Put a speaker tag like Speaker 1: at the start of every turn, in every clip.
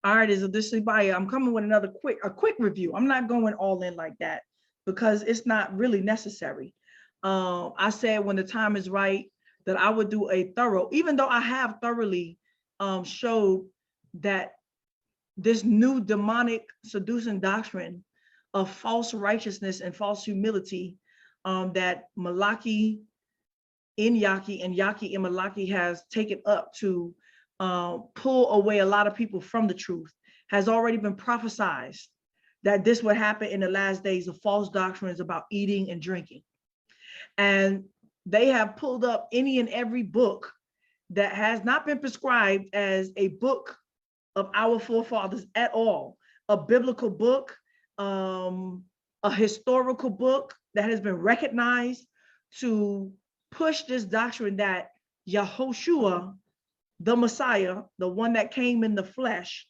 Speaker 1: All right, is this Baya? I'm coming with another quick review. I'm not going all in like that because it's not really necessary. I said when the time is right that I would do a thorough, even though I have thoroughly showed that this new demonic seducing doctrine of false righteousness and false humility that Malachi in Yaki and Yaki in Malachi has taken up to pull away a lot of people from the truth, has already been prophesied that this would happen in the last days of false doctrines about eating and drinking. And they have pulled up any and every book that has not been prescribed as a book of our forefathers at all, a biblical book, a historical book that has been recognized to push this doctrine that Yahoshua the Messiah, the one that came in the flesh,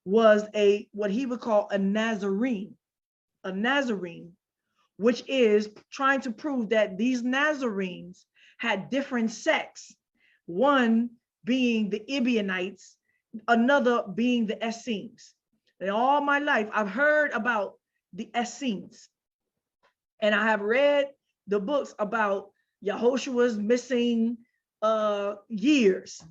Speaker 1: was what he would call a Nazarene, which is trying to prove that these Nazarenes had different sects, one being the Ebionites, another being the Essenes. And all my life, I've heard about the Essenes, and I have read the books about Yahoshua's missing years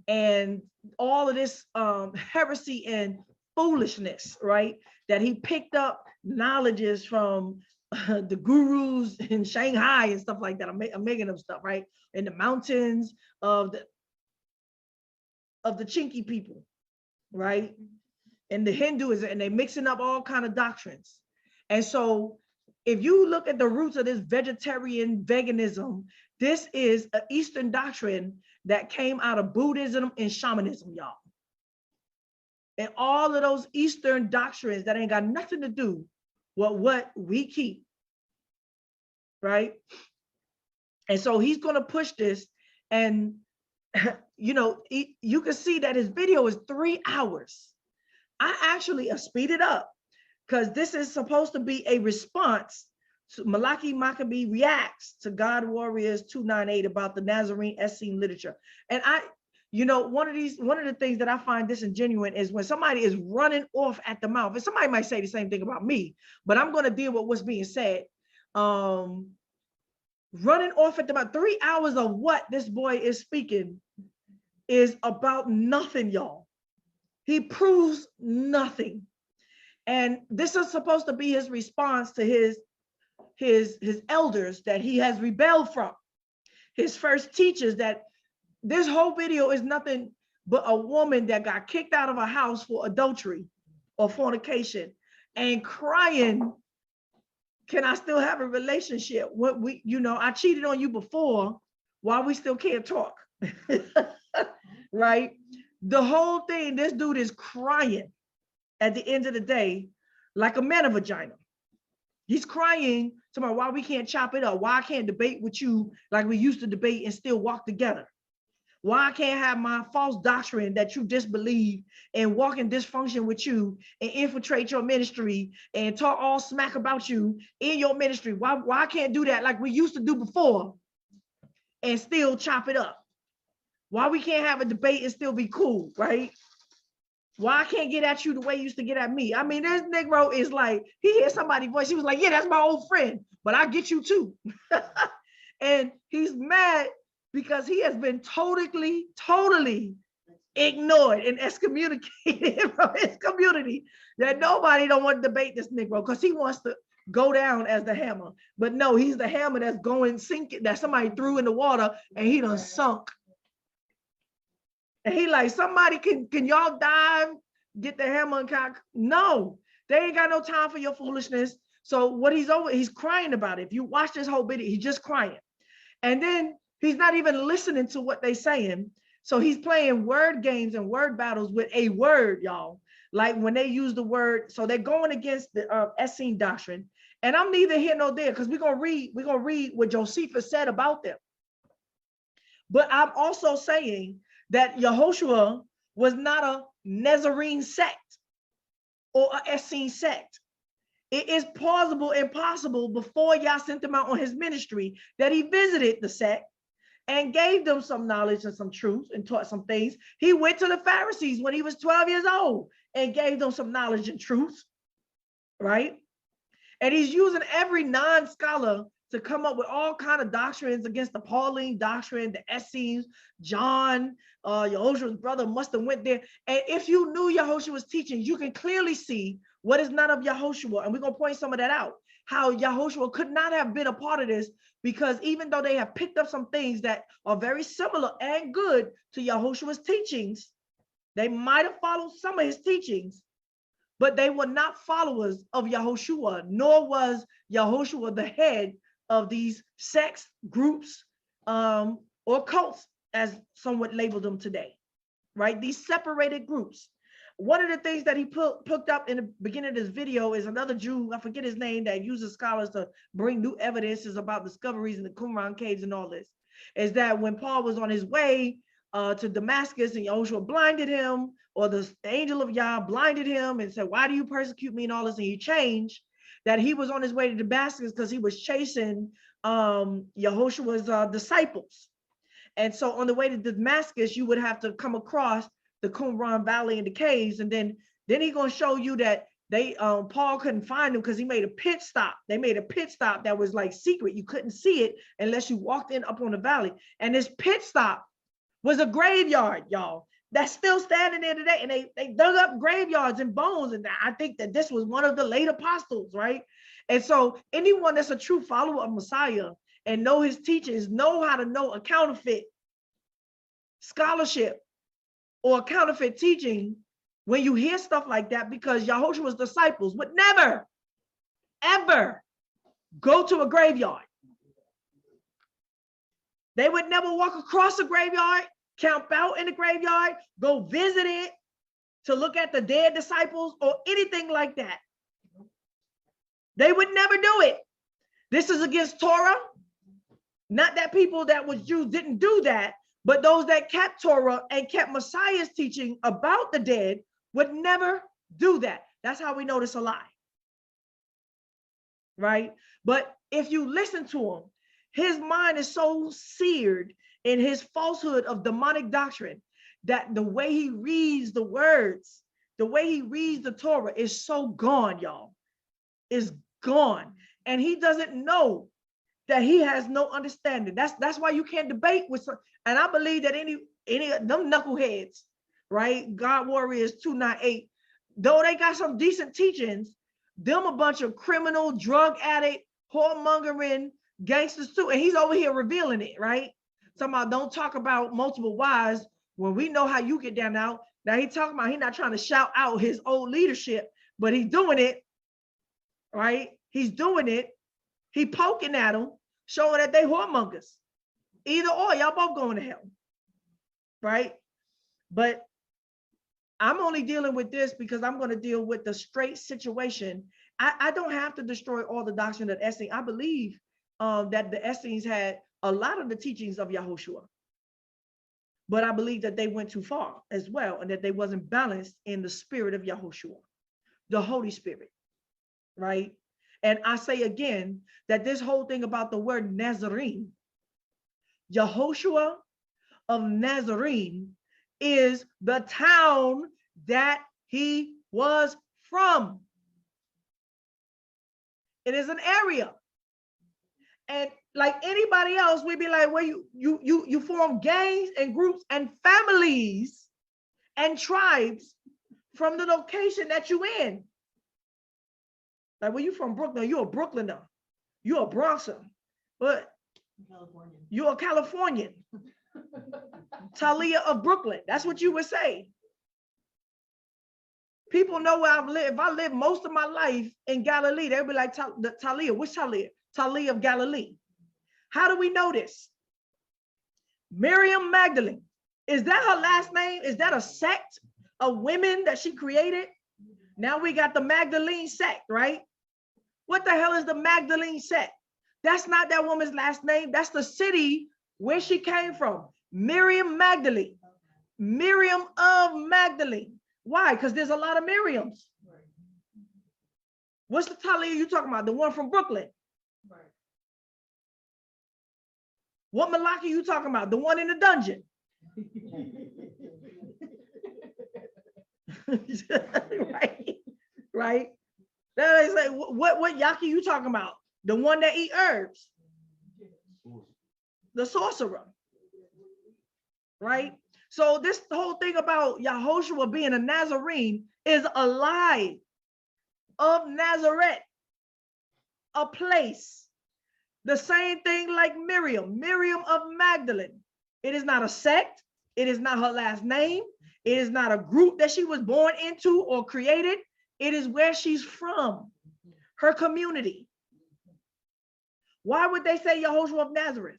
Speaker 1: and all of this heresy and foolishness, right? That he picked up knowledges from the gurus in Shanghai and stuff like that. I'm making up stuff, right? In the mountains of the Chinky people, right? And the Hinduism, and they mixing up all kind of doctrines. And so if you look at the roots of this veganism, this is an Eastern doctrine that came out of Buddhism and shamanism, y'all. And all of those Eastern doctrines that ain't got nothing to do with what we keep, right? And so he's going to push this. And, you can see that his video is 3 hours. I actually speed it up because this is supposed to be a response to Malachi Maccabee reacts to God Warriors 298 about the Nazarene Essene literature. And one of the things that I find disingenuous is when somebody is running off at the mouth, and somebody might say the same thing about me, but I'm going to deal with what's being said. Running off at the mouth, 3 hours of what this boy is speaking is about nothing, y'all. He proves nothing. And this is supposed to be his response to his elders that he has rebelled from, his first teachers. That this whole video is nothing but a woman that got kicked out of a house for adultery or fornication and crying, can I still have a relationship? I cheated on you before, why we still can't talk? Right? The whole thing, this dude is crying at the end of the day, like a man of vagina. He's crying about why we can't chop it up, why I can't debate with you like we used to debate and still walk together, why I can't have my false doctrine that you disbelieve and walk in dysfunction with you and infiltrate your ministry and talk all smack about you in your ministry. Why I can't do that like we used to do before and still chop it up? Why we can't have a debate and still be cool, right? Why I can't get at you the way you used to get at me? I mean, this Negro is like, he hears somebody's voice. He was like, yeah, that's my old friend, but I get you too. And he's mad because he has been totally ignored and excommunicated from his community, that nobody don't want to debate this Negro because he wants to go down as the hammer. But no, he's the hammer that's going sinking, that somebody threw in the water and he done sunk. And he like, somebody can y'all dive, get the hammer and cock? No, they ain't got no time for your foolishness. So what he's crying about it. If you watch this whole video, he's just crying. And then he's not even listening to what they're saying. So he's playing word games and word battles with a word, y'all. Like when they use the word, so they're going against the Essene doctrine. And I'm neither here nor there because we're gonna read what Josephus said about them. But I'm also saying that Yahoshua was not a Nazarene sect or an Essene sect. It is plausible and possible before y'all sent him out on his ministry that he visited the sect and gave them some knowledge and some truth and taught some things. He went to the Pharisees when he was 12 years old and gave them some knowledge and truth, right? And he's using every non-scholar to come up with all kind of doctrines against the Pauline doctrine, the Essenes, John, Yahoshua's brother must have went there. And if you knew Yahoshua's teachings, you can clearly see what is not of Yahoshua. And we're going to point some of that out. How Yahoshua could not have been a part of this, because even though they have picked up some things that are very similar and good to Yahoshua's teachings, they might have followed some of his teachings, but they were not followers of Yahoshua, nor was Yahoshua the head of these sects, groups, or cults, as some would label them today, right? These separated groups. One of the things that he picked up in the beginning of this video is another Jew, I forget his name, that uses scholars to bring new evidences about discoveries in the Qumran caves and all this, is that when Paul was on his way to Damascus and Yahushua blinded him, or the angel of Yah blinded him and said, why do you persecute me and all this, and he changed, that he was on his way to Damascus because he was chasing Yahushua's disciples. And so on the way to Damascus, you would have to come across the Qumran Valley and the caves, and then he's going to show you that they Paul couldn't find them because he made a pit stop. They made a pit stop that was like secret. You couldn't see it unless you walked in up on the valley. And this pit stop was a graveyard, y'all, that's still standing there today. And they dug up graveyards and bones. And I think that this was one of the late apostles, right? And so anyone that's a true follower of Messiah and know his teachings, know how to know a counterfeit scholarship or counterfeit teaching when you hear stuff like that, because Yahushua's disciples would never, ever go to a graveyard. They would never walk across a graveyard, camp out in the graveyard, go visit it to look at the dead disciples or anything like that. They would never do it. This is against Torah. Not that people that was Jews didn't do that, but those that kept Torah and kept Messiah's teaching about the dead would never do that. That's how we know this a lie, right? But if you listen to him, his mind is so seared in his falsehood of demonic doctrine that the way he reads the words, the way he reads the Torah is so gone, y'all. Is gone. And he doesn't know that he has no understanding. That's why you can't debate with some, and I believe that any of them knuckleheads, right? God Warriors 298, though they got some decent teachings, them a bunch of criminal, drug addict, whoremongering gangsters too. And he's over here revealing it, right? Talking about don't talk about multiple wives when we know how you get down now. Now he talking about, he not trying to shout out his old leadership, but he's doing it, right? He's doing it. He poking at them, showing that they whoremongers. Either or, y'all both going to hell, right? But I'm only dealing with this because I'm going to deal with the straight situation. I don't have to destroy all the doctrine of Essenes. I believe that the Essenes had a lot of the teachings of Yahushua, but I believe that they went too far as well, and that they wasn't balanced in the spirit of Yahushua, the Holy Spirit, right? And I say again that this whole thing about the word Nazarene, Yahoshua of Nazarene is the town that he was from. It is an area. And like anybody else, we'd be like, well, you form gangs and groups and families and tribes from the location that you in. Like, when you from Brooklyn, you're a Brooklyner, you're a Bronxer, but you're a Californian. Talia of Brooklyn, that's what you would say. People know where I've lived. If I lived most of my life in Galilee, they'd be like, Talia, which Talia? Talia of Galilee. How do we know this? Miriam Magdalene, is that her last name? Is that a sect of women that she created? Now we got the Magdalene sect, right? What the hell is the Magdalene sect? That's not that woman's last name. That's the city where she came from. Miriam Magdalene. Miriam of Magdalene. Why? Because there's a lot of Miriams. What's the Talia you talking about? The one from Brooklyn. What Malachi you talking about? The one in the dungeon. Right, right. That is like, what Yaki you talking about? The one that eat herbs, the sorcerer, right? So this whole thing about Yahoshua being a Nazarene is a lie of Nazareth, a place. The same thing like Miriam of Magdalene. It is not a sect. It is not her last name. It is not a group that she was born into or created. It is where she's from, her community. Why would they say Yahoshua of Nazareth?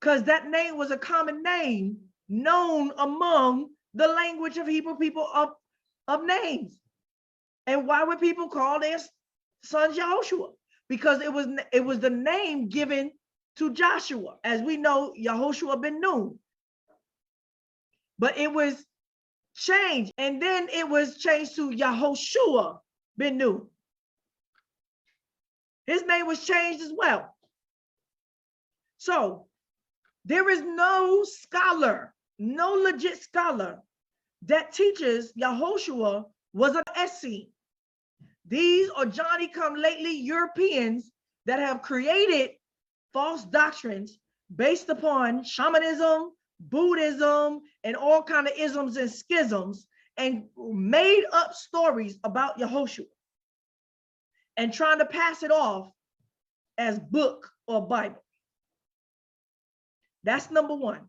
Speaker 1: Because that name was a common name known among the language of Hebrew people of names. And why would people call their sons Yahoshua? Because it was the name given to Joshua. As we know, Yahoshua ben Nun. But it was changed, and then it was changed to Yahoshua ben Nun. His name was changed as well. So there is no scholar, no legit scholar that teaches Yahoshua was an Essene. These are Johnny-come-lately Europeans that have created false doctrines based upon shamanism, Buddhism, and all kinds of isms and schisms, and made up stories about Yahoshua and trying to pass it off as book or Bible. That's number one.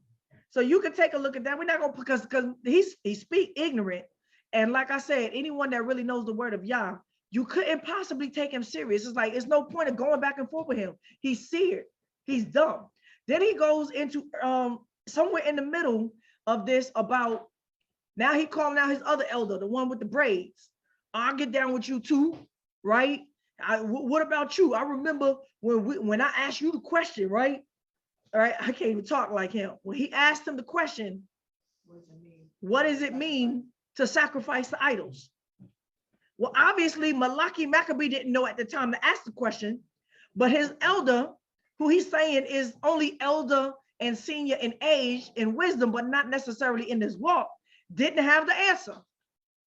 Speaker 1: So you can take a look at that. We're not going to, because he speak ignorant. And like I said, anyone that really knows the word of Yah, you couldn't possibly take him serious. It's like, it's no point of going back and forth with him. He's seared. He's dumb. Then he goes into somewhere in the middle of this about, now he calling out his other elder, the one with the braids. I'll get down with you too, right? What about you? I remember when I asked you the question, right? All right, I can't even talk like him. When he asked him the question, what does it mean to sacrifice the idols? Well, obviously, Malachi Maccabee didn't know at the time to ask the question, but his elder, who he's saying is only elder and senior in age and wisdom, but not necessarily in this walk, didn't have the answer.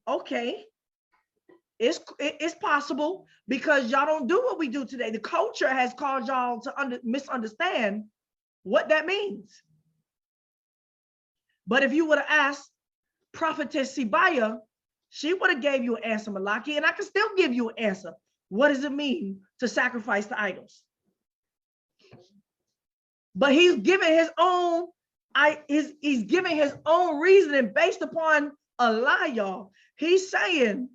Speaker 1: Okay, it's possible because y'all don't do what we do today. The culture has caused y'all to misunderstand what that means. But if you would have asked Prophetess Sibaya, she would have gave you an answer, Malachi, and I can still give you an answer. What does it mean to sacrifice the idols? But he's giving his own, he's giving his own reasoning based upon a lie, y'all. He's saying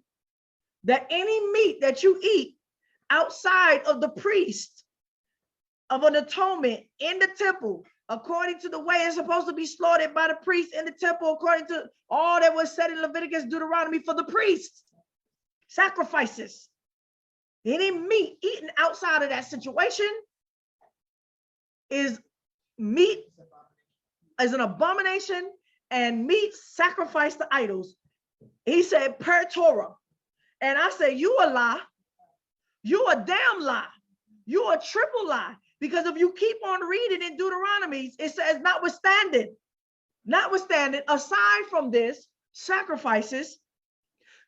Speaker 1: that any meat that you eat outside of the priest of an atonement in the temple, according to the way it's supposed to be slaughtered by the priest in the temple, according to all that was said in Leviticus, Deuteronomy for the priests, sacrifices. Any meat eaten outside of that situation is meat as an abomination, and meat sacrificed to idols. He said per Torah. And I say, you a lie. You a damn lie. You a triple lie. Because if you keep on reading in Deuteronomy, it says, notwithstanding, aside from this, sacrifices,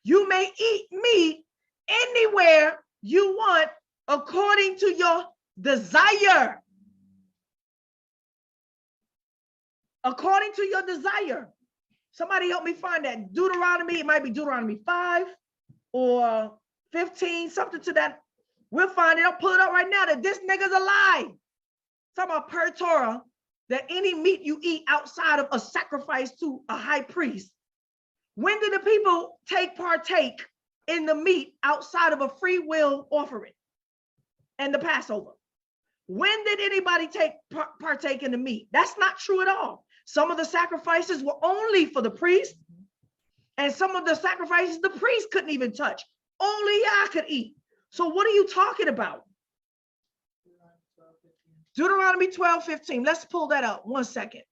Speaker 1: you may eat meat anywhere you want according to your desire. According to your desire. Somebody help me find that. Deuteronomy, it might be Deuteronomy 5 or 15, something to that. We'll find it. I'll pull it up right now that this nigga's a lie. Talking about per Torah, that any meat you eat outside of a sacrifice to a high priest. When did the people partake in the meat outside of a free will offering and the Passover? When did anybody partake in the meat? That's not true at all. Some of the sacrifices were only for the priest, and some of the sacrifices the priest couldn't even touch. Only I could eat. So what are you talking about? Deuteronomy 12:15. Let's pull that up. 1 second.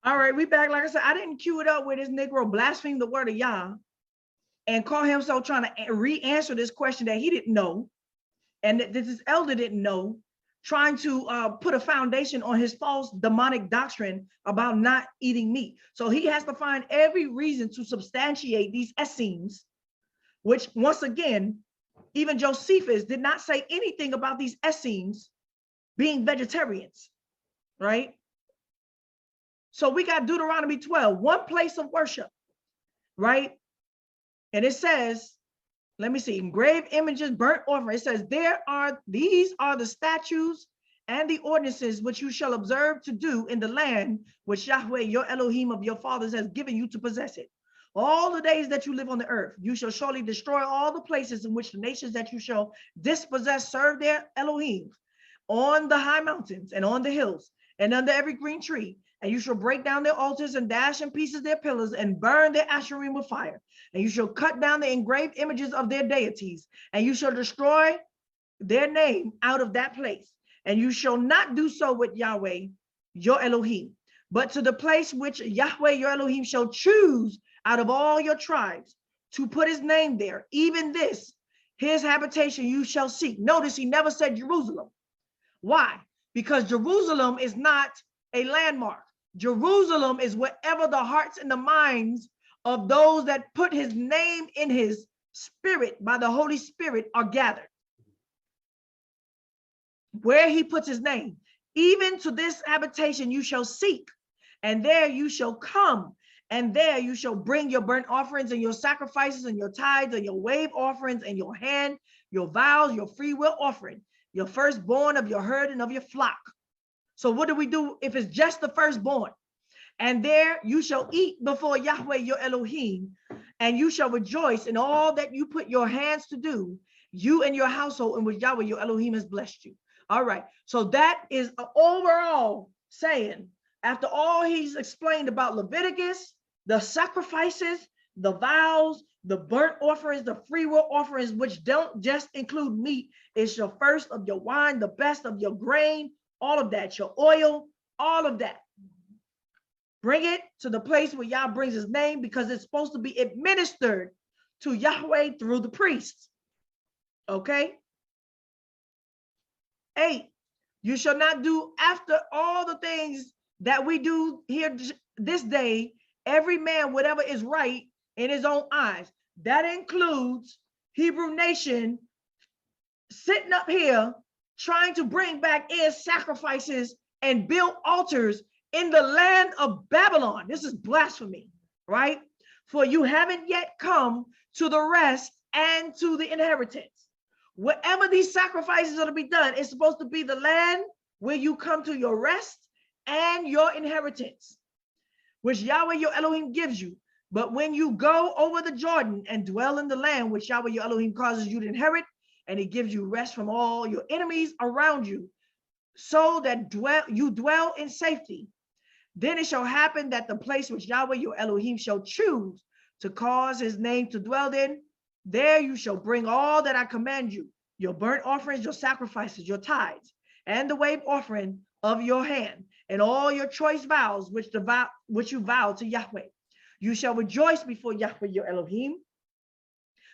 Speaker 1: All right, we back. Like I said, I didn't cue it up where this Negro blasphemed the word of Yah and call himself trying to re-answer this question that he didn't know. and this elder didn't know, trying to put a foundation on his false demonic doctrine about not eating meat. So he has to find every reason to substantiate these Essenes, which once again, even Josephus did not say anything about these Essenes being vegetarians, right? So we got Deuteronomy 12, one place of worship, right? And it says, let me see, engraved images, burnt offering. It says, these are the statutes and the ordinances which you shall observe to do in the land which Yahweh, your Elohim of your fathers, has given you to possess it. All the days that you live on the earth, you shall surely destroy all the places in which the nations that you shall dispossess serve their Elohim, on the high mountains and on the hills and under every green tree. And you shall break down their altars and dash in pieces their pillars and burn their asherim with fire. And you shall cut down the engraved images of their deities, and you shall destroy their name out of that place. And you shall not do so with Yahweh, your Elohim, but to the place which Yahweh, your Elohim, shall choose out of all your tribes to put his name there. Even this, his habitation, you shall seek. Notice he never said Jerusalem. Why? Because Jerusalem is not a landmark. Jerusalem is wherever the hearts and the minds of those that put his name in his spirit by the Holy Spirit are gathered. Where he puts his name, even to this habitation you shall seek, and there you shall come, and there you shall bring your burnt offerings and your sacrifices and your tithes and your wave offerings and your hand, your vows, your free will offering, your firstborn of your herd and of your flock. So what do we do if it's just the firstborn? And there you shall eat before Yahweh your Elohim, and you shall rejoice in all that you put your hands to do, you and your household in which Yahweh your Elohim has blessed you. All right, so that is an overall saying, after all he's explained about Leviticus, the sacrifices, the vows, the burnt offerings, the free will offerings, which don't just include meat, it's your first of your wine, the best of your grain, all of that, your oil, all of that. Bring it to the place where Yah brings his name, because it's supposed to be administered to Yahweh through the priests. Okay? 8, you shall not do after all the things that we do here this day, every man whatever is right in his own eyes. That includes Hebrew nation sitting up here trying to bring back in sacrifices and build altars in the land of Babylon. This is blasphemy, right? For you haven't yet come to the rest and to the inheritance. Wherever these sacrifices are to be done, it's supposed to be the land where you come to your rest and your inheritance, which Yahweh your Elohim gives you. But when you go over the Jordan and dwell in the land which Yahweh your Elohim causes you to inherit, and he gives you rest from all your enemies around you, so that you dwell in safety, then it shall happen that the place which Yahweh your Elohim shall choose to cause his name to dwell in, there you shall bring all that I command you, your burnt offerings, your sacrifices, your tithes, and the wave offering of your hand, and all your choice vows which you vow to Yahweh. You shall rejoice before Yahweh your Elohim,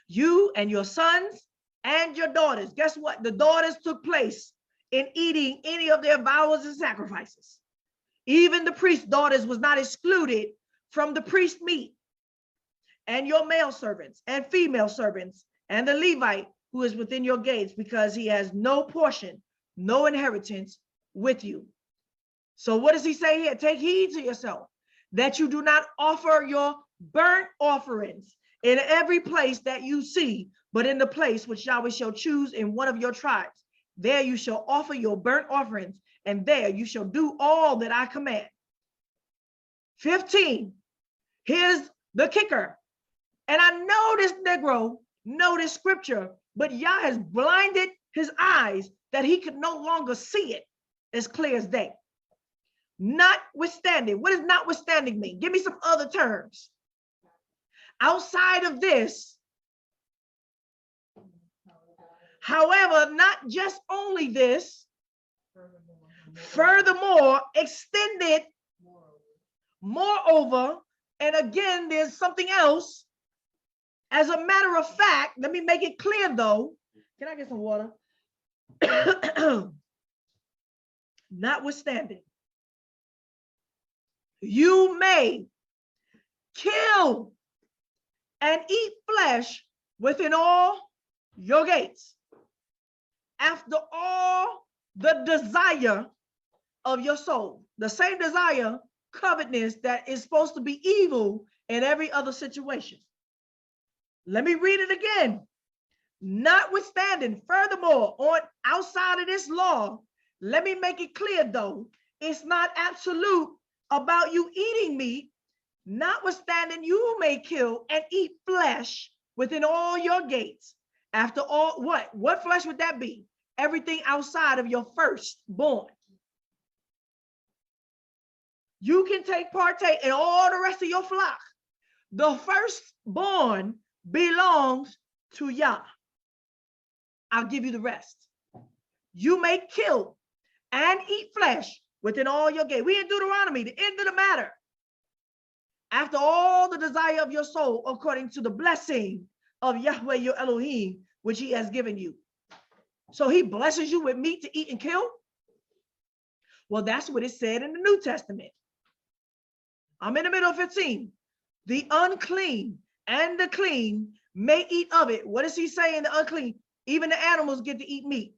Speaker 1: you and your sons and your daughters. Guess what? The daughters took place in eating any of their vows and sacrifices. Even the priest's daughters was not excluded from the priest meat. And your male servants and female servants and the Levite who is within your gates, because he has no portion, no inheritance with you. So what does he say here? Take heed to yourself that you do not offer your burnt offerings in every place that you see, but in the place which Yahweh shall choose in one of your tribes. There you shall offer your burnt offerings, and there you shall do all that I command. 15, here's the kicker. And I know this Negro know this scripture, but Yah has blinded his eyes that he could no longer see it as clear as day. Notwithstanding, what does notwithstanding mean? Give me some other terms. Outside of this, however, not just only this, furthermore, extended, moreover, and again, there's something else. As a matter of fact, let me make it clear though. Can I get some water? Notwithstanding, you may kill and eat flesh within all your gates, after all the desire of your soul. The same desire, covetousness, that is supposed to be evil in every other situation. Let me read it again. Notwithstanding, furthermore, on outside of this law, let me make it clear though, it's not absolute about you eating meat. Notwithstanding, you may kill and eat flesh within all your gates. After all, what flesh would that be? Everything outside of your firstborn. You can partake in all the rest of your flock. The firstborn belongs to Yah. I'll give you the rest. You may kill and eat flesh within all your gates. We in Deuteronomy, the end of the matter. After all the desire of your soul, according to the blessing of Yahweh your Elohim, which he has given you. So he blesses you with meat to eat and kill? Well, that's what it said in the New Testament. I'm in the middle of 15. The unclean and the clean may eat of it. What does he say in the unclean? Even the animals get to eat meat.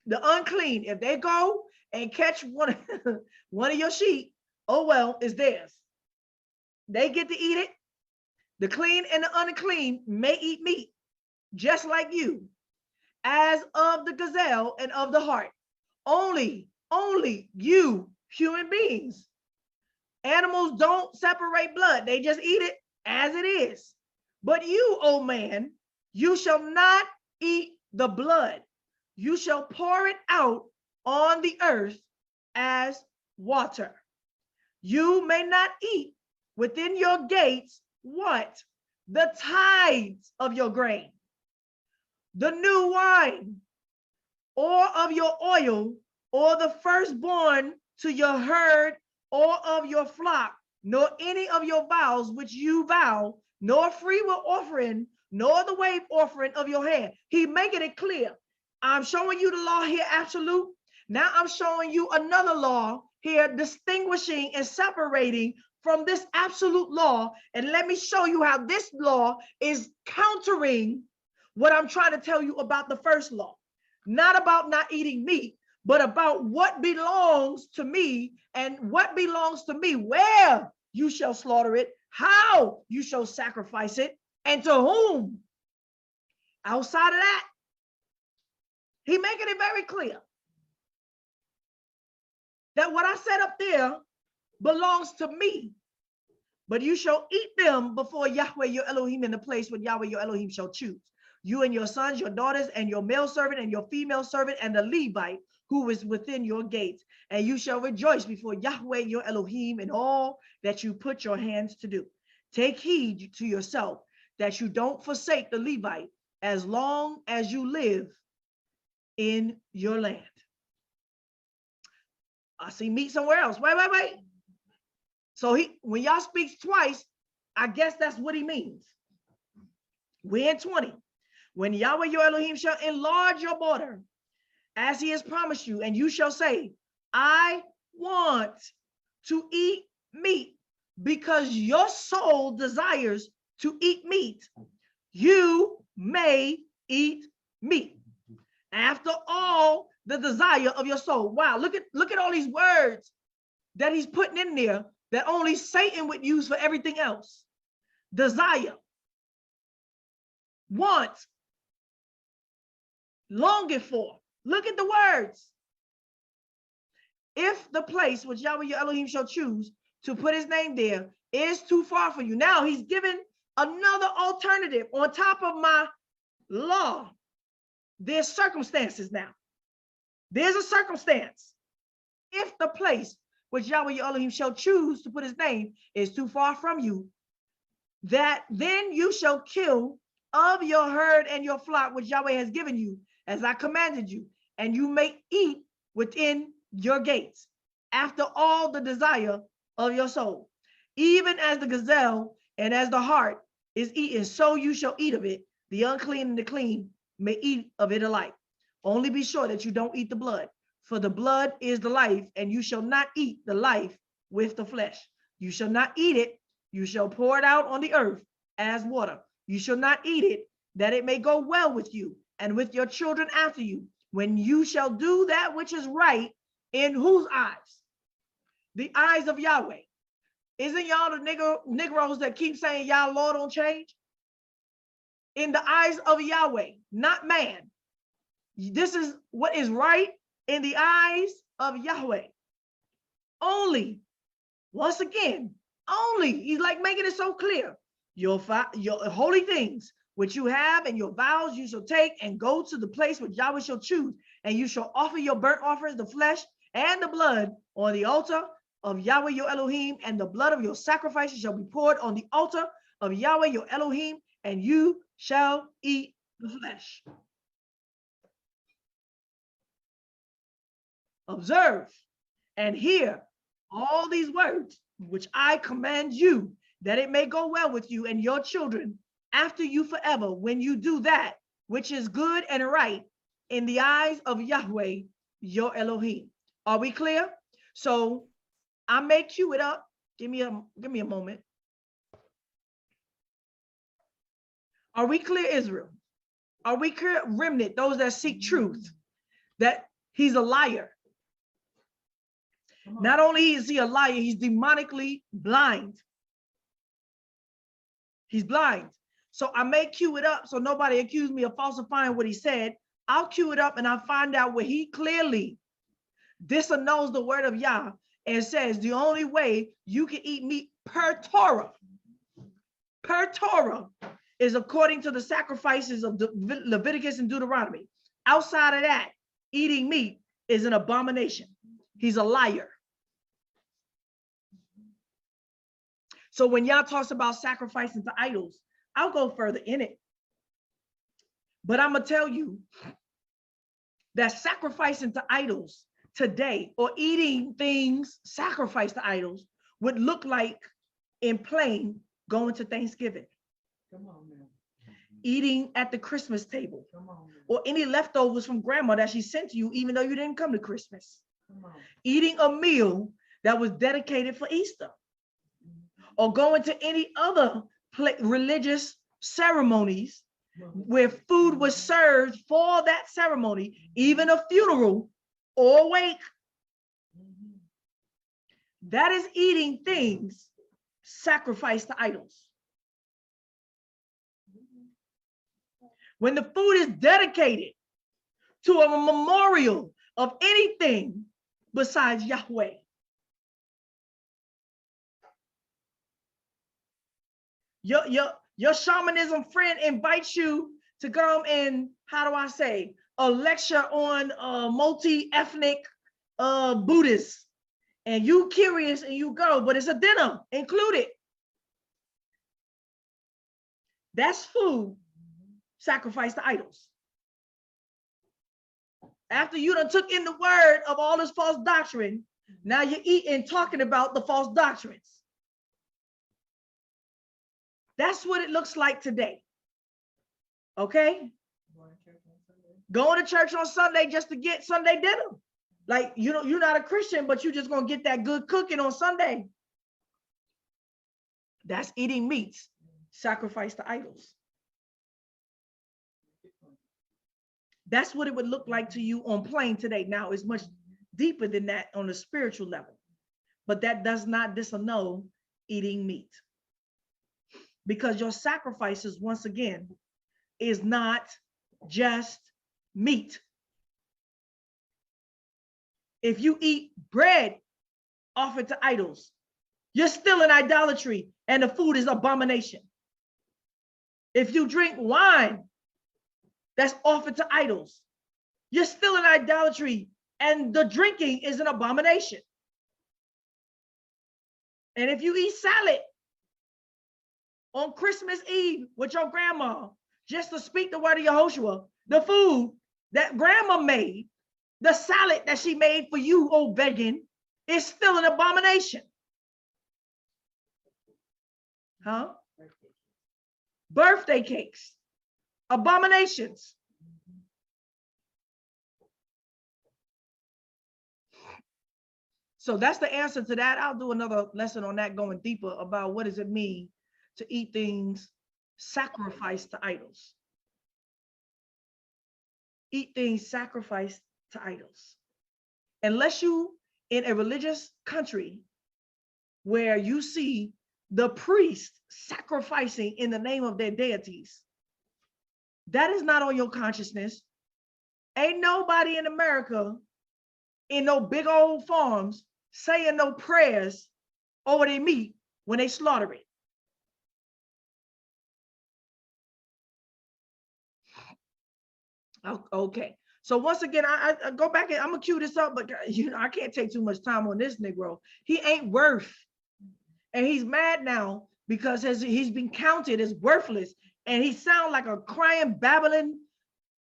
Speaker 1: The unclean, if they go and catch one of your sheep, oh well, it's theirs. They get to eat it. The clean and the unclean may eat meat, just like you, as of the gazelle and of the hart. Only you human beings. Animals don't separate blood. They just eat it as it is. But you, O man, you shall not eat the blood. You shall pour it out on the earth as water. You may not eat within your gates what? The tithes of your grain, the new wine, or of your oil, or the firstborn to your herd, or of your flock, nor any of your vows which you vow, nor free will offering, nor the wave offering of your hand. He making it clear. I'm showing you the law here, absolute. Now I'm showing you another law here, distinguishing and separating from this absolute law. And let me show you how this law is countering what I'm trying to tell you about the first law. Not about not eating meat, but about what belongs to me, and what belongs to me, where you shall slaughter it, how you shall sacrifice it, and to whom. Outside of that, he making it very clear that what I said up there belongs to me, but you shall eat them before Yahweh your Elohim in the place where Yahweh your Elohim shall choose. You and your sons, your daughters, and your male servant and your female servant, and the Levite who is within your gates. And you shall rejoice before Yahweh your Elohim in all that you put your hands to do. Take heed to yourself that you don't forsake the Levite as long as you live in your land. I see meat somewhere else. Wait. So when y'all speaks twice, I guess that's what he means. We're in 20. When Yahweh your Elohim shall enlarge your border, as he has promised you, and you shall say, I want to eat meat, because your soul desires to eat meat, you may eat meat. After all the desire of your soul. Wow, look at all these words that he's putting in there that only Satan would use for everything else. Desire, want, longing for. Look at the words. If the place which Yahweh your Elohim shall choose to put his name there is too far for you. Now he's given another alternative on top of my law. There's circumstances now. There's a circumstance. If the place which Yahweh your Elohim shall choose to put his name is too far from you, that then you shall kill of your herd and your flock which Yahweh has given you, as I commanded you, and you may eat within your gates, after all the desire of your soul. Even as the gazelle and as the hart is eaten, so you shall eat of it. The unclean and the clean may eat of it alike. Only be sure that you don't eat the blood, for the blood is the life, and you shall not eat the life with the flesh. You shall not eat it. You shall pour it out on the earth as water. You shall not eat it, that it may go well with you and with your children after you, when you shall do that which is right in whose eyes? The eyes of Yahweh. Isn't y'all the Negroes that keep saying y'all Lord don't change? In the eyes of Yahweh, not man. This is what is right in the eyes of Yahweh. Only, once again, only, he's like making it so clear. Your holy things which you have and your vows you shall take and go to the place which Yahweh shall choose, and you shall offer your burnt offerings, the flesh and the blood, on the altar of Yahweh your Elohim, and the blood of your sacrifices shall be poured on the altar of Yahweh your Elohim, and you shall eat the flesh. Observe and hear all these words which I command you, that it may go well with you and your children after you forever, when you do that which is good and right in the eyes of Yahweh your Elohim. Are we clear? So I may cue it up. Give me a moment. Are we clear, Israel? Are we clear, remnant, those that seek truth, that he's a liar? Not only is he a liar, he's demonically blind. He's blind. So I may cue it up so nobody accuse me of falsifying what he said. I'll cue it up and I'll find out where he clearly disannuls the word of Yah and says the only way you can eat meat per Torah is according to the sacrifices of Leviticus and Deuteronomy. Outside of that, eating meat is an abomination. He's a liar. So when Yah talks about sacrificing to idols, I'll go further in it. But I'm going to tell you that sacrificing to idols today, or eating things sacrificed to idols, would look like, in plain, going to Thanksgiving. Come on, man. Eating at the Christmas table, or any leftovers from grandma that she sent to you, even though you didn't come to Christmas. Eating a meal that was dedicated for Easter, or going to any other religious ceremonies where food was served for that ceremony, even a funeral or a wake. That is eating things sacrificed to idols. When the food is dedicated to a memorial of anything besides Yahweh. Your shamanism friend invites you to come and, how do I say, a lecture on multi-ethnic Buddhists. And you curious and you go, but it's a dinner included. That's food sacrificed to idols. After you done took in the word of all this false doctrine, now you're eating, talking about the false doctrines. That's what it looks like today. Okay? Going to church on Sunday just to get Sunday dinner. Like, you know, you're not a Christian, but you're just going to get that good cooking on Sunday. That's eating meats sacrificed to idols. That's what it would look like to you on plain today. Now, it's much deeper than that on a spiritual level, but that does not disannul eating meat. Because your sacrifices, once again, is not just meat. If you eat bread offered to idols, you're still in idolatry and the food is abomination. If you drink wine that's offered to idols, you're still in idolatry and the drinking is an abomination. And if you eat salad on Christmas Eve with your grandma, just to speak the word of Yahoshua, the food that grandma made, the salad that she made for you, oh vegan, is still an abomination. Huh? Birthday cakes, abominations. So that's the answer to that. I'll do another lesson on that, going deeper about what does it mean to eat things sacrificed to idols. Eat things sacrificed to idols. Unless you in a religious country where you see the priest sacrificing in the name of their deities, that is not on your consciousness. Ain't nobody in America in no big old farms saying no prayers over their meat when they slaughter it. Okay. So once again, I go back and I'm gonna cue this up, but you know, I can't take too much time on this Negro. He ain't worth, and he's mad now because he's been counted as worthless, and he sounds like a crying, babbling,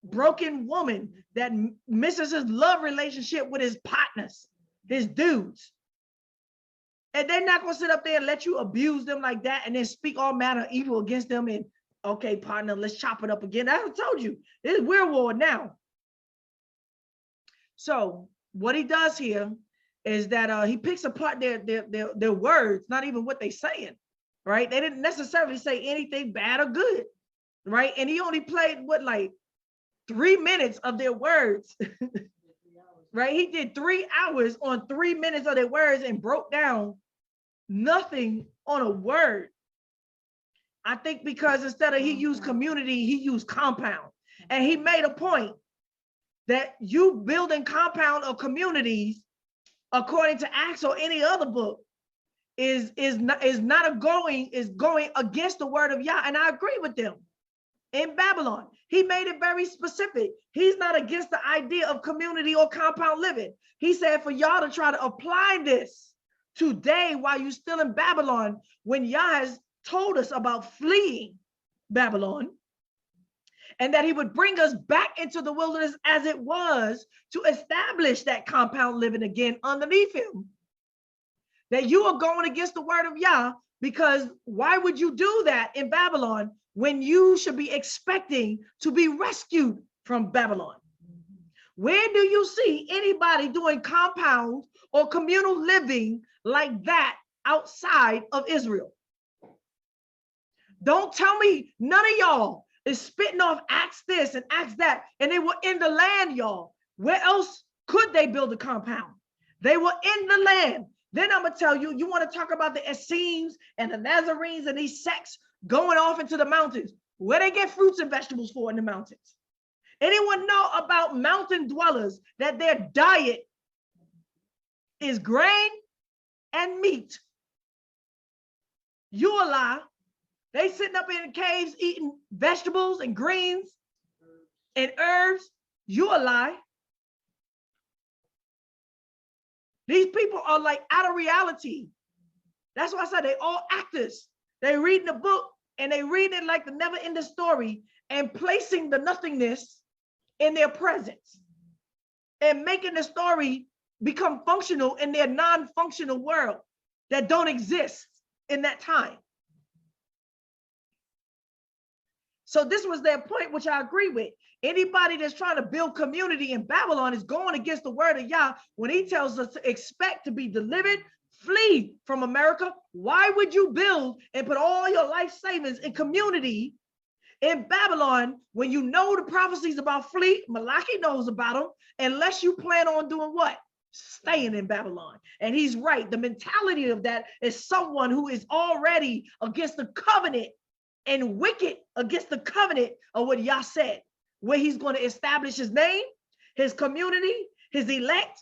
Speaker 1: broken woman that misses his love relationship with his partners, his dudes. And they're not gonna sit up there and let you abuse them like that and then speak all manner of evil against them and, okay, partner, let's chop it up again. I told you, it's we're war now. So what he does here is that he picks apart their words, not even what they're saying, right? They didn't necessarily say anything bad or good, right? And he only played what, like 3 minutes of their words, right? He did 3 hours on 3 minutes of their words and broke down nothing on a word. I think because instead of he used community, he used compound. And he made a point that you building compound of communities, according to Acts or any other book, is going against the word of Yah. And I agree with them. In Babylon, he made it very specific. He's not against the idea of community or compound living. He said for y'all to try to apply this today while you're still in Babylon, when Yah has told us about fleeing Babylon, and that he would bring us back into the wilderness as it was to establish that compound living again underneath him. That you are going against the word of Yah, because why would you do that in Babylon when you should be expecting to be rescued from Babylon? Where do you see anybody doing compound or communal living like that outside of Israel? Don't tell me none of y'all is spitting off Acts this and Acts that, and they were in the land, y'all. Where else could they build a compound? They were in the land. Then I'm gonna tell you, you want to talk about the Essenes and the Nazarenes and these sects going off into the mountains. Where they get fruits and vegetables for in the mountains? Anyone know about mountain dwellers that their diet is grain and meat? You a lie. They sitting up in caves eating vegetables and greens and herbs. You a lie. These people are like out of reality. That's why I said they all actors. They reading the book and they read it like the never-ending story and placing the nothingness in their presence and making the story become functional in their non-functional world that don't exist in that time. So this was their point, which I agree with. Anybody that's trying to build community in Babylon is going against the word of Yah when he tells us to expect to be delivered, flee from America. Why would you build and put all your life savings in community in Babylon when you know the prophecies about flee? Malachi knows about them, unless you plan on doing what? Staying in Babylon. And he's right. The mentality of that is someone who is already against the covenant and wicked against the covenant of what Yah said, where he's going to establish his name, his community, his elect,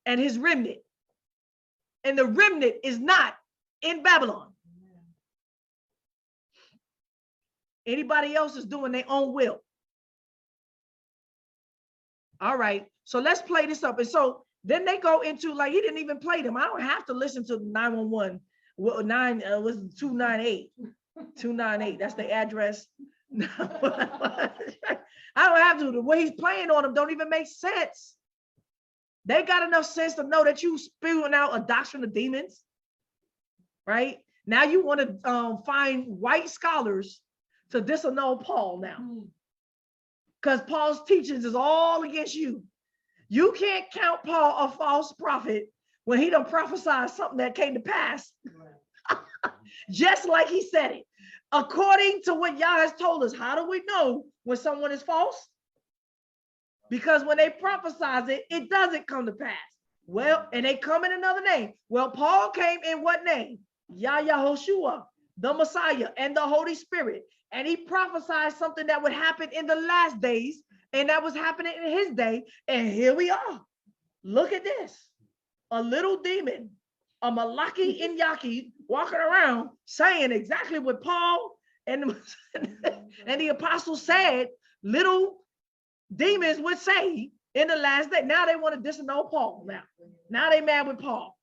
Speaker 1: and his remnant. And the remnant is not in Babylon. Anybody else is doing their own will. All right, so let's play this up. And so then they go into, like, he didn't even play them. I don't have to listen to 911. Well, 298. 298, that's the address. I don't have to. The way he's playing on them don't even make sense. They got enough sense to know that you spewing out a doctrine of demons, right? Now you want to find white scholars to disannul Paul now, because Paul's teachings is all against you. You can't count Paul a false prophet when he done prophesied something that came to pass, just like he said it. According to what Yah has told us, how do we know when someone is false? Because when they prophesize it, it doesn't come to pass. Well, and they come in another name. Well, Paul came in what name? Yahoshua, the Messiah, and the Holy Spirit. And he prophesied something that would happen in the last days, and that was happening in his day. And here we are. Look at this. A little demon, a Malaki'S, walking around saying exactly what Paul and the apostles said little demons would say in the last day. Now they want to disannul Paul. Now they mad with Paul.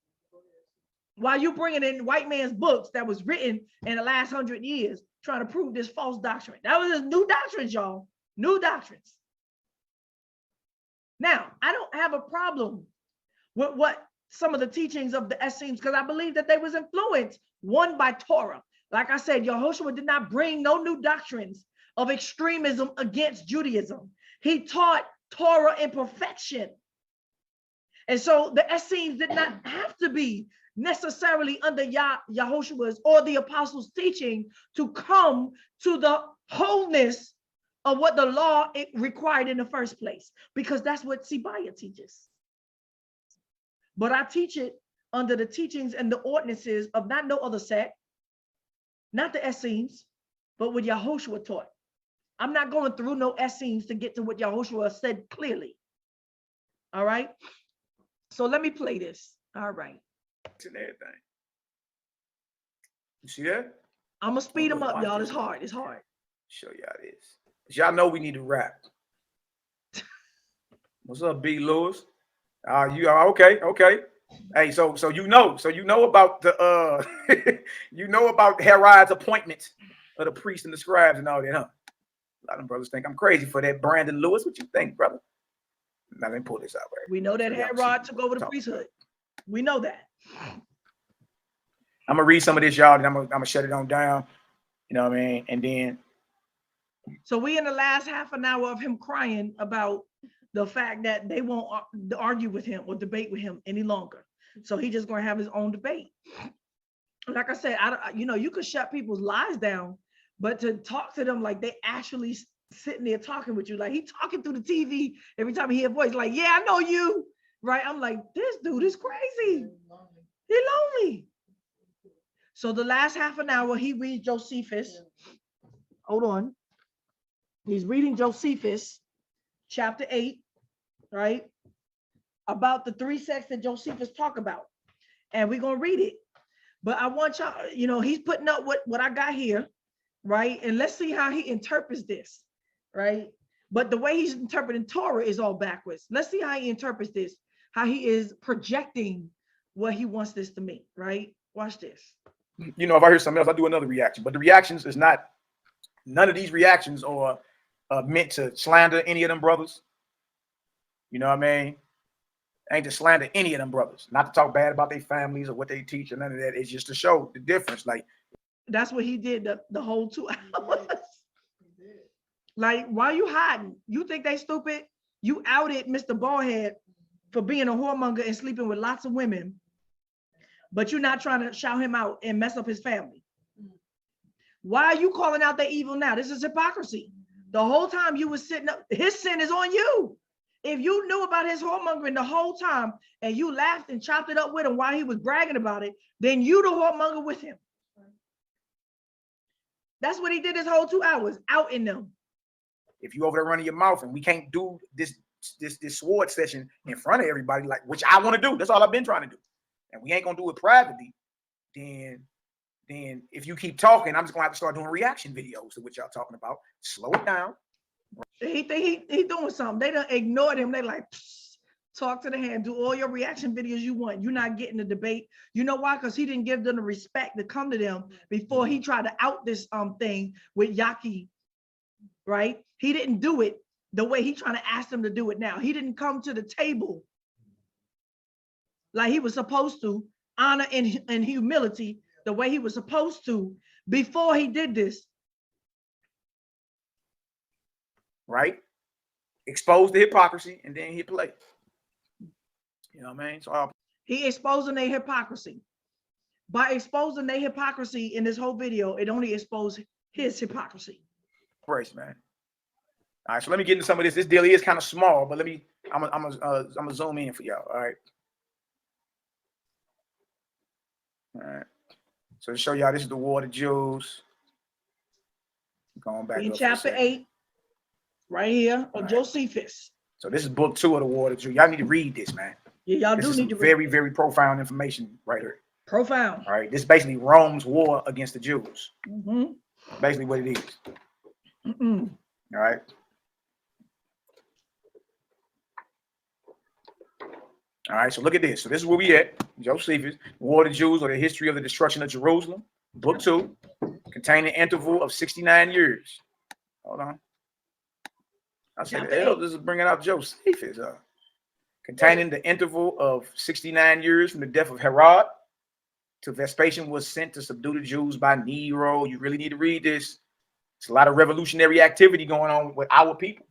Speaker 1: While you bringing in white man's books that was written in the last 100 years, trying to prove this false doctrine. That was just new doctrines, y'all. New doctrines. Now, I don't have a problem with what some of the teachings of the Essenes, because I believe that they was influenced, one, by Torah. Like I said, Yahoshua did not bring no new doctrines of extremism against Judaism. He taught Torah in perfection. And so the Essenes did not have to be necessarily under Yahoshua's or the apostles' teaching to come to the wholeness of what the law required in the first place, because that's what Sibaya teaches. But I teach it under the teachings and the ordinances of not no other sect, not the Essenes, but what Yahoshua taught. I'm not going through no Essenes to get to what Yahoshua said clearly. All right. So let me play this. All right.
Speaker 2: And everything. You see that?
Speaker 1: I'm gonna speed them up, y'all. It's hard. It's hard.
Speaker 2: Show y'all this. Y'all know we need to rap. What's up, B. Lewis? You are okay? Okay. Hey, so you know about the you know about Herod's appointment of the priests and the scribes and all that, huh? A lot of them brothers think I'm crazy for that. Brandon Lewis, what you think, brother? Now let me pull this out. Right?
Speaker 1: We know that Herod took over the priesthood. We know that.
Speaker 2: I'm gonna read some of this, y'all, and I'm gonna shut it on down. You know what I mean? And then.
Speaker 1: So we in the last half an hour of him crying about the fact that they won't argue with him or debate with him any longer. So he just gonna have his own debate. Like I said, you could shut people's lies down, but to talk to them like they actually sitting there talking with you, like he talking through the TV every time he hear a voice, like, yeah, I know you, right? I'm like, this dude is crazy. He lonely. So the last half an hour, he reads Josephus. Hold on. He's reading Josephus, chapter 8, right? About the three sects that Josephus talk about. And we're going to read it. But I want y'all, he's putting up what I got here, right? And let's see how he interprets this, right? But the way he's interpreting Torah is all backwards. Let's see how he interprets this, how he is projecting what he wants this to mean, right? Watch this.
Speaker 2: If I hear something else, I'll do another reaction. But the reactions is not, none of these reactions are meant to slander any of them brothers. You know what I mean? Ain't to slander any of them brothers. Not to talk bad about their families or what they teach or none of that. It's just to show the difference. Like,
Speaker 1: that's what he did the whole 2 hours. Like, why you hiding? You think they stupid? You outed Mr. Ballhead for being a whoremonger and sleeping with lots of women, but you're not trying to shout him out and mess up his family. Why are you calling out their evil now? This is hypocrisy. The whole time you was sitting up, his sin is on you. If you knew about his whoremongering the whole time and you laughed and chopped it up with him while he was bragging about it, then you the whoremonger with him. That's what he did this whole 2 hours, out in them.
Speaker 2: If you over there running your mouth and we can't do this sword session in front of everybody, like, which I want to do, that's all I've been trying to do, and we ain't gonna do it privately, then if you keep talking, I'm just gonna have to start doing reaction videos to what y'all talking about. Slow it down.
Speaker 1: He think he doing something. They done ignored him. They like, talk to the hand, do all your reaction videos you want. You're not getting the debate. You know why? Because he didn't give them the respect to come to them before he tried to out this thing with Yaki, right? He didn't do it the way he trying to ask them to do it now. He didn't come to the table like he was supposed to, honor and humility, the way he was supposed to before he did this.
Speaker 2: Right? Expose the hypocrisy and then he play. You know what I mean? So
Speaker 1: He exposing their hypocrisy. By exposing their hypocrisy in this whole video, it only exposed his hypocrisy.
Speaker 2: Praise, man. All right, so let me get into some of this. This deal is kind of small, but I'm gonna zoom in for y'all. All right. All right. So to show y'all, this is the War of the Jews. Going back
Speaker 1: in chapter 8, right here of Josephus.
Speaker 2: So this is book 2 of the War of the Jews. Y'all need to read this, man.
Speaker 1: Yeah, y'all do need to read.
Speaker 2: Very, very profound information right here.
Speaker 1: Profound.
Speaker 2: All right. This is basically Rome's war against the Jews.
Speaker 1: Mm-hmm.
Speaker 2: Basically what it is.
Speaker 1: Mm-mm.
Speaker 2: All right. All right, so look at this. So this is where we at. Josephus, War of the Jews, or the History of the Destruction of Jerusalem, book 2, containing an interval of 69 years. Hold on. I said the elders is bringing out Josephus. Containing the interval of 69 years from the death of Herod to Vespasian was sent to subdue the Jews by Nero. You really need to read this. It's a lot of revolutionary activity going on with our people.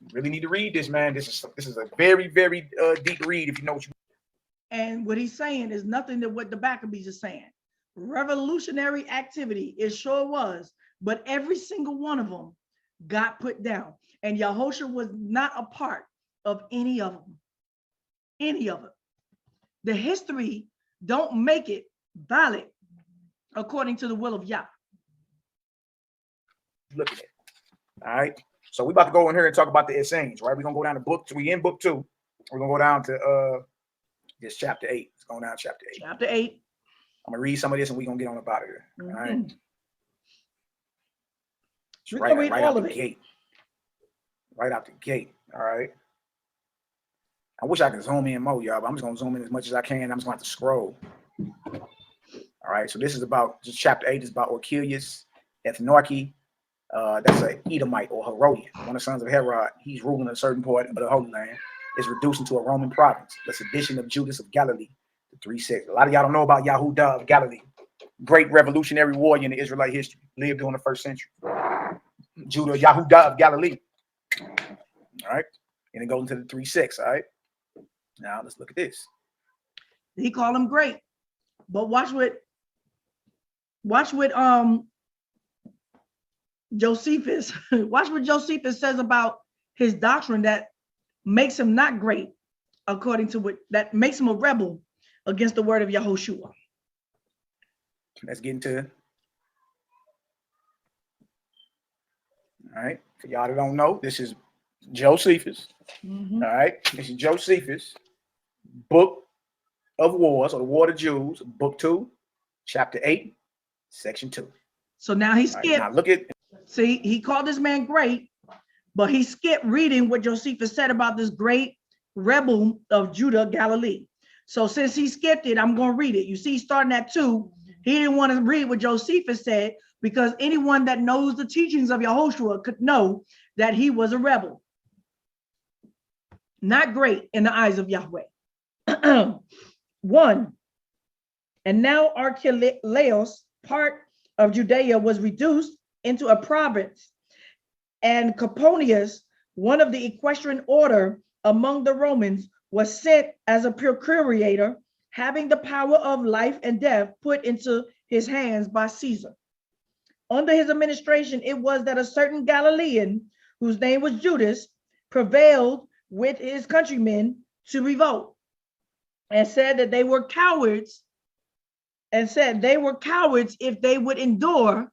Speaker 2: You really need to read this, man. This is a very, very deep read if you know what you.
Speaker 1: And what he's saying is nothing that what the Maccabees are saying. Revolutionary activity, it sure was, but every single one of them got put down. And Yahoshua was not a part of any of them. Any of it. The history don't make it valid according to the will of Yah.
Speaker 2: Look at it. All right. So we're about to go in here and talk about the Essenes, right? We're gonna go down to book 2. We in book 2. We're gonna go down to this chapter 8. It's going down to chapter 8.
Speaker 1: Chapter 8.
Speaker 2: I'm gonna read some of this and we're gonna get on up out of here.
Speaker 1: Mm-hmm.
Speaker 2: All right.
Speaker 1: We're gonna read all of it.
Speaker 2: Gate. Right out the gate. All right. I wish I could zoom in more, y'all, but I'm just gonna zoom in as much as I can. I'm just gonna have to scroll. All right. So this is about just chapter 8 is about Orchelius Ethnarchy. That's an Edomite or Herodian, one of the sons of Herod. He's ruling a certain part of the Holy Land. Is reduced into a Roman province. The sedition of Judas of Galilee, the 3 sects. A lot of y'all don't know about Yahudah of Galilee, great revolutionary warrior in the Israelite history, lived during the 1st century. Judah, Yahudah of Galilee. All right, and it goes into the 3 sects. All right, now let's look at this.
Speaker 1: He called him great, but watch what Josephus, watch what Josephus says about his doctrine that makes him not great, according to what that makes him a rebel against the word of Yahoshua.
Speaker 2: Let's get into it. All right, for y'all that don't know, this is Josephus.
Speaker 1: Mm-hmm.
Speaker 2: All right, this is Josephus, Book of Wars, or the War of the Jews, book 2, chapter 8, section 2.
Speaker 1: So now he skipped.
Speaker 2: Right, now look at.
Speaker 1: See, he called this man great, but he skipped reading what Josephus said about this great rebel of Judah, Galilee. So since he skipped it, I'm going to read it. You see, starting at 2, he didn't want to read what Josephus said because anyone that knows the teachings of Yahoshua could know that he was a rebel. Not great in the eyes of Yahweh. 1. And now Archelaus, part of Judea, was reduced into a province, and Coponius, one of the equestrian order among the Romans, was sent as a procurator, having the power of life and death put into his hands by Caesar. Under his administration, it was that a certain Galilean, whose name was Judas, prevailed with his countrymen to revolt, and said they were cowards if they would endure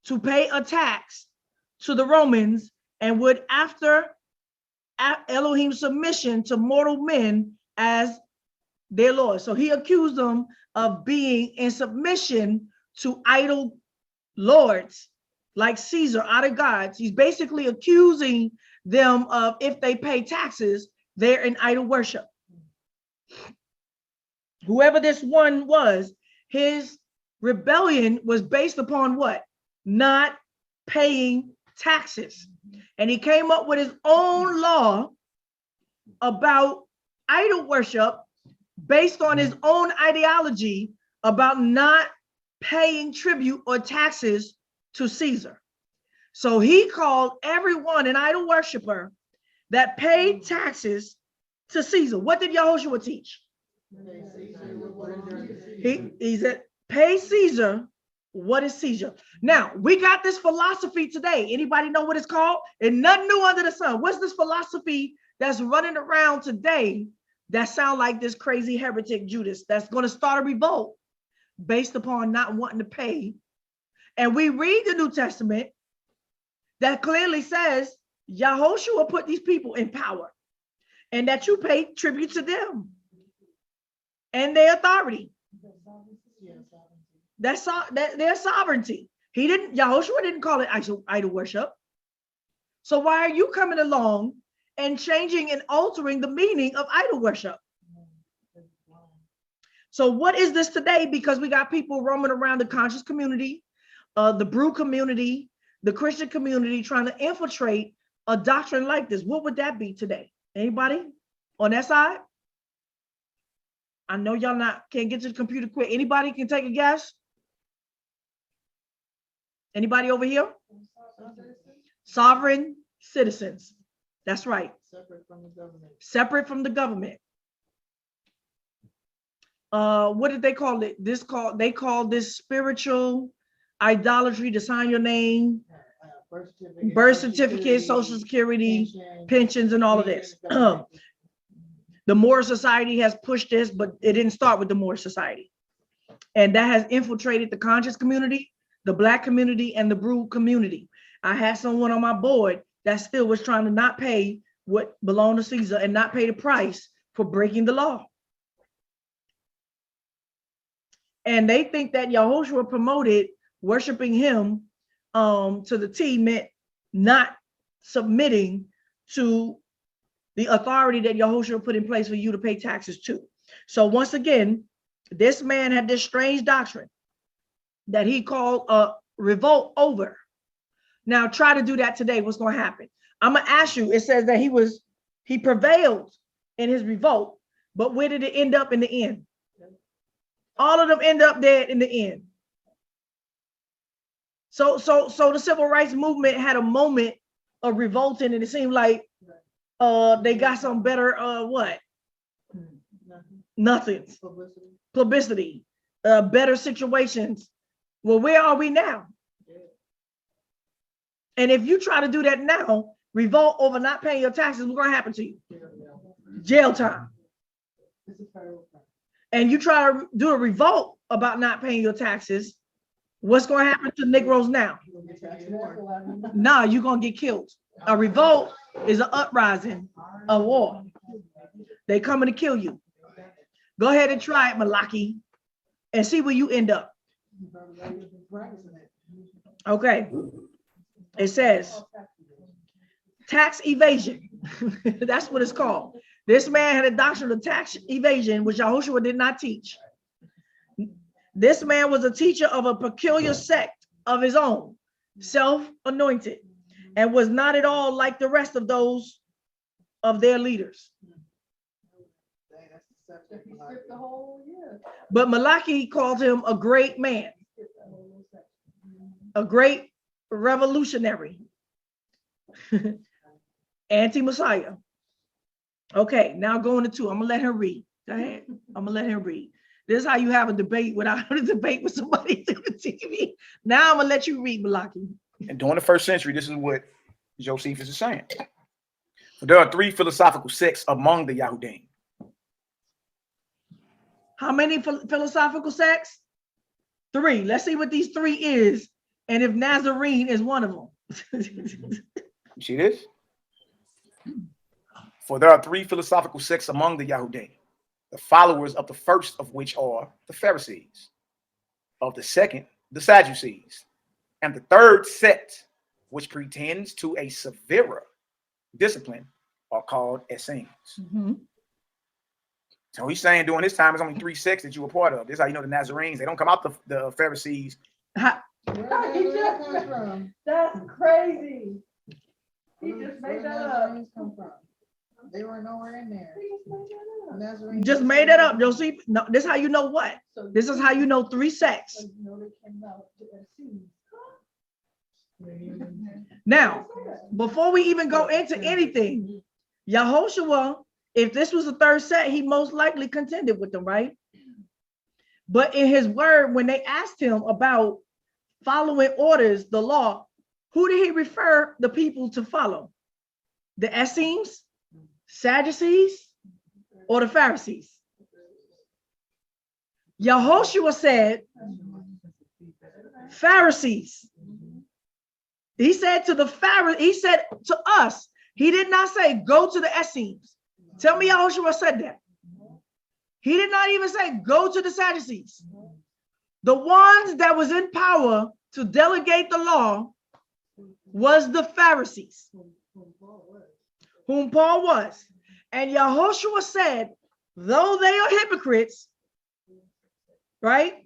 Speaker 1: to pay a tax to the Romans, and would after Elohim's submission to mortal men as their Lord. So he accused them of being in submission to idol lords like Caesar, other gods. He's basically accusing them of, if they pay taxes, they're in idol worship. Whoever this one was, his rebellion was based upon what? Not paying taxes. And he came up with his own law about idol worship based on his own ideology about not paying tribute or taxes to Caesar. So he called everyone an idol worshiper that paid taxes to Caesar. What did Yahoshua teach? He said, pay Caesar what is Caesar. Now, we got this philosophy today. Anybody know what it's called? And nothing new under the sun. What's this philosophy that's running around today that sound like this crazy heretic Judas that's going to start a revolt based upon not wanting to pay? And we read the New Testament that clearly says Yahoshua put these people in power and that you pay tribute to them and their authority. That's their sovereignty. Yahoshua didn't call it idol worship. So why are you coming along and changing and altering the meaning of idol worship? So what is this today? Because we got people roaming around the conscious community, the brew community, the Christian community trying to infiltrate a doctrine like this. What would that be today? Anybody on that side? I know y'all can't get to the computer quick. Anybody can take a guess? Anybody over here? Sovereign citizens. That's right.
Speaker 3: Separate from the government.
Speaker 1: Separate from the government. What did they call it? They call this spiritual idolatry to sign your name, birth certificate, social security, pensions, and all of this. The Moorish Society has pushed this, but it didn't start with the Moorish Society. And that has infiltrated the conscious community, the Black community, and the brew community. I had someone on my board that still was trying to not pay what belonged to Caesar and not pay the price for breaking the law. And they think that Yahoshua promoted worshiping him to the T meant not submitting to the authority that Yahoshua put in place for you to pay taxes to. So once again, this man had this strange doctrine that he called a revolt over. Now try to do that today. What's going to happen? I'm going to ask you, it says that he prevailed in his revolt, but where did it end up in the end? All of them end up dead in the end. So the civil rights movement had a moment of revolting, and it seemed like they got some better what? Nothing. Publicity. Better situations. Well, where are we now? And if you try to do that now, revolt over not paying your taxes, what's going to happen to you? Jail time. And you try to do a revolt about not paying your taxes, what's going to happen to Negroes now? Nah, you're going to get killed. A revolt is an uprising, a war. They coming to kill you. Go ahead and try it, Malaki, and see where you end up. Okay. It says tax evasion. That's what it's called. This man had a doctrine of tax evasion, which Yahoshua did not teach. This man was a teacher of a peculiar sect of his own, self-anointed, and was not at all like the rest of those of their leaders. But Malachi called him a great man, a great revolutionary, anti-Messiah. Okay, now going to 2. I'm gonna let her read. Go ahead. I'm gonna let him read. This is how you have a debate without a debate with somebody through the TV. Now I'm gonna let you read, Malachi.
Speaker 2: And during the first century, this is what Josephus is saying. There are 3 philosophical sects among the Yahudim.
Speaker 1: How many philosophical sects? 3. Let's see what these 3 is, and if Nazarene is one of them.
Speaker 2: You see this? For there are 3 philosophical sects among the Yahudim, the followers of the first of which are the Pharisees, of the second, the Sadducees, and the third sect, which pretends to a severer discipline, are called Essenes. So he's saying during this time, there's only 3 sects that you were part of. This is how you know the Nazarenes. They don't come out the Pharisees.
Speaker 1: That's crazy. He just made that up.
Speaker 3: They were nowhere in there.
Speaker 1: Just made it up, Josie. No, this is how you know what? This is how you know 3 sects. Now, before we even go into anything, Yahoshua If this was the third set, he most likely contended with them, right? But in his word, when they asked him about following orders, the law, who did he refer the people to follow? The Essenes, Sadducees, or the Pharisees? Yahoshua said, Pharisees. He said to the Pharisees, he said to us, he did not say, go to the Essenes. Tell me Yahoshua said that. He did not even say, go to the Sadducees. The ones that was in power to delegate the law was the Pharisees, whom Paul was. And Yahoshua said, though they are hypocrites, right?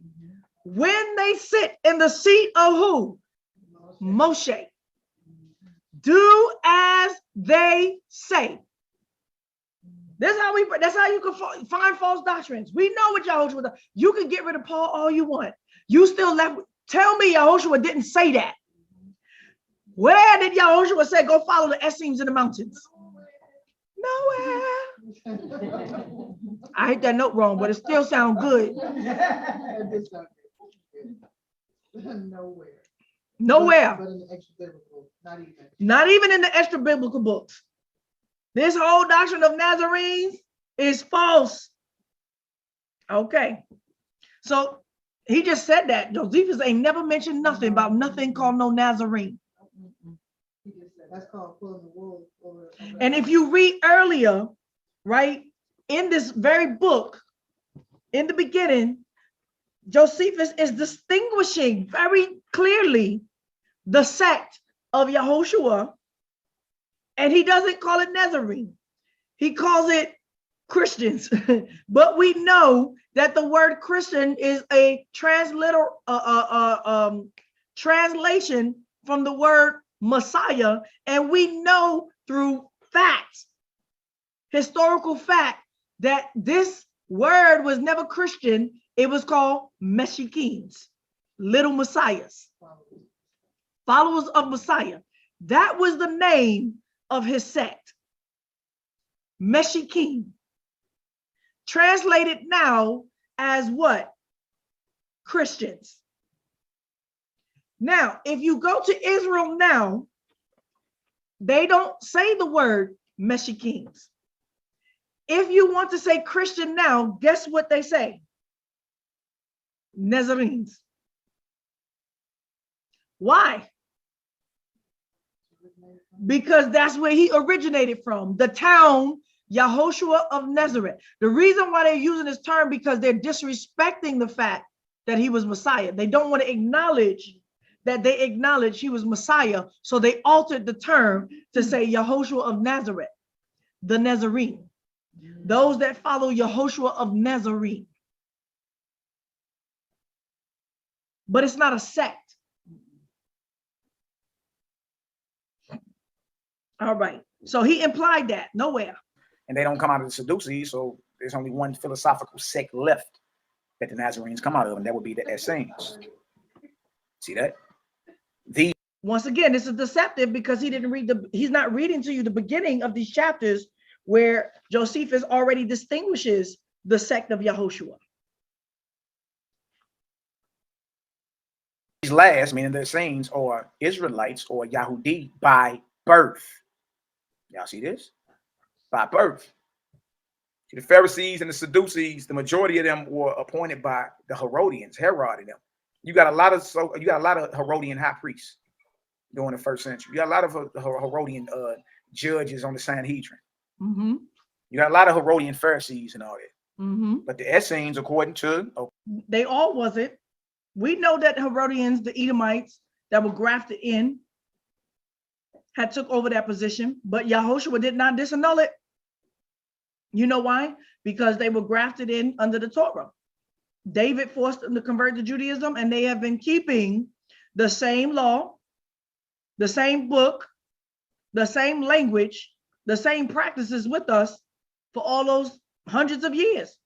Speaker 1: When they sit in the seat of who? Moshe. Do as they say. That's how you can find false doctrines. We know what Yahoshua does. You can get rid of Paul all you want. You still left. Tell me Yahoshua didn't say that. Where did Yahoshua say, go follow the Essenes in the mountains? Nowhere. I hit that note wrong, but it still sounds good.
Speaker 3: Nowhere.
Speaker 1: Nowhere.
Speaker 3: But in the extra biblical, not even.
Speaker 1: Not even in the extra biblical books. This whole doctrine of Nazarenes is false. Okay. So he just said that. Josephus ain't never mentioned nothing about nothing called no Nazarene.
Speaker 3: He just said that's called pulling the wool over.
Speaker 1: And if you read earlier, right, in this very book, in the beginning, Josephus is distinguishing very clearly the sect of Yahoshua, and he doesn't call it Nazarene. He calls it Christians. But we know that the word Christian is a translation from the word Messiah, and we know through facts, historical fact, that this word was never Christian. It was called Meshichenes, little messiahs, followers of Messiah. That was the name of his sect, Meshichene, translated now as what? Christians. Now, if you go to Israel now, they don't say the word Meshichenes. If you want to say Christian now, guess what they say? Nazarenes. Why? Because that's where he originated from, the town Yahoshua of Nazareth. The reason why they're using this term, because they're disrespecting the fact that he was Messiah. They don't want to acknowledge that they acknowledge he was Messiah, so they altered the term to say Yahoshua of Nazareth, the Nazarene. Those that follow Yahoshua of Nazarene. But it's not a sect. All right. So he implied that nowhere.
Speaker 2: And they don't come out of the Sadducees, so there's only one philosophical sect left that the Nazarenes come out of, and that would be the Essenes. See that?
Speaker 1: Once again, this is deceptive because he didn't read he's not reading to you the beginning of these chapters where Josephus already distinguishes the sect of Yahoshua.
Speaker 2: These last, meaning the Essenes, are Israelites or Yahudi by birth. Y'all see this? By birth. See, the Pharisees and the Sadducees, the majority of them were appointed by the Herodians, Herod and them. You got a lot of Herodian high priests during the first century. You got a lot of Herodian judges on the Sanhedrin.
Speaker 1: Mm-hmm.
Speaker 2: You got a lot of Herodian Pharisees and all that.
Speaker 1: Mm-hmm.
Speaker 2: But the Essenes, according to
Speaker 1: they all wasn't. We know that Herodians, the Edomites that were grafted in, had took over that position, but Yahoshua did not disannul it. You know why? Because they were grafted in under the Torah. David forced them to convert to Judaism, and they have been keeping the same law, the same book, the same language, the same practices with us for all those hundreds of years.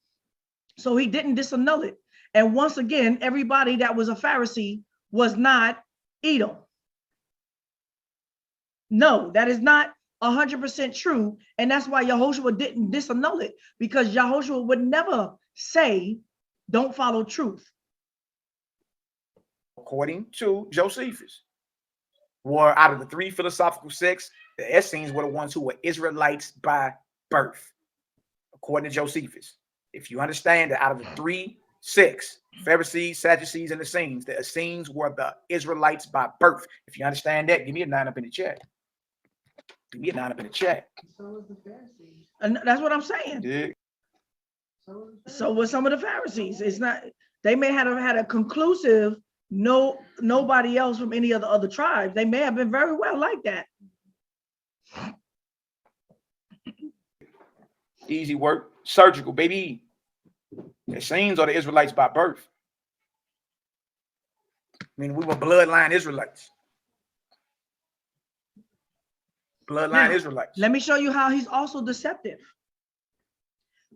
Speaker 1: So he didn't disannul it. And once again, everybody that was a Pharisee was not Edom. No, that is not 100% true. And that's why Yahoshua didn't disannul it, because Yahoshua would never say, don't follow truth.
Speaker 2: According to Josephus, were out of the three philosophical sects, the Essenes were the ones who were Israelites by birth. According to Josephus, if you understand that out of the three sects, Pharisees, Sadducees, and Essenes, the Essenes were the Israelites by birth. If you understand that, give me a 9 up in the chat. Give me a 9 up in the chat.
Speaker 3: So was the Pharisees.
Speaker 1: And that's what I'm saying.
Speaker 2: Yeah.
Speaker 1: So was some of the Pharisees. It's not, they may have had a conclusive nobody else from any of the other tribes. They may have been very well like that.
Speaker 2: Easy work, surgical, baby. The Essenes are the Israelites by birth. I mean, we were bloodline Israelites. Bloodline Israelites.
Speaker 1: Let me show you how he's also deceptive.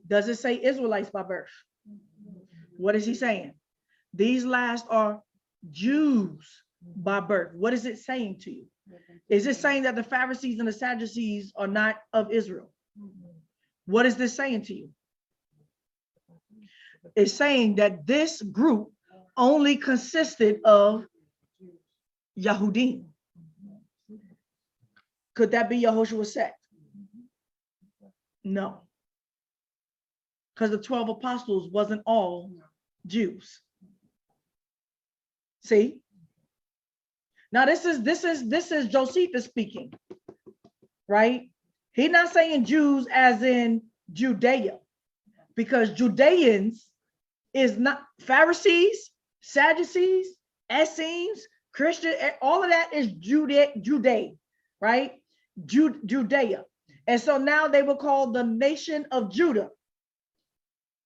Speaker 1: Does it say Israelites by birth? What is he saying? These last are Jews by birth. What is it saying to you? Is it saying that the Pharisees and the Sadducees are not of Israel? What is this saying to you? It's saying that this group only consisted of Yahudim. Could that be Yahoshua's sect? No. Because the 12 apostles wasn't all Jews. See? Now this is Josephus speaking, right? He's not saying Jews as in Judea, because Judeans is not Pharisees, Sadducees, Essenes, Christian, all of that is Judea, right? Judea. And so now they were called the nation of Judah,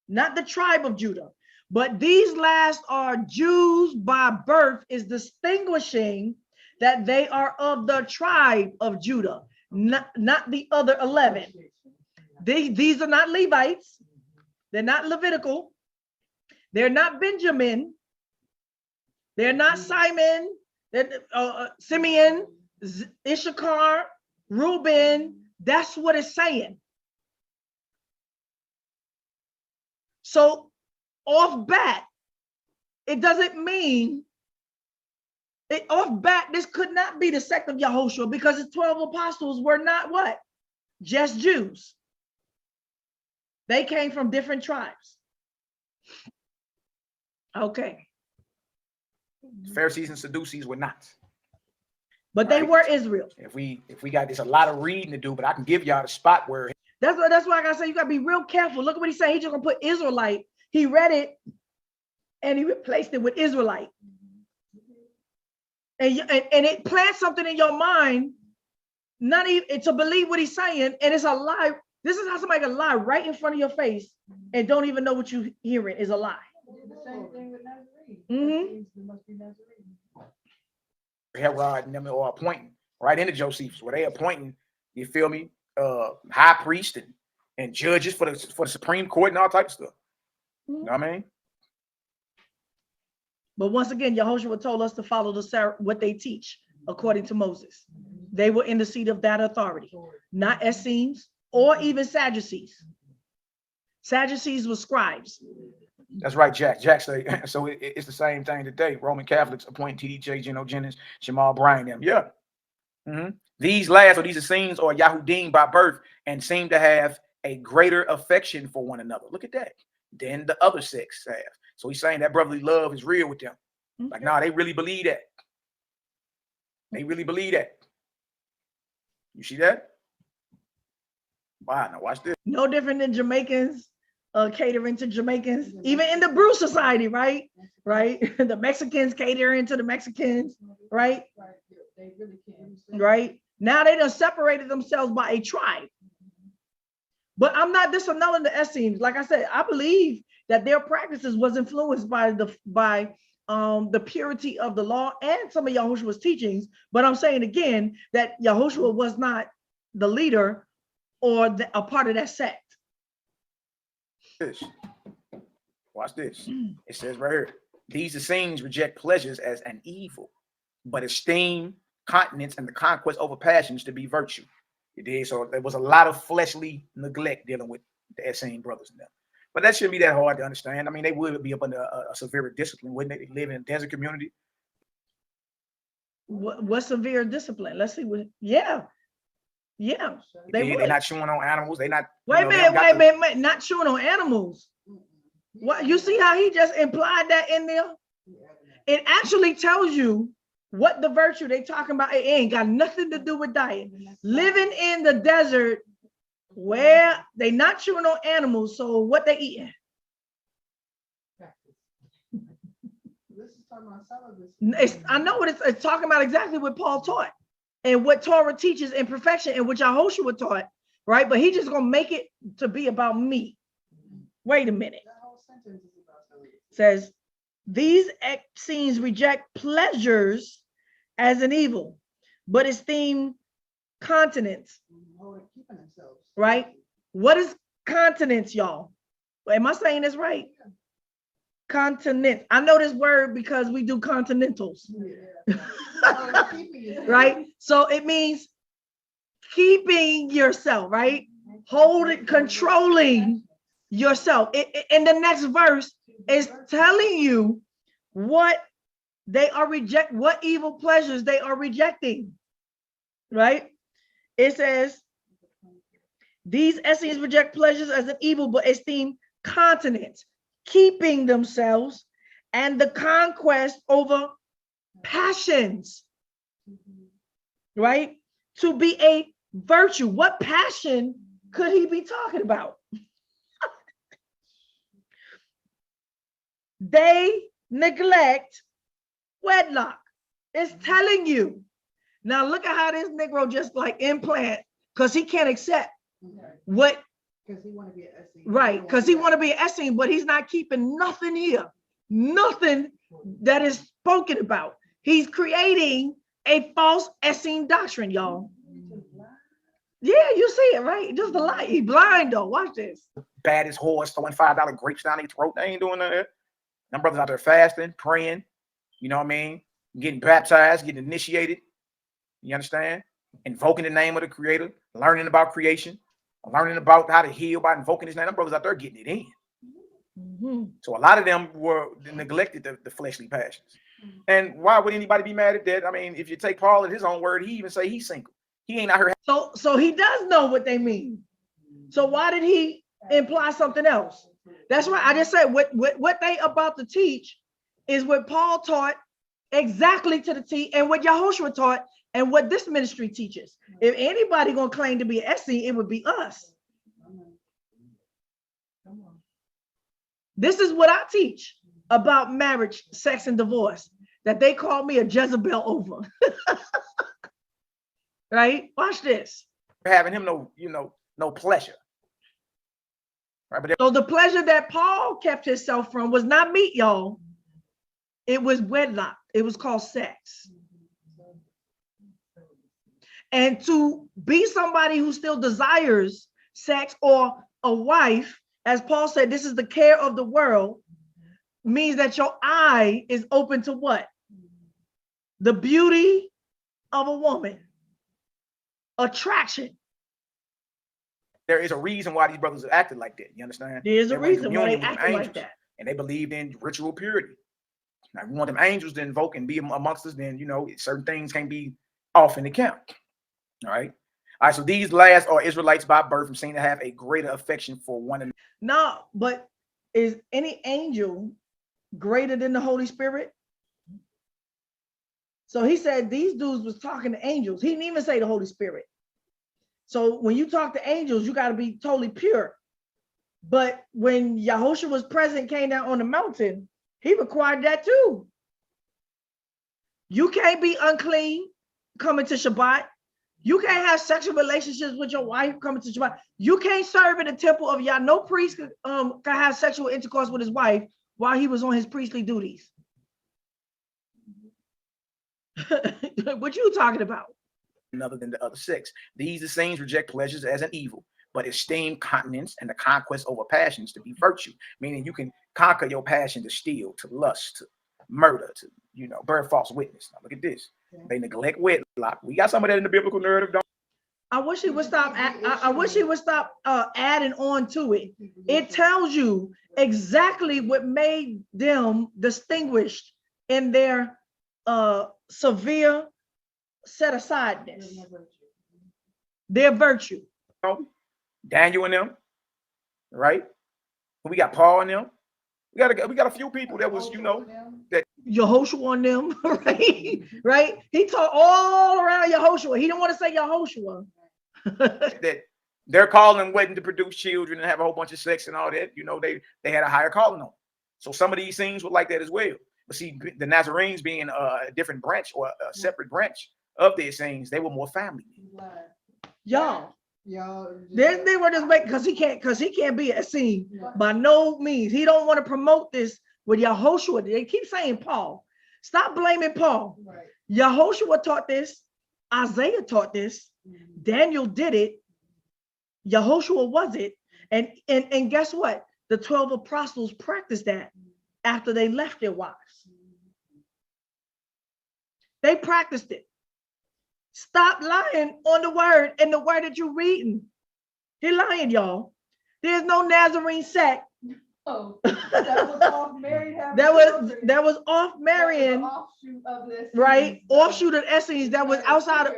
Speaker 1: not the tribe of Judah. But these last are Jews by birth, is distinguishing that they are of the tribe of Judah, not the other 11. These are not Levites. They're not Levitical. They're not Benjamin. They're not Simon, Simeon, Issachar, Reuben. That's what it's saying. So off bat, it doesn't mean it off bat. This could not be the sect of Yahoshua, because the 12 apostles were not what? Just Jews. They came from different tribes. Okay.
Speaker 2: Pharisees and Sadducees were not.
Speaker 1: But they were Israel.
Speaker 2: If we got, there's a lot of reading to do, but I can give y'all the spot where.
Speaker 1: That's why I gotta say you gotta be real careful. Look at what he's saying. He's just gonna put Israelite. He read it and he replaced it with Israelite. And it plants something in your mind, not even to believe what he's saying, and it's a lie. This is how somebody can lie right in front of your face and don't even know what you're hearing is a lie.
Speaker 3: The same thing with Nazarene. Must be Nazarene.
Speaker 2: Herod and them are appointing right into Josephus, where they appointing, you feel me, high priest and judges for the Supreme Court and all type of stuff. You know what I mean?
Speaker 1: But once again, Yahoshua told us to follow what they teach according to Moses. They were in the seat of that authority, not Essenes or even Sadducees. Sadducees were scribes.
Speaker 2: That's right, Jack. Jack say so. It's the same thing today. Roman Catholics appoint TDJ, Geno Jennings, Jamal Bryan, them. Yeah. These last, or these Essenes, or Yahudim by birth, and seem to have a greater affection for one another. Look at that. Than the other sects have. So he's saying that brotherly love is real with them. Like, nah, they really believe that. They really believe that. You see that? Wow, now watch this.
Speaker 1: No different than Jamaicans catering to Jamaicans, even in the Brew Society, right? Right? The Mexicans catering to the Mexicans, right?
Speaker 3: They really can't.
Speaker 1: Right? Now they done separated themselves by a tribe. But I'm not disannulling the Essenes. Like I said, I believe that their practices was influenced by the purity of the law and some of Yahoshua's teachings. But I'm saying again that Yahoshua was not the leader or a part of that sect.
Speaker 2: Watch this. It says right here, these Essenes reject pleasures as an evil, but esteem continence and the conquest over passions to be virtue. You did. So there was a lot of fleshly neglect dealing with the Essene brothers and them. But that shouldn't be that hard to understand. I mean, they would be up under a severe discipline, wouldn't they? They live in a desert community.
Speaker 1: What severe discipline? Let's see what. Yeah.
Speaker 2: They're not chewing on animals. They're not.
Speaker 1: Wait a minute. Not chewing on animals. What, you see how he just implied that in there? It actually tells you what the virtue they talking about. It ain't got nothing to do with diet. Living in the desert where they not chewing on animals. So what they eating? I know what it's talking about, exactly what Paul taught and what Torah teaches in perfection and what Yahoshua taught, right? But he just gonna make it to be about meat. Wait a minute. Says these Essenes reject pleasures as an evil, but esteem continence. Right? What is continence, y'all? Am I saying this right? Continent. I know this word because we do continentals. Right? So it means keeping yourself, right? Holding, controlling yourself. In the next verse is telling you what they are what evil pleasures they are rejecting. Right? It says, these Essenes reject pleasures as an evil, but esteem continence, keeping themselves, and the conquest over passions, right? To be a virtue. What passion could he be talking about? They neglect wedlock. It's telling you. Now look at how this Negro just like implant, because he can't accept what.
Speaker 3: Because he want to be an Essene.
Speaker 1: Right, because he want to be an Essene, but he's not keeping nothing here. Nothing that is spoken about. He's creating a false Essene doctrine, y'all. Yeah, you see it, right? Just a lie. He blind though. Watch this.
Speaker 2: Baddest horse throwing $5 grapes down their throat. They ain't doing that. Them brothers out there fasting, praying, you know what I mean? Getting baptized, getting initiated. You understand? Invoking the name of the Creator, learning about creation, learning about how to heal by invoking his name. Them brothers out there getting it in. So a lot of them were neglected the fleshly passions. And why would anybody be mad at that? I mean, if you take Paul at his own word, he even say he's single. He ain't out here.
Speaker 1: So he does know what they mean. So why did he imply something else? That's right. I just said what they about to teach is what Paul taught exactly to the T, and what Yahoshua taught, and what this ministry teaches. If anybody gonna claim to be an Essene, it would be us. This is what I teach about marriage, sex, and divorce, that they call me a Jezebel over. Right? Watch this.
Speaker 2: Having him no pleasure. Right, but
Speaker 1: so the pleasure that Paul kept himself from was not meat, y'all. It was wedlock. It was called sex. And to be somebody who still desires sex, or a wife, as Paul said, this is the care of the world, means that your eye is open to what? The beauty of a woman. Attraction.
Speaker 2: There is a reason why these brothers are acting like that. You understand?
Speaker 1: There's a reason why they acting like that.
Speaker 2: And they believed in ritual purity. Now, if we want them angels to invoke and be amongst us, then, certain things can't be off in the count. All right. All right. So these last are Israelites by birth and seem to have a greater affection for one another.
Speaker 1: No, but is any angel greater than the Holy Spirit? So he said these dudes was talking to angels. He didn't even say the Holy Spirit. So when you talk to angels, you got to be totally pure. But when Yahushua was present, came down on the mountain, he required that too. You can't be unclean coming to Shabbat. You can't have sexual relationships with your wife coming to Shabbat. You can't serve in the temple of Yah. No priest can have sexual intercourse with his wife while he was on his priestly duties. What you talking about?
Speaker 2: Other than the other sex. These Essenes reject pleasures as an evil, but esteem continence and the conquest over passions to be virtue, meaning you can conquer your passion to steal, to lust, to murder, to bear false witness. Now look at this. They neglect wedlock. We got some of that in the biblical narrative, don't
Speaker 1: I wish he would stop. I wish he would stop adding on to it. It tells you exactly what made them distinguished in their severe set asideness, their virtue.
Speaker 2: Daniel and them, right? We got Paul and them. We got a few people that was, that
Speaker 1: Yahoshua on them, right? Right? He taught all around Yahoshua. He didn't want to say Yahoshua.
Speaker 2: that they're calling waiting to produce children and have a whole bunch of sex and all that. They had a higher calling on them. So some of these things were like that as well. But see, the Nazarenes being a different branch or a separate branch of the Essenes, they were more family.
Speaker 1: Y'all. They were just making because he can't be a Essene by no means. He don't want to promote this with Yahoshua. They keep saying Paul. Stop blaming Paul.
Speaker 3: Right.
Speaker 1: Yahoshua taught this. Isaiah taught this. Daniel did it. Yahoshua was it. And guess what? The 12 apostles practiced that after they left their wives. They practiced it. Stop lying on the word and the word that you're reading. You're lying, y'all. There's no Nazarene sect.
Speaker 3: Oh, that was off married.
Speaker 1: That was off marrying,
Speaker 3: offshoot of this,
Speaker 1: right? Offshoot of Essenes that was outside of.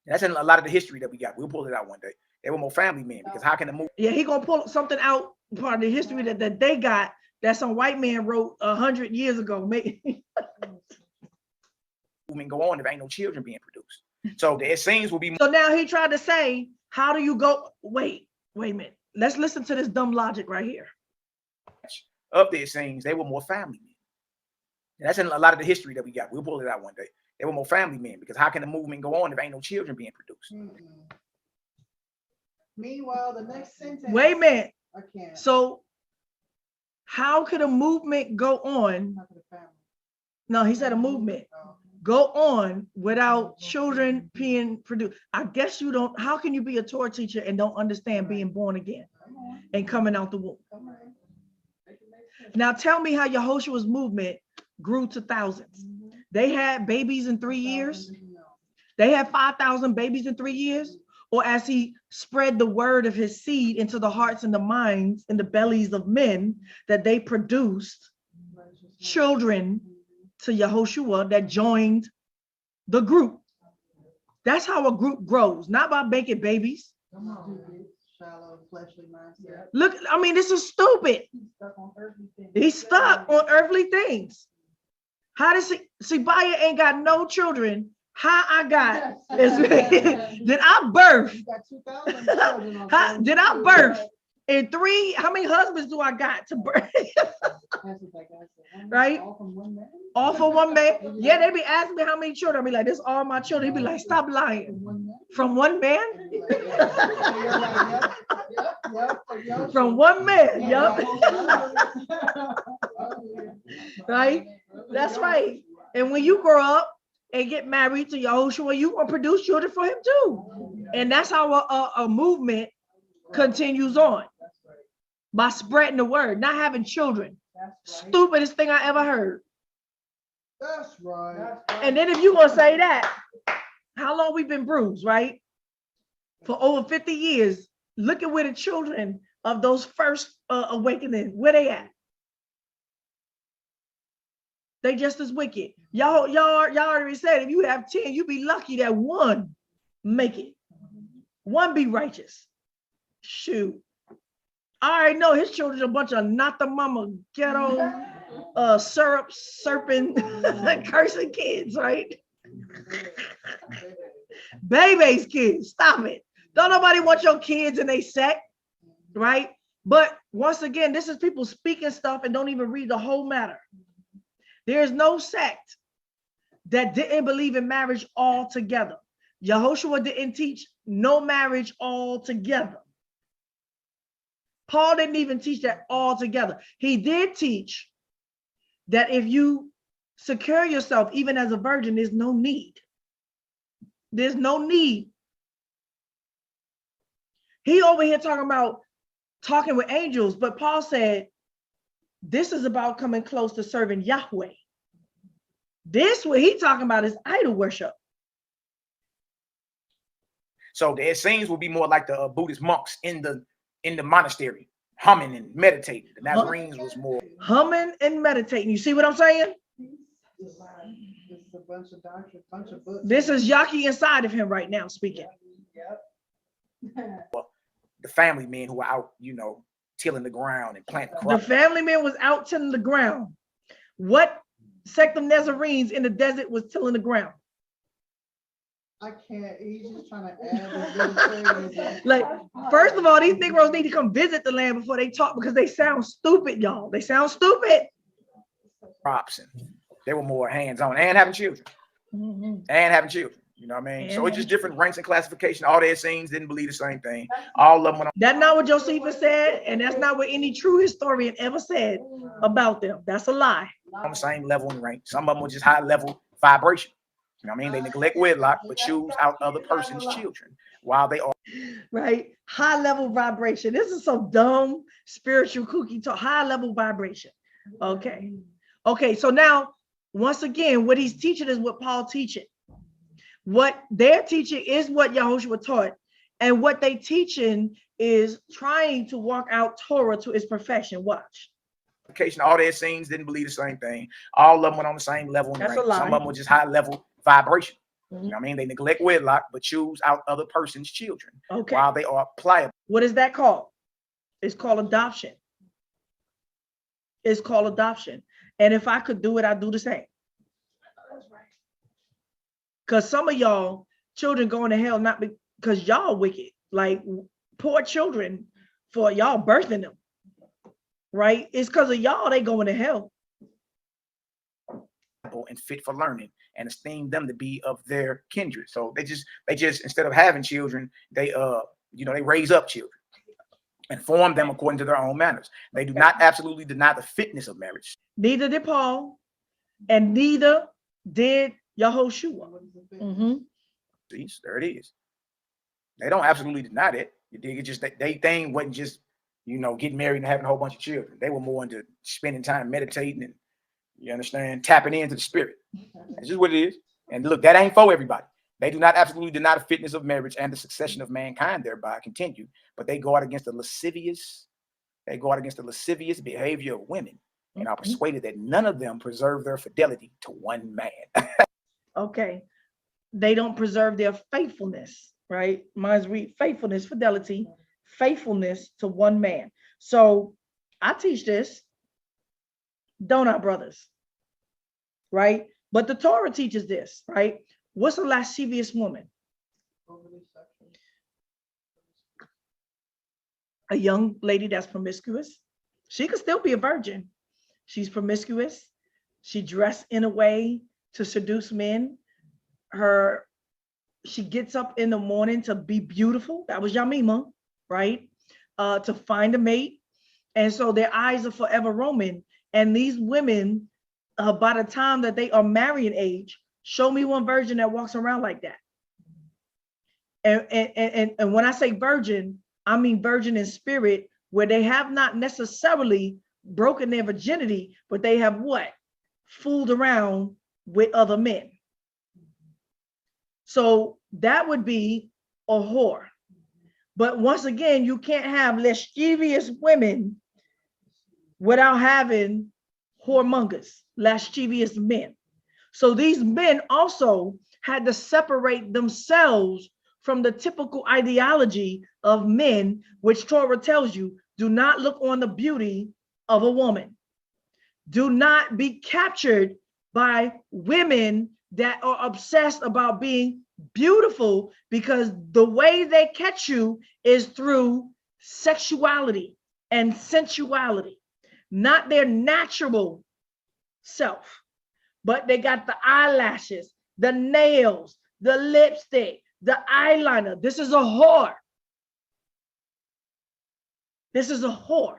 Speaker 2: That's in a lot of the history that we got. We'll pull it out one day. They were more family men because how can the movement?
Speaker 1: Yeah, he gonna pull something out part of the history that they got that some white man wrote 100 years ago.
Speaker 2: Go on if ain't no children being produced. So the Essenes will be.
Speaker 1: So now he tried to say, how do you go? Wait a minute. Let's listen to this dumb logic right here.
Speaker 2: Of the Essenes, they were more family men. And that's in a lot of the history that we got. We'll pull it out one day. They were more family men because how can the movement go on if ain't no children being produced?
Speaker 3: Mm-hmm. Meanwhile, the next sentence.
Speaker 1: Wait a minute.
Speaker 3: I can't.
Speaker 1: So how could a movement go on? No, he said a movement. Go on without children being produced. I guess you don't. How can you be a Torah teacher and don't understand being born again and coming out the womb? Now tell me how Yahoshua's movement grew to thousands. They had babies in 3 years. They had 5,000 babies in 3 years. Or as he spread the word of his seed into the hearts and the minds and the bellies of men, that they produced children to Yahoshua that joined the group. That's how a group grows, not by making babies.
Speaker 3: Shallow, fleshly mindset.
Speaker 1: Look, I mean, this is stupid. He's stuck on earthly things. How does Sibaya ain't got no children? How I got did I birth? Did I birth in 3? How many husbands do I got to birth? Right? All from one man. Yeah, they be asking me how many children. I be like, this all my children. He be like, stop lying. From one man? From one man. Yup. Right? That's right. And when you grow up and get married to Yahushua, you will produce children for him too. And that's how a movement continues on. By spreading the word, not having children. Stupidest thing I ever heard.
Speaker 3: That's right.
Speaker 1: And then if you're going to say that, how long we've been bruised, right? For over 50 years. Look at where the children of those first awakening, where they at? They just as wicked. Y'all already said if you have 10, you be lucky that one make it. One be righteous. Shoot. I already know his children are a bunch of not the mama ghetto syrup serpent cursing kids, right? Baby's kids. Stop it. Don't nobody want your kids in a sect, right? But once again, this is people speaking stuff and don't even read the whole matter. There's no sect that didn't believe in marriage altogether. Yahoshua didn't teach no marriage altogether. Paul didn't even teach that altogether. He did teach that if you secure yourself, even as a virgin, there's no need. There's no need. He over here talking with angels, but Paul said, this is about coming close to serving Yahweh. This what he talking about is idol worship.
Speaker 2: So the Essenes will be more like the Buddhist monks in the monastery, humming and meditating. The Nazarenes was more
Speaker 1: humming and meditating. You see what I'm saying?
Speaker 3: This is a bunch of doctrine, bunch of books.
Speaker 1: This is Yaki inside of him right now speaking.
Speaker 3: Yep.
Speaker 2: the family men who were out, tilling the ground and planting
Speaker 1: The
Speaker 2: crops.
Speaker 1: family man was out tilling the ground. What sect of Nazarenes in the desert was tilling the ground?
Speaker 3: I can't. He's just trying to add this vegetarianism.
Speaker 1: Like, first of all, these Negroes need to come visit the land before they talk because they sound stupid, y'all. They sound stupid.
Speaker 2: Crops, and they were more hands-on and having children. And having children. You know what I mean? So it's just different ranks and classification. All their scenes didn't believe the same thing. All of them went on.
Speaker 1: That's not what Josephus said, and that's not what any true historian ever said about them. That's a lie.
Speaker 2: On the same level and rank. Some of them were just high level vibration. You know what I mean? They neglect wedlock, but choose out other person's children while they are.
Speaker 1: Right? High level vibration. This is some dumb spiritual kooky talk. High level vibration. Okay. Okay. So now, once again, what he's teaching is what Paul teaching. What they're teaching is what Yahoshua taught. And what they teaching is trying to walk out Torah to its perfection. Watch.
Speaker 2: All their scenes didn't believe the same thing. All of them went on the same level and
Speaker 1: That's
Speaker 2: rank.
Speaker 1: a lie.
Speaker 2: Some of them were just high level vibration.
Speaker 1: Mhm.
Speaker 2: You know what I mean? They neglect wedlock, but choose out other person's children
Speaker 1: Okay.
Speaker 2: while they are pliable.
Speaker 1: What is that called? It's called adoption. It's called adoption. And if I could do it, I'd do the same. Because some of y'all children going to hell, not because y'all wicked, like poor children for y'all birthing them, right? It's because of y'all they going to hell.
Speaker 2: And fit for learning and esteem them to be of their kindred. So they just instead of having children, they raise up children and form them according to their own manners. They do not absolutely deny the fitness of marriage.
Speaker 1: Neither did Paul, and neither did Yahoshua.
Speaker 2: See, there it is. They don't absolutely deny that. It's just that they thing wasn't just getting married and having a whole bunch of children. They were more into spending time meditating and, you understand, tapping into the spirit. That's just what it is. And look, that ain't for everybody. They do not absolutely deny the fitness of marriage and the succession of mankind thereby continue, but they go out against the lascivious behavior of women and are persuaded that none of them preserve their fidelity to one man.
Speaker 1: Okay. They don't preserve their faithfulness, right? Mine's read faithfulness, fidelity, faithfulness to one man. So I teach this, don't I, brothers? Right? But the Torah teaches this, right? What's a lascivious woman? A young lady that's promiscuous. She could still be a virgin. She's promiscuous. She dressed in a way to seduce men. She gets up in the morning to be beautiful. That was Yamima, right? To find a mate. And so their eyes are forever roaming. And these women, by the time that they are marrying age, show me one virgin that walks around like that. And when I say virgin, I mean virgin in spirit, where they have not necessarily broken their virginity, but they have what? Fooled around with other men. So that would be a whore. But once again, you can't have lascivious women without having whoremongers, lascivious men. So these men also had to separate themselves from the typical ideology of men, which Torah tells you, do not look on the beauty of a woman. Do not be captured by women that are obsessed about being beautiful, because the way they catch you is through sexuality and sensuality, not their natural self, but they got the eyelashes, the nails, the lipstick, the eyeliner. This is a whore. This is a whore.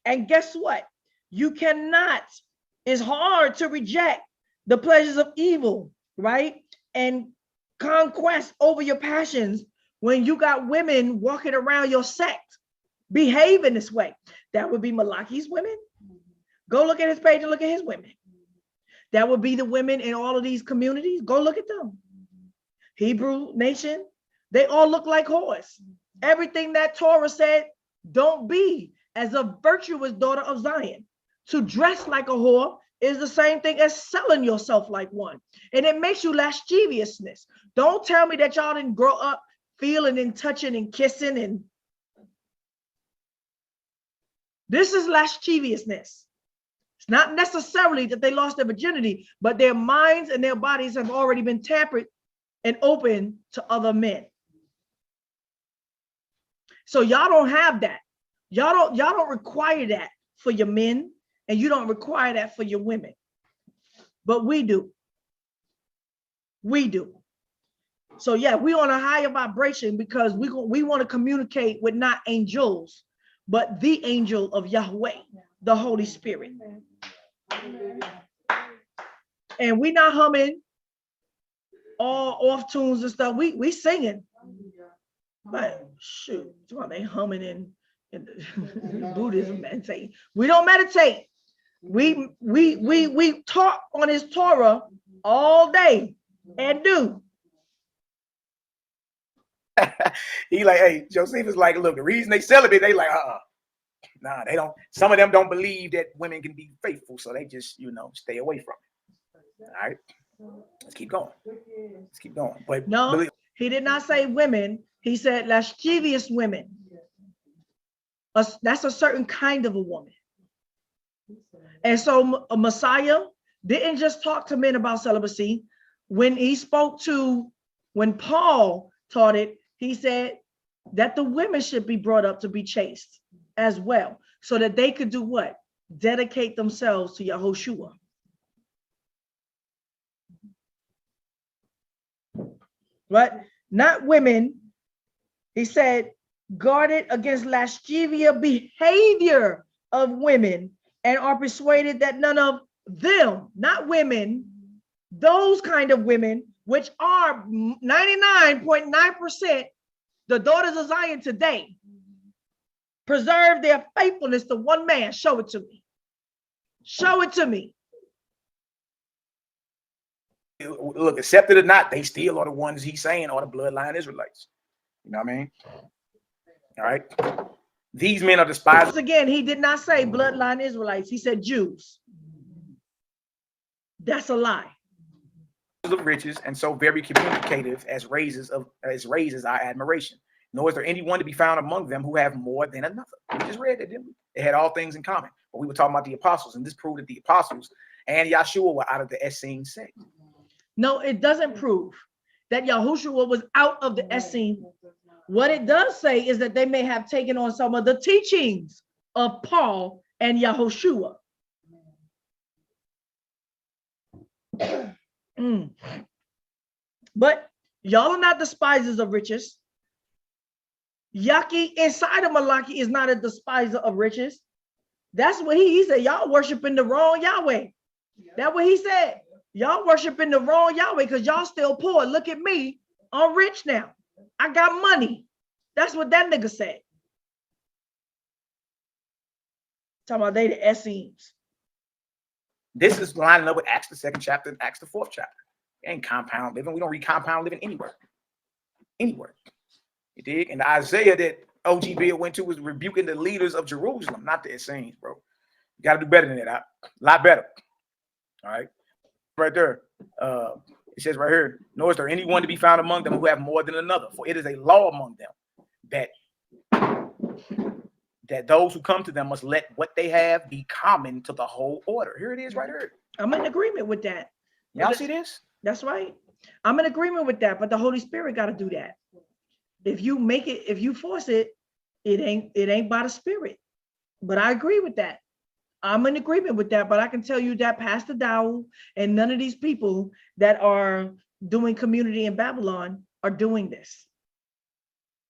Speaker 1: And guess what? You cannot, it's hard to reject the pleasures of evil, right? And conquest over your passions when you got women walking around your sect behaving this way. That would be Malaki'S women. Go look at his page and look at his women. That would be the women in all of these communities. Go look at them. Hebrew nation, They all look like whores. Everything that Torah said, don't be as a virtuous daughter of Zion. To dress like a whore is the same thing as selling yourself like one. And it makes you lasciviousness. Don't tell me that y'all didn't grow up feeling and touching and kissing. And this is lasciviousness. It's not necessarily that they lost their virginity, but their minds and their bodies have already been tampered and open to other men. So y'all don't have that. Y'all don't require that for your men, and you don't require that for your women. But we do. We do. So yeah, we on a higher vibration because we want to communicate with not angels, but the angel of Yahweh, the Holy Spirit. And we not humming all off tunes and stuff. We singing. But shoot, they humming in Buddhism meditate. We don't meditate. We talk on his Torah all day and do.
Speaker 2: He like, hey, Josephus like, look, the reason they celibate, they like, nah, they don't. Some of them don't believe that women can be faithful, so they just, stay away from it. All right, let's keep going. Let's keep going. But
Speaker 1: no, he did not say women. He said lascivious women. That's a certain kind of a woman. And so a Messiah didn't just talk to men about celibacy. When Paul taught it, he said that the women should be brought up to be chaste as well, so that they could do what? Dedicate themselves to Yahoshua. Right? Not women. He said, guarded against lascivious behavior of women, and are persuaded that none of them, not women, those kind of women, which are 99.9% the daughters of Zion today, preserve their faithfulness to one man. Show it to me. Show it to me.
Speaker 2: Look, accepted or not, they still are the ones he's saying are the bloodline Israelites. You know what I mean? All right. These men are despised.
Speaker 1: Once again, he did not say bloodline Israelites. He said Jews. That's a lie.
Speaker 2: Of riches and so very communicative as raises our admiration. Nor is there anyone to be found among them who have more than another. We just read that, didn't we? They had all things in common. But we were talking about the apostles, and this proved that the apostles and Yahushua were out of the Essenes sect.
Speaker 1: No, it doesn't prove that Yahushua was out of the Essenes. What it does say is that they may have taken on some of the teachings of Paul and Yahushua. But y'all are not despisers of riches. Yaki inside of Malachi is not a despiser of riches. That's what he said. Y'all worshiping the wrong Yahweh. That's what he said. Y'all worshiping the wrong Yahweh because y'all still poor. Look at me. I'm rich now. I got money. That's what that nigga said. Talking about they the Essenes.
Speaker 2: This is lining up with Acts the 2nd chapter and Acts the 4th chapter. It ain't compound living. We don't read compound living anywhere. Anywhere. You dig? And the Isaiah that OG Bill went to was rebuking the leaders of Jerusalem, not the Essenes, bro. You got to do better than that. A lot better. All right. Right there. It says right here, nor is there anyone to be found among them who have more than another, for it is a law among them that those who come to them must let what they have be common to the whole order. Here it is right here.
Speaker 1: I'm in agreement with that.
Speaker 2: Y'all see this?
Speaker 1: That's right. I'm in agreement with that, but the Holy Spirit got to do that. If you make it, if you force it, it ain't by the Spirit. But I agree with that. I'm in agreement with that, but I can tell you that Pastor Dowell and none of these people that are doing community in Babylon are doing this.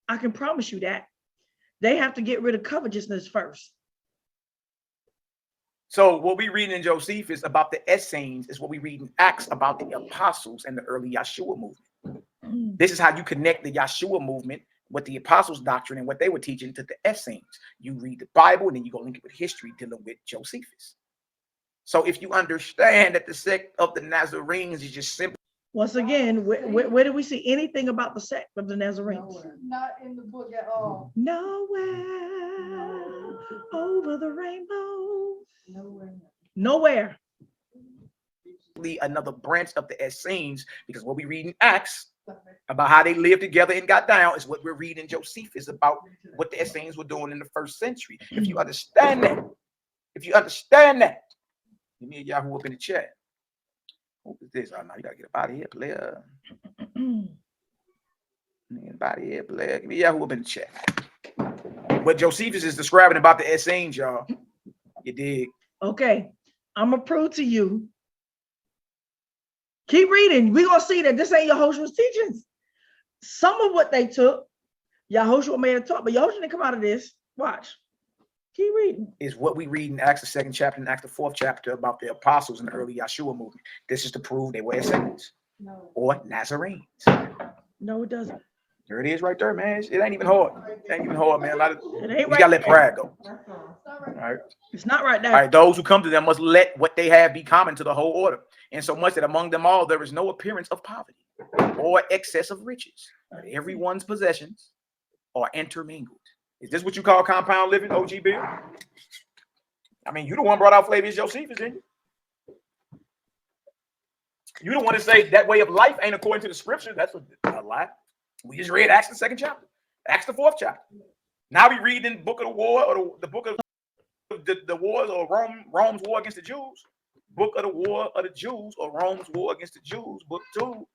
Speaker 1: I can promise you that. They have to get rid of covetousness first.
Speaker 2: So what we read in Josephus about the Essenes is what we read in Acts about the apostles and the early Yahshua movement. This is how you connect the Yahshua movement with the apostles' doctrine and what they were teaching to the Essenes. You read the Bible and then you go link it with history dealing with Josephus. So if you understand that the sect of the Nazarenes is just simply
Speaker 1: Once again, where do we see anything about the sect of the Nazarenes?
Speaker 3: Nowhere.
Speaker 4: Not in the book at all.
Speaker 1: Nowhere over the rainbow.
Speaker 3: Nowhere.
Speaker 1: Nowhere.
Speaker 2: Another branch of the Essenes, because what we read in Acts about how they lived together and got down is what we're reading Josephus about what the Essenes were doing in the first century. If you understand that, give me a Yahoo up in the chat. What is this? Oh, no, you gotta get up out of here, player. Get out of here, player. Give me a Yahoo up in the chat. What Josephus is describing about the Essenes, y'all. You dig?
Speaker 1: Okay, I'm gonna prove to you. Keep reading. We're gonna see that this ain't Yahoshua's teachings. Some of what they took, Yahoshua made a talk, but Yahoshua didn't come out of this. Watch. Keep reading.
Speaker 2: Is what we read in Acts the 2nd chapter and Acts the 4th chapter about the apostles in the early Yahshua movement. This is to prove they were Essenes or Nazarenes.
Speaker 1: No, it doesn't.
Speaker 2: There it is right there, man. It ain't even hard. It ain't even hard, man. A lot of
Speaker 1: It ain't
Speaker 2: you
Speaker 1: right
Speaker 2: gotta let
Speaker 1: there.
Speaker 2: pride go.
Speaker 3: That's all.
Speaker 2: All right.
Speaker 1: It's not right there.
Speaker 2: All right. Those who come to them must let what they have be common to the whole order. And so much that among them all there is no appearance of poverty or excess of riches. But everyone's possessions are intermingled. Is this what you call compound living, OG Bill? I mean, you the one brought out Flavius Josephus, didn't you? You the one to say that way of life ain't according to the scripture. That's a lie. We just read Acts the 2nd chapter, Acts the 4th chapter. Now we read in the book of the war, or the book of the wars, or Rome's war against the Jews. Book of the war of the Jews, or Rome's war against the Jews, book 2,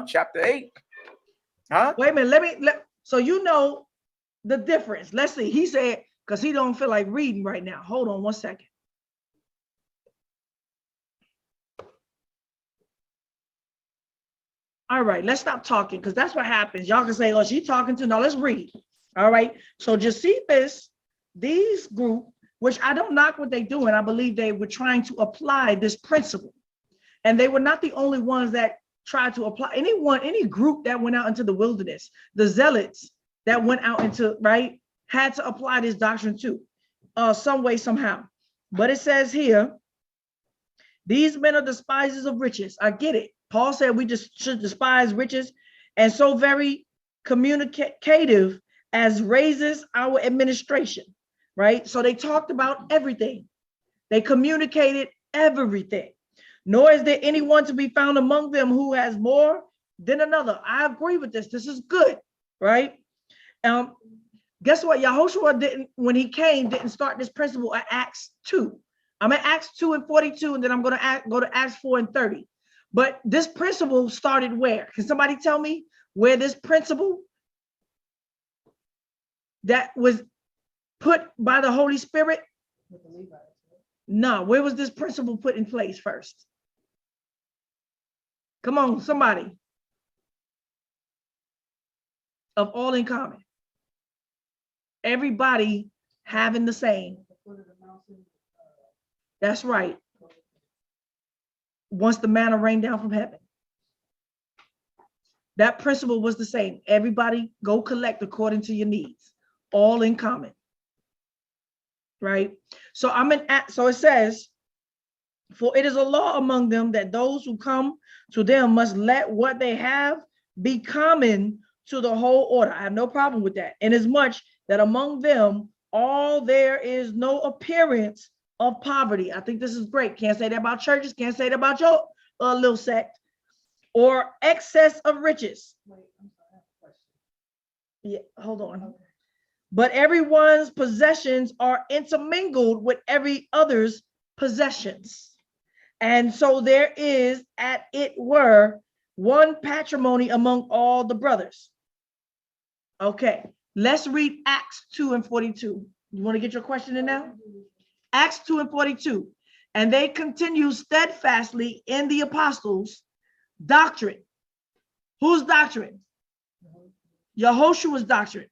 Speaker 2: chapter 8.
Speaker 1: Wait a minute. So you know the difference. Let's see. He said, because he don't feel like reading right now. Hold on one second. All right, let's stop talking, because that's what happens. Y'all can say, oh, she's talking to. No, let's read. All right. So Josephus, these group, which I don't knock what they do, and I believe they were trying to apply this principle. And they were not the only ones that tried to apply. Any group that went out into the wilderness, the zealots that went out into, right, had to apply this doctrine too, some way, somehow. But it says here, these men are despisers of riches. I get it. Paul said we just should despise riches, and so very communicative as raises our administration, right? So they talked about everything. They communicated everything. Nor is there anyone to be found among them who has more than another. I agree with this. This is good, right? Guess what? Yahoshua didn't, when he came, didn't start this principle at Acts 2. I'm at Acts 2 and 42, and then I'm going to go to Acts 4 and 30. But this principle started where? Can somebody tell me where this principle that was put by the Holy Spirit? No, where was this principle put in place first? Come on, somebody. Of all in common. Everybody having the same. That's right. Once the manna rained down from heaven. That principle was the same. Everybody go collect according to your needs. All in common. Right? So so it says, for it is a law among them that those who come to them must let what they have be common to the whole order. I have no problem with that. Inasmuch that among them all there is no appearance of poverty. I think this is great. Can't say that about churches. Can't say that about your little sect. Or excess of riches.
Speaker 3: Wait, I'm sorry, I have a question.
Speaker 1: Yeah, hold on.
Speaker 3: Okay.
Speaker 1: But everyone's possessions are intermingled with every other's possessions. And so there is, as it were, one patrimony among all the brothers. Okay, let's read Acts 2 and 42. You want to get your question in now? Acts 2 and 42. And they continue steadfastly in the apostles' doctrine. Whose doctrine? Yahoshua's doctrine.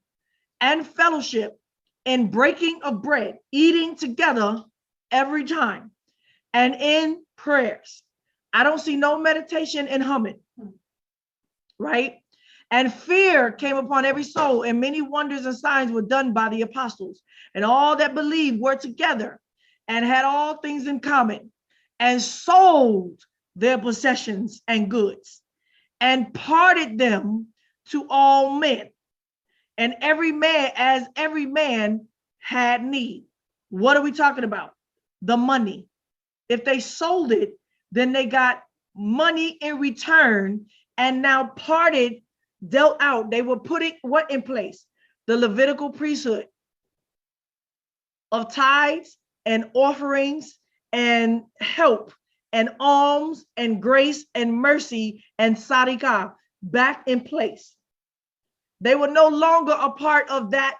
Speaker 1: And fellowship, in breaking of bread, eating together every time, and in prayers. I don't see no meditation and humming, right? And fear came upon every soul, and many wonders and signs were done by the apostles. And all that believed were together and had all things in common, and sold their possessions and goods. and parted them to all men, and every man had need. What are we talking about? The money. If they sold it, then they got money in return, and now parted, dealt out. They were putting what in place? The Levitical priesthood of tithes and offerings and help and alms and grace and mercy and sadaqah back in place. They were no longer a part of that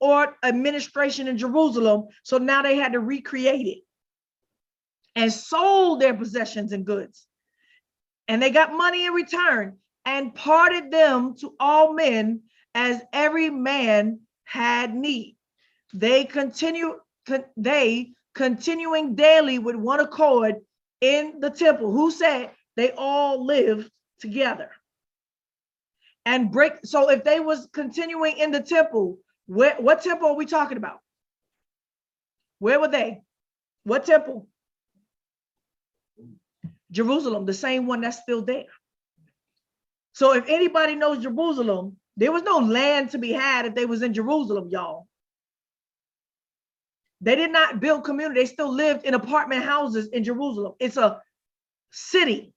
Speaker 1: or administration in Jerusalem. So now they had to recreate it and sold their possessions and goods. And they got money in return and parted them to all men as every man had need. They continuing daily with one accord in the temple. Who said? They all lived together. And break. So if they was continuing in the temple, what temple are we talking about? Where were they? What temple? Jerusalem, the same one that's still there. So if anybody knows Jerusalem, there was no land to be had if they was in Jerusalem, y'all. They did not build community. They still lived in apartment houses in Jerusalem. It's a city.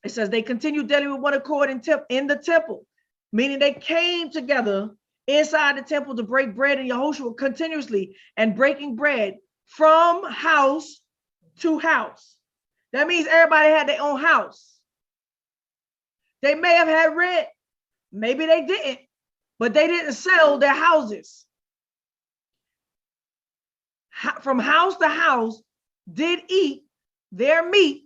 Speaker 1: It says they continued daily with one accord in the temple, meaning they came together inside the temple to break bread in Yahushua continuously and breaking bread from house to house. That means everybody had their own house. They may have had rent, maybe they didn't, but they didn't sell their houses. From house to house did eat their meat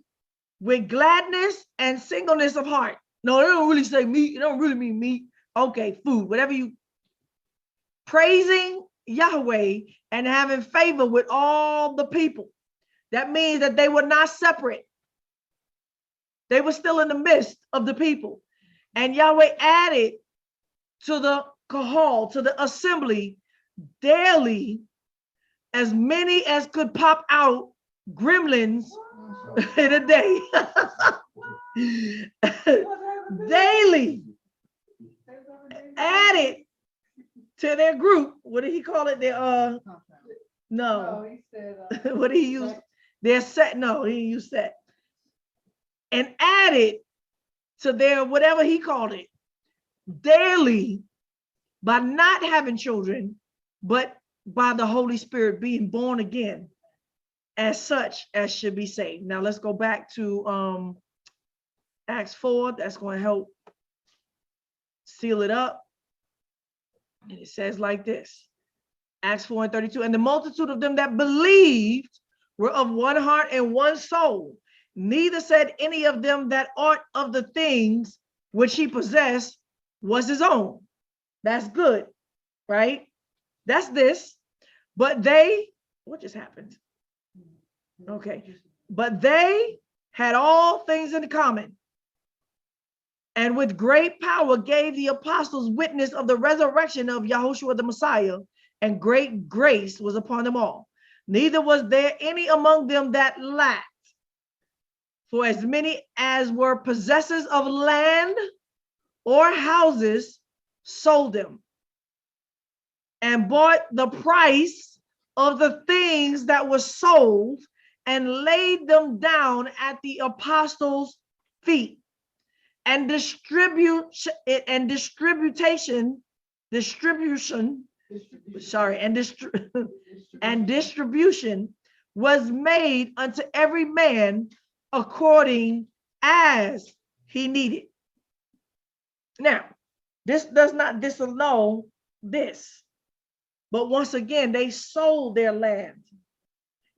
Speaker 1: with gladness and singleness of heart. No, they don't really say meat. It don't really mean meat. Okay, food, whatever you. Praising Yahweh and having favor with all the people. That means that they were not separate. They were still in the midst of the people. And Yahweh added to the kahal, to the assembly, daily, as many as could pop out gremlins in a day. Daily. Added to their group. What did he call it? Their no.
Speaker 4: He said,
Speaker 1: What did he use? Their set. No, he didn't use set. And added to their whatever he called it daily by not having children, but by the Holy Spirit being born again as such as should be saved. Now let's go back to Acts 4. That's going to help seal it up. And it says like this, Acts 4:32, and the multitude of them that believed were of one heart and one soul. Neither said any of them that aught of the things which he possessed was his own. That's good, right? That's this. But they, what just happened? Okay. But they had all things in common, and with great power gave the apostles witness of the resurrection of Yahoshua the Messiah, and great grace was upon them all. Neither was there any among them that lacked. For as many as were possessors of land or houses sold them and bought the price of the things that were sold and laid them down at the apostles' feet. And distribution was made unto every man according as he needed. Now, this does not disannul this, but once again, they sold their land,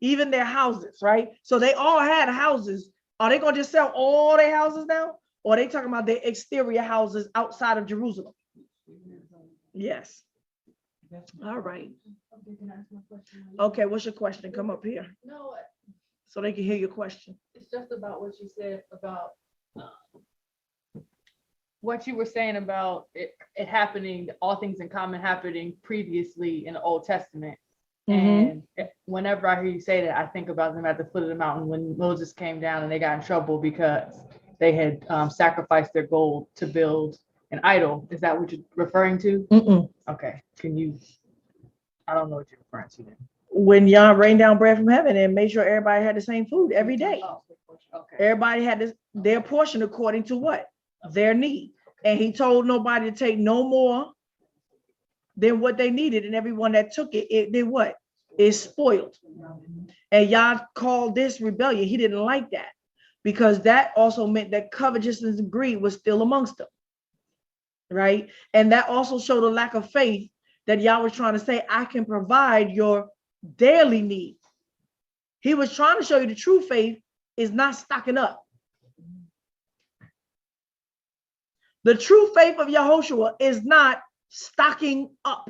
Speaker 1: even their houses, right? So they all had houses. Are they going to just sell all their houses now? Or are they talking about their exterior houses outside of Jerusalem? Yes. All right. Okay, what's your question? Come up here
Speaker 4: no,
Speaker 1: so they can hear your question.
Speaker 4: it's just about what you said about what you were saying about it happening, all things in common happening previously in the Old Testament.
Speaker 1: Mhm.
Speaker 4: And whenever I hear you say that, I think about them at the foot of the mountain when Moses came down and they got in trouble because they had sacrificed their gold to build an idol. Is that what you're referring to?
Speaker 1: Mm-mm.
Speaker 4: Okay. I don't know what you're referring to then.
Speaker 1: When Yah rained down bread from heaven and made sure everybody had the same food every day.
Speaker 4: Oh, okay.
Speaker 1: Everybody had their portion according to what? Their need. And he told nobody to take no more than what they needed. And everyone that took it, it did what? It spoiled. And Yah called this rebellion. He didn't like that because that also meant that covetousness and greed was still amongst them. Right? And that also showed a lack of faith that Yah was trying to say, I can provide your daily need. He was trying to show you the true faith is not stocking up. The true faith of Yahoshua is not stocking up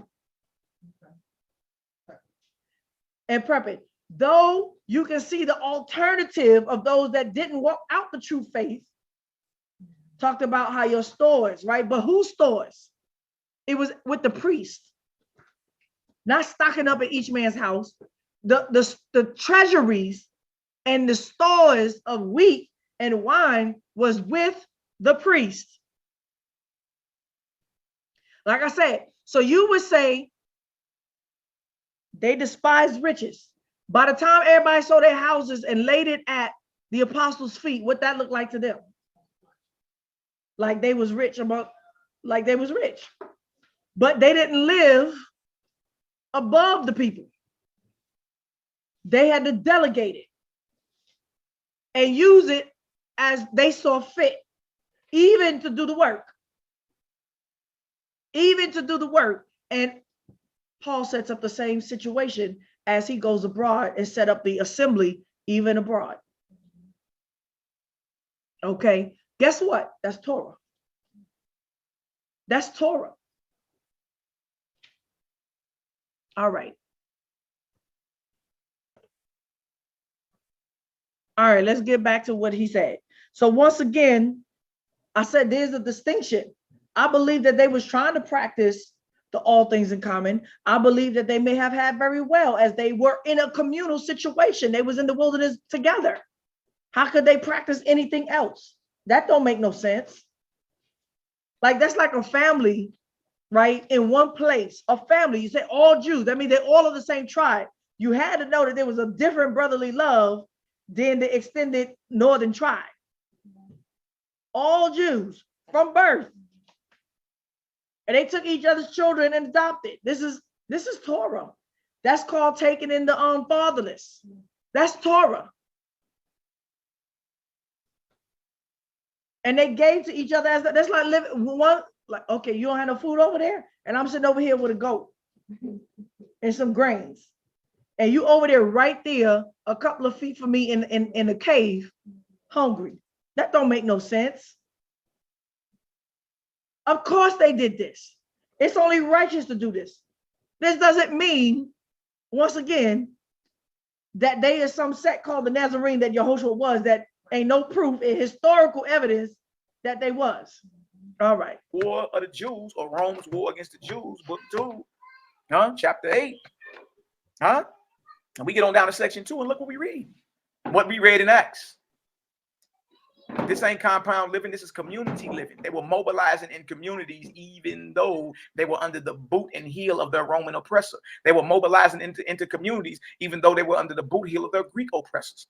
Speaker 1: and prepping. Though you can see the alternative of those that didn't walk out the true faith, talked about how your stores, right? But whose stores? It was with the priest, not stocking up at each man's house. The treasuries and the stores of wheat and wine was with the priest. Like I said, so you would say they despised riches. By the time everybody sold their houses and laid it at the apostles' feet, what that looked like to them? Like they was rich, like they was rich. But they didn't live above the people. They had to delegate it and use it as they saw fit, even to do the work. Even to do the work. And Paul sets up the same situation as he goes abroad and set up the assembly even abroad. Okay, guess what? That's Torah. That's Torah. All right. All right, let's get back to what he said. So once again, I said there's a distinction. I believe that they was trying to practice the all things in common. I believe that they may have had very well as they were in a communal situation. They was in the wilderness together. How could they practice anything else? That don't make no sense. Like that's like a family, right? In one place, a family. You say all Jews. That means they're all of the same tribe. You had to know that there was a different brotherly love than the extended northern tribe. All Jews from birth. And they took each other's children and adopted. This is Torah. That's called taking in the fatherless. That's Torah. And they gave to each other as that's like living one, like, okay, you don't have no food over there, and I'm sitting over here with a goat and some grains. And you over there right there, a couple of feet from me in a cave, hungry. That don't make no sense. Of course they did this. It's only righteous to do this. This doesn't mean, once again, that they are some sect called the Nazarene that Yahoshua was, that ain't no proof in historical evidence that they was. All right.
Speaker 2: War of the Jews, or Rome's war against the Jews, book 2, chapter 8. And we get on down to section 2 and look what we read. What we read in Acts. This ain't compound living, this is community living. They were mobilizing in communities even though they were under the boot and heel of their Roman oppressor. They were mobilizing into communities even though they were under the boot heel of their Greek oppressors.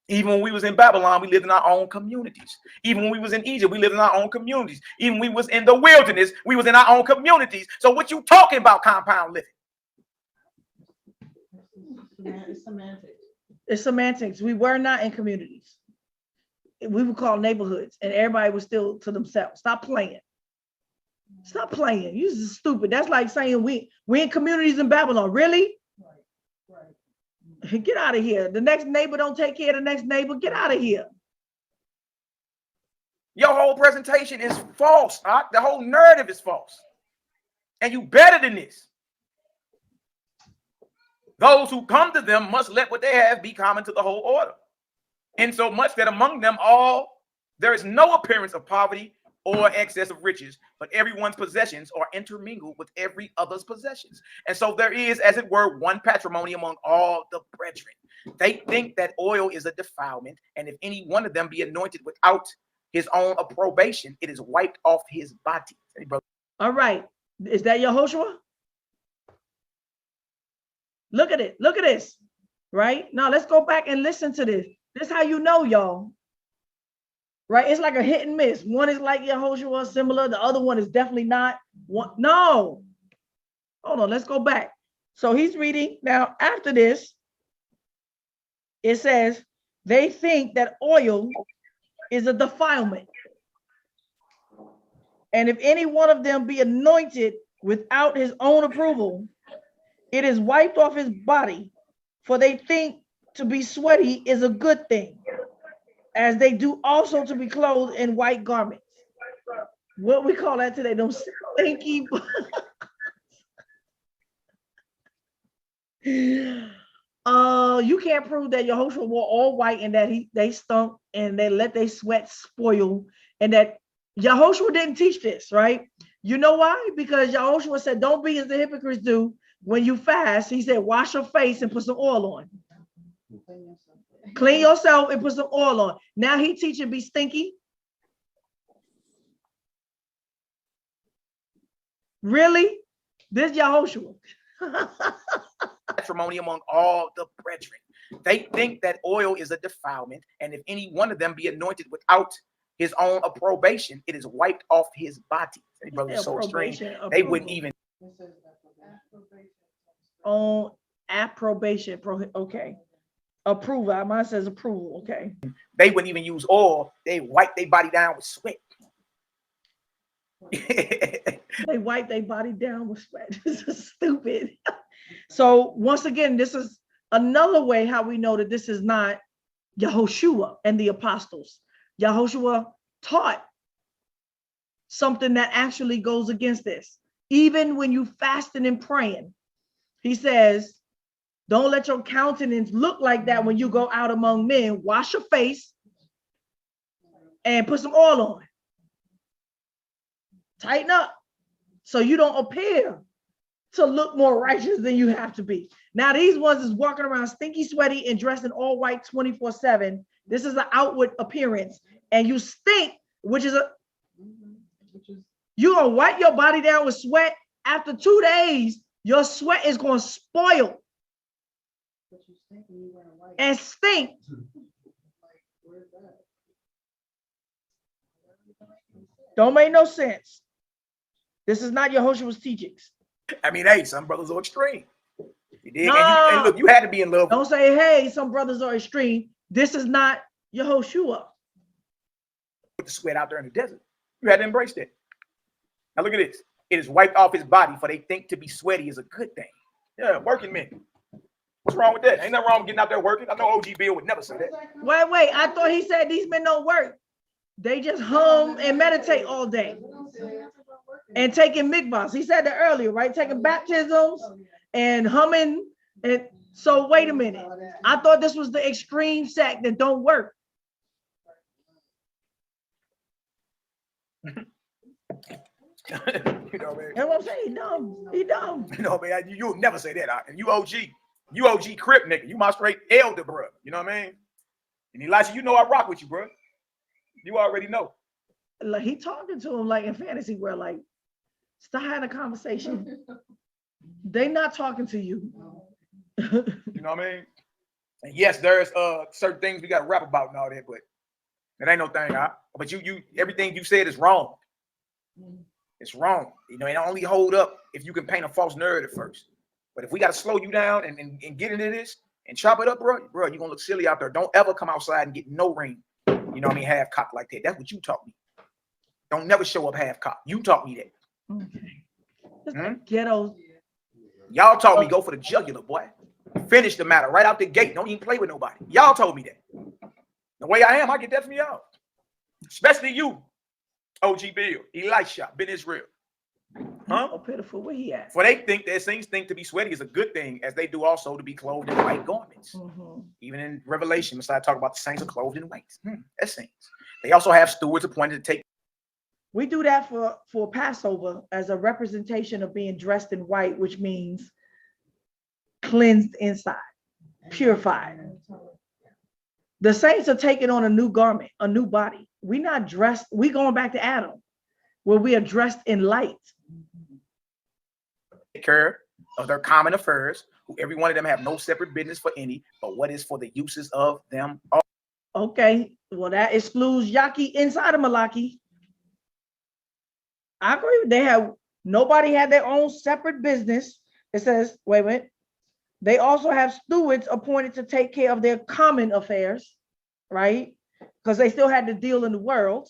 Speaker 2: Even when we was in Babylon, we lived in our own communities. Even when we was in Egypt, we lived in our own communities. Even when we was in the wilderness, we was in our own communities. So what you talking about compound living?
Speaker 3: It's semantics.
Speaker 1: It's semantics. We were not in communities. We were called neighborhoods, and everybody was still to themselves. Stop playing. Stop playing. You just stupid. That's like saying we in communities in Babylon. Really? Right. Get out of here. The next neighbor don't take care of the next neighbor. Get out of here.
Speaker 2: Your whole presentation is false. The whole narrative is false. And you better than this. Those who come to them must let what they have be common to the whole order. In so much that among them all, there is no appearance of poverty or excess of riches, but everyone's possessions are intermingled with every other's possessions. And so there is, as it were, one patrimony among all the brethren. They think that oil is a defilement, and if any one of them be anointed without his own approbation, it is wiped off his body. Hey, brother.
Speaker 1: All right. Is that Yahoshua? Look at it. Look at this. Right? Now let's go back and listen to this. This is how you know, y'all. Right? It's like a hit and miss. One is like Yahoshua, similar. The other one is definitely not. One, no. Hold on. Let's go back. So he's reading. Now, after this, it says, they think that oil is a defilement. And if any one of them be anointed without his own approval, it is wiped off his body. For they think to be sweaty is a good thing, as they do also to be clothed in white garments. What we call that today, them stinky. You can't prove that Yahushua wore all white and that they stunk and they let their sweat spoil, and that Yahushua didn't teach this, right? You know why? Because Yahushua said, don't be as the hypocrites do when you fast. He said, wash your face and put some oil on. Clean yourself and put some oil on. Now he teaching be stinky. Really? This Yahushua.
Speaker 2: Matrimony among all the brethren. They think that oil is a defilement, and if any one of them be anointed without his own approbation, it is wiped off his body. Hey, brother, it's so strange. They wouldn't even
Speaker 1: on approbation. Okay. Approval. Mine says approval. Okay.
Speaker 2: They wouldn't even use oil. They wipe their body down with sweat.
Speaker 1: They wipe their body down with sweat. This is stupid. So once again, this is another way how we know that this is not Yahushua and the apostles. Yahushua taught something that actually goes against this. Even when you fasting and praying, he says, don't let your countenance look like that when you go out among men. Wash your face and put some oil on. Tighten up so you don't appear to look more righteous than you have to be. Now, these ones is walking around stinky, sweaty, and dressed in all white 24/7. This is an outward appearance. And you stink, which is you're going to wipe your body down with sweat. After 2 days, your sweat is going to spoil and stink. Don't make no sense. This is not Yahushua's teachings.
Speaker 2: I mean, hey, some brothers are extreme. You dig?
Speaker 1: No.
Speaker 2: And look, you had to be in love.
Speaker 1: Don't say, hey, some brothers are extreme. This is not Yahushua.
Speaker 2: Put the sweat out there in the desert. You had to embrace that. Now look at this. It is wiped off his body, for they think to be sweaty is a good thing. Yeah, working men. What's wrong with that? Ain't nothing wrong with getting out there working. I know OG Bill would never say that.
Speaker 1: Wait. I thought he said these men don't work. They just hum and meditate all day. And taking mikvahs. He said that earlier, right? Taking baptisms and humming. And so wait a minute. I thought this was the extreme sect that don't work.
Speaker 2: You know, man.
Speaker 1: That's what I'm saying. He dumb.
Speaker 2: You know, man, you'll never say that. And you OG Crip nigga. You my straight elder, bro. You know what I mean? And Elisha, you know I rock with you, bro. You already know.
Speaker 1: Like he talking to him like in fantasy world, like start having a conversation. They not talking to you.
Speaker 2: You know what I mean? And yes, there's certain things we got to rap about and all that, but it ain't no thing. But you everything you said is wrong. It's wrong. You know, it only hold up if you can paint a false narrative first. But if we got to slow you down and get into this and chop it up, bro, you're gonna look silly out there. Don't ever come outside and get no ring. You know what I mean? Half cocked like that. That's what you taught me. Don't never show up half cocked. You taught me that.
Speaker 1: Okay. Ghetto.
Speaker 2: Y'all taught me go for the jugular, boy. Finish the matter right out the gate. Don't even play with nobody. Y'all told me that. The way I am, I get that from y'all. Especially you, OG Bill, Elisha, Ben Israel. Huh?
Speaker 1: Oh, pitiful. Where he at?
Speaker 2: For they think their saints think to be sweaty is a good thing, as they do also to be clothed in white garments. Even in Revelation, Messiah talk about the saints are clothed in white. Essenes. They also have stewards appointed to take.
Speaker 1: We do that for Passover as a representation of being dressed in white, which means cleansed inside, purified. The saints are taking on a new garment, a new body. We're not dressed, we going back to Adam, where we are dressed in light.
Speaker 2: Take care of their common affairs, who every one of them have no separate business for any, but what is for the uses of them all.
Speaker 1: Okay, well, that excludes Yaki inside of Malachi. I agree. They have, nobody had their own separate business. It says, wait a minute. They also have stewards appointed to take care of their common affairs, right? Because they still had to deal in the world,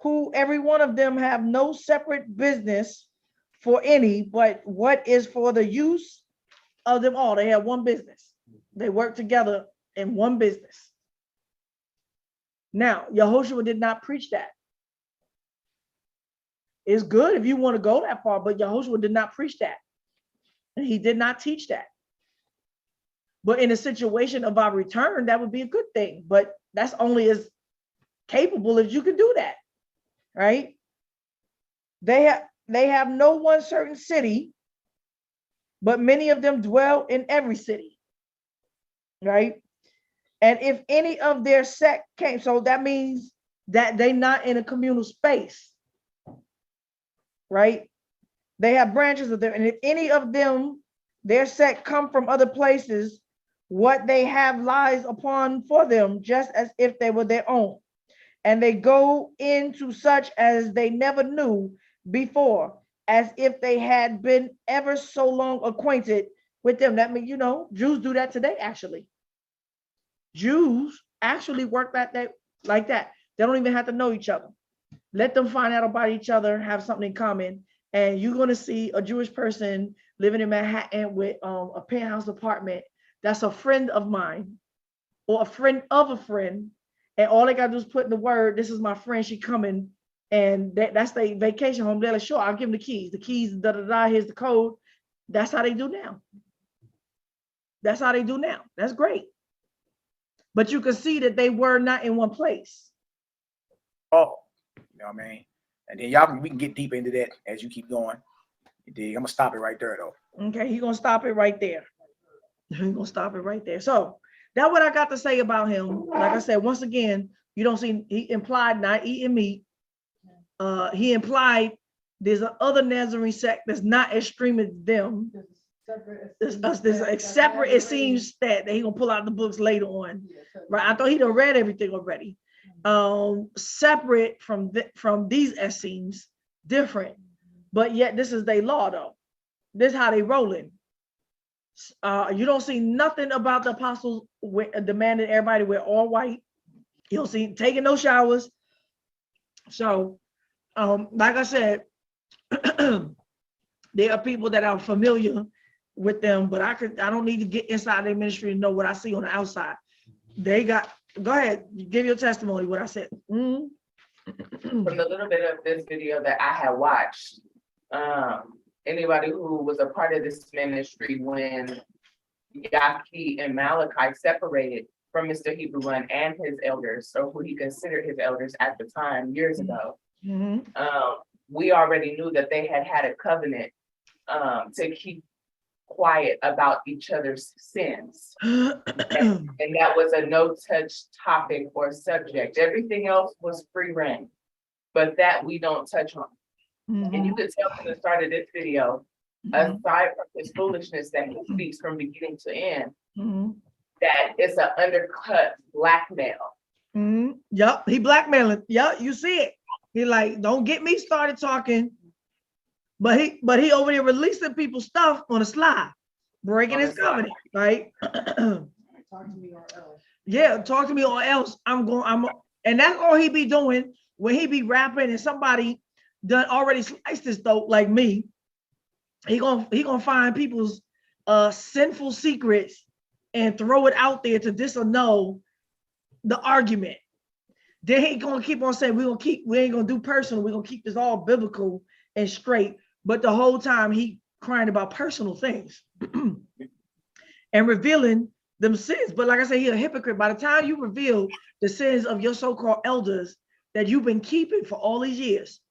Speaker 1: who every one of them have no separate business for any, but what is for the use of them all. They have one business. They work together in one business. Now, Yahoshua did not preach that. It's good if you want to go that far, but Yahoshua did not preach that. And he did not teach that. But in a situation of our return, that would be a good thing. But that's only as capable as you can do that, right? They have no one certain city, but many of them dwell in every city, right? And if any of their sect came, so that means that they're not in a communal space, right? They have branches of them, and if any of them, their sect come from other places, what they have lies upon for them, just as if they were their own. And they go into such as they never knew before, as if they had been ever so long acquainted with them. That means, Jews do that today, actually. Jews actually work like that. They don't even have to know each other. Let them find out about each other, have something in common, and you're going to see a Jewish person living in Manhattan with a penthouse apartment that's a friend of mine or a friend of a friend, and all they got to do is put in the word, this is my friend, she coming, and that's their vacation home. They're like, sure, I'll give them the keys. The keys, da-da-da, here's the code. That's how they do now. That's how they do now. That's great. But you can see that they were not in one place.
Speaker 2: Oh, you know what I mean? And then we can get deep into that as you keep going. You dig? I'm gonna stop it right there though.
Speaker 1: Okay, he's gonna stop it right there. He's gonna stop it right there. So that's what I got to say about him. Like I said, once again, you don't see, he implied not eating meat. He implied there's another Nazarene sect that's not as extreme as them. There's a separate, it seems that he gonna pull out the books later on. Right? I thought he'd have read everything already. Separate from these Essenes, different, but yet this is their law though. This is how they rolling. You don't see nothing about the apostles demanding everybody wear all white. You don't see taking no showers. So, like I said, there are people that are familiar with them, but I don't need to get inside their ministry and know what I see on the outside. Go ahead, give your testimony, what I said.
Speaker 5: From the little bit of this video that I had watched, anybody who was a part of this ministry when Yaki and Malachi separated from Mr. Hebrew One and his elders, or who he considered his elders at the time, years ago, we already knew that they had a covenant to keep quiet about each other's sins. And that was a no-touch topic or subject. Everything else was free reign, but that we don't touch on. And you could tell from the start of this video, aside from his foolishness that he speaks from beginning to end, that it's an undercut blackmail.
Speaker 1: Yep, he blackmailing. Yep, you see it. He like, don't get me started talking. But he over there releasing people's stuff on the slide, breaking his covenant, right?
Speaker 3: Talk to me or else.
Speaker 1: Yeah, talk to me or else and that's all he be doing when he be rapping and somebody done already sliced his throat like me. He gonna find people's sinful secrets and throw it out there to disannul the argument. Then he gonna keep on saying we ain't gonna do personal, we're gonna keep this all biblical and straight. But the whole time he crying about personal things and revealing them sins. But like I said, he's a hypocrite. By the time you reveal the sins of your so-called elders that you've been keeping for all these years,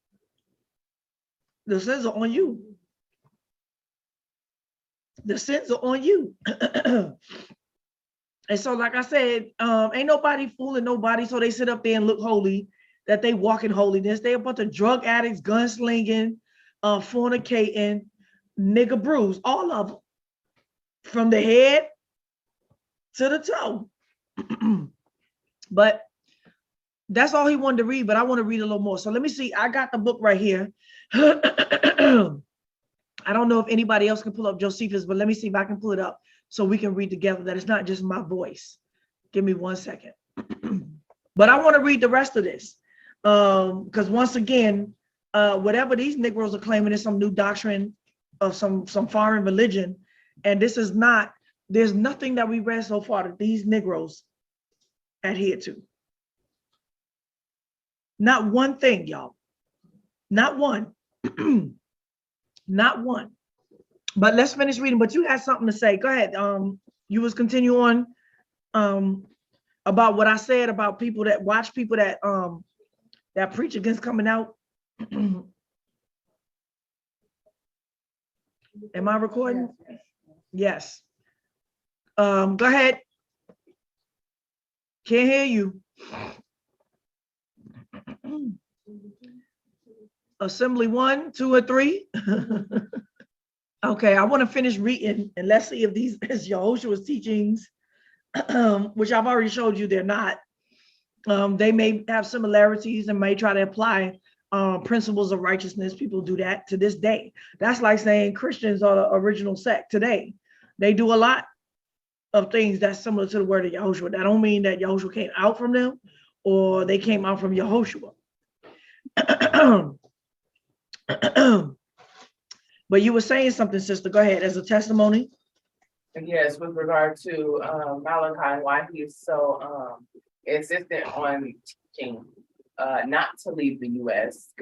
Speaker 1: The sins are on you. The sins are on you. And so, like I said, ain't nobody fooling nobody. So they sit up there and look holy, that they walk in holiness. They a bunch of drug addicts, gunslinging, fornicating, nigga brews, all of them, from the head to the toe. But that's all he wanted to read, but I want to read a little more. So let me see. I got the book right here. I don't know if anybody else can pull up Josephus, but let me see if I can pull it up so we can read together, that it's not just my voice. Give me 1 second. But I want to read the rest of this. Because once again, whatever these Negroes are claiming is some new doctrine of some foreign religion. And this is not, there's nothing that we read so far that these Negroes adhere to. Not one thing, y'all. Not one. Not one. But let's finish reading. But you had something to say. Go ahead. You was continue on about what I said about people that watch people that that preach against coming out. Am I recording? Yes. Go ahead. Can't hear you. Assembly 1, 2, or 3. Okay, I want to finish reading and let's see if these is Yahoshua's teachings, which I've already showed you they're not. They may have similarities and may try to apply principles of righteousness. People do that to this day. That's like saying Christians are the original sect today. They do a lot of things that's similar to the word of Yahushua. That don't mean that Yahushua came out from them or they came out from Yahushua. But you were saying something, sister. Go ahead, as a testimony.
Speaker 5: Yes, with regard to Malachi and why he is so insistent on teaching not to leave the U.S.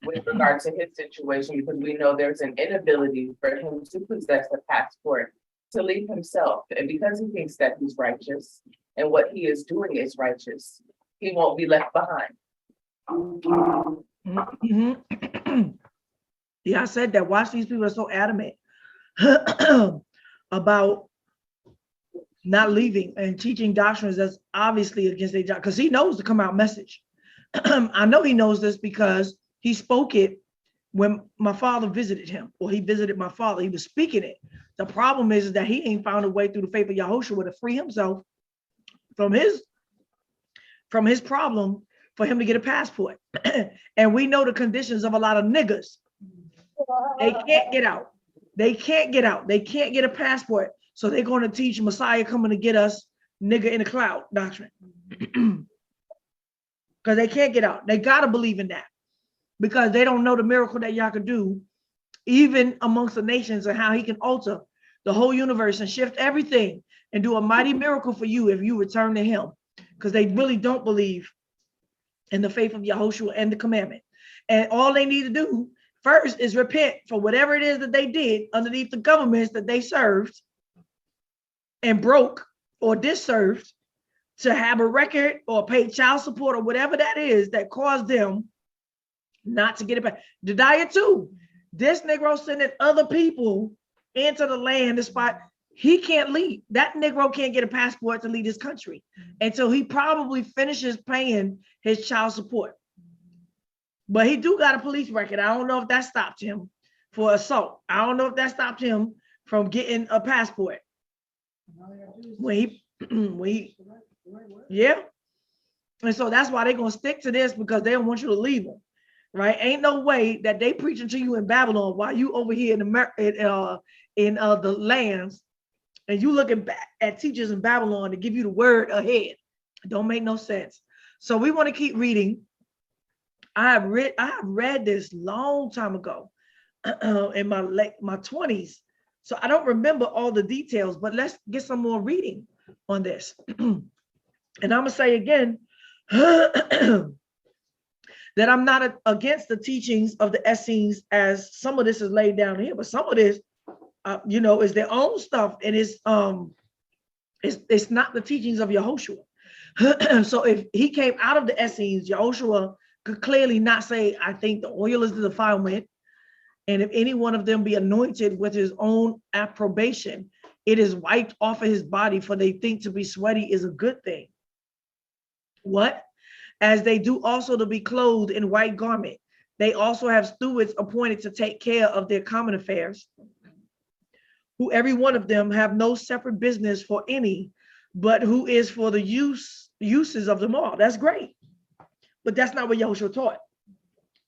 Speaker 5: With regard to his situation, because we know there's an inability for him to possess a passport to leave himself. And because he thinks that he's righteous and what he is doing is righteous, he won't be left behind.
Speaker 1: Yeah, I said that. Watch, these people are so adamant about not leaving and teaching doctrines that's obviously against their job, because he knows the come out message. I know he knows this because he spoke it when my father visited him, or he visited my father. He was speaking it. The problem is that he ain't found a way through the faith of Yahushua to free himself from his problem for him to get a passport. And we know the conditions of a lot of niggas. They can't get out. They can't get out. They can't get a passport. So they're going to teach Messiah coming to get us, nigga in the cloud doctrine. Because they can't get out. They got to believe in that. Because they don't know the miracle that y'all could do, even amongst the nations, and how he can alter the whole universe and shift everything and do a mighty miracle for you if you return to him. Because they really don't believe in the faith of Yahushua and the commandment. And all they need to do first is repent for whatever it is that they did underneath the governments that they served and broke or disserved, to have a record or pay child support or whatever that is that caused them not to get it back. Jediah too. This Negro sending other people into the land despite he can't leave. That Negro can't get a passport to leave this country until he probably finishes paying his child support. But he do got a police record. I don't know if that stopped him for assault. I don't know if that stopped him from getting a passport. Yeah. And so that's why they're going to stick to this, because they don't want you to leave them, right? Ain't no way that they preaching to you in Babylon while you over here in the lands, and you looking back at teachers in Babylon to give you the word ahead. It don't make no sense. So we want to keep reading. I have read this long time ago in my 20s. So I don't remember all the details, but let's get some more reading on this. And I'm going to say again that I'm not against the teachings of the Essenes, as some of this is laid down here, but some of this, is their own stuff, and it's not the teachings of Yahushua. So if he came out of the Essenes, Yahushua could clearly not say, I think the oil is the defilement. And if any one of them be anointed with his own approbation, it is wiped off of his body, for they think to be sweaty is a good thing. What? As they do also to be clothed in white garment. They also have stewards appointed to take care of their common affairs, who every one of them have no separate business for any, but who is for the uses of them all. That's great. But that's not what Yahushua taught.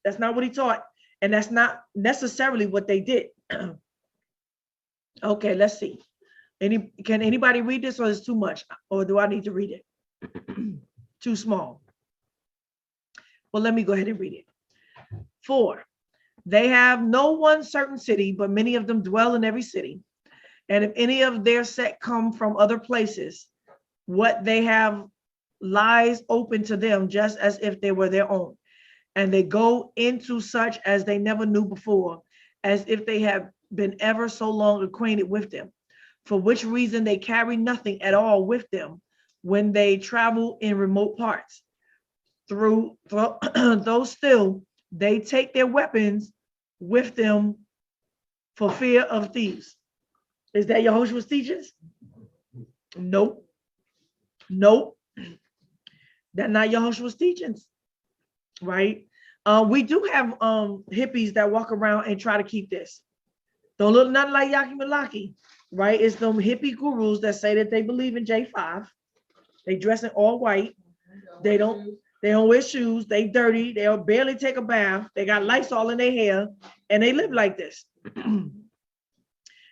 Speaker 1: That's not what he taught. And that's not necessarily what they did. Okay, let's see. Can anybody read this, or is it too much? Or do I need to read it? Too small. Well, let me go ahead and read it. 4, they have no one certain city, but many of them dwell in every city. And if any of their sect come from other places, what they have lies open to them, just as if they were their own. And they go into such as they never knew before, as if they have been ever so long acquainted with them, for which reason they carry nothing at all with them when they travel in remote parts. Though still, they take their weapons with them for fear of thieves. Is that Yahushua's teachings? Nope. Nope. That's not Yahushua's teachings, right? We do have hippies that walk around and try to keep this. Don't look nothing like Malaki, right? It's them hippie gurus that say that they believe in J5. They dress in all white. They don't wear shoes. They dirty. They'll barely take a bath. They got Lysol in their hair, and they live like this.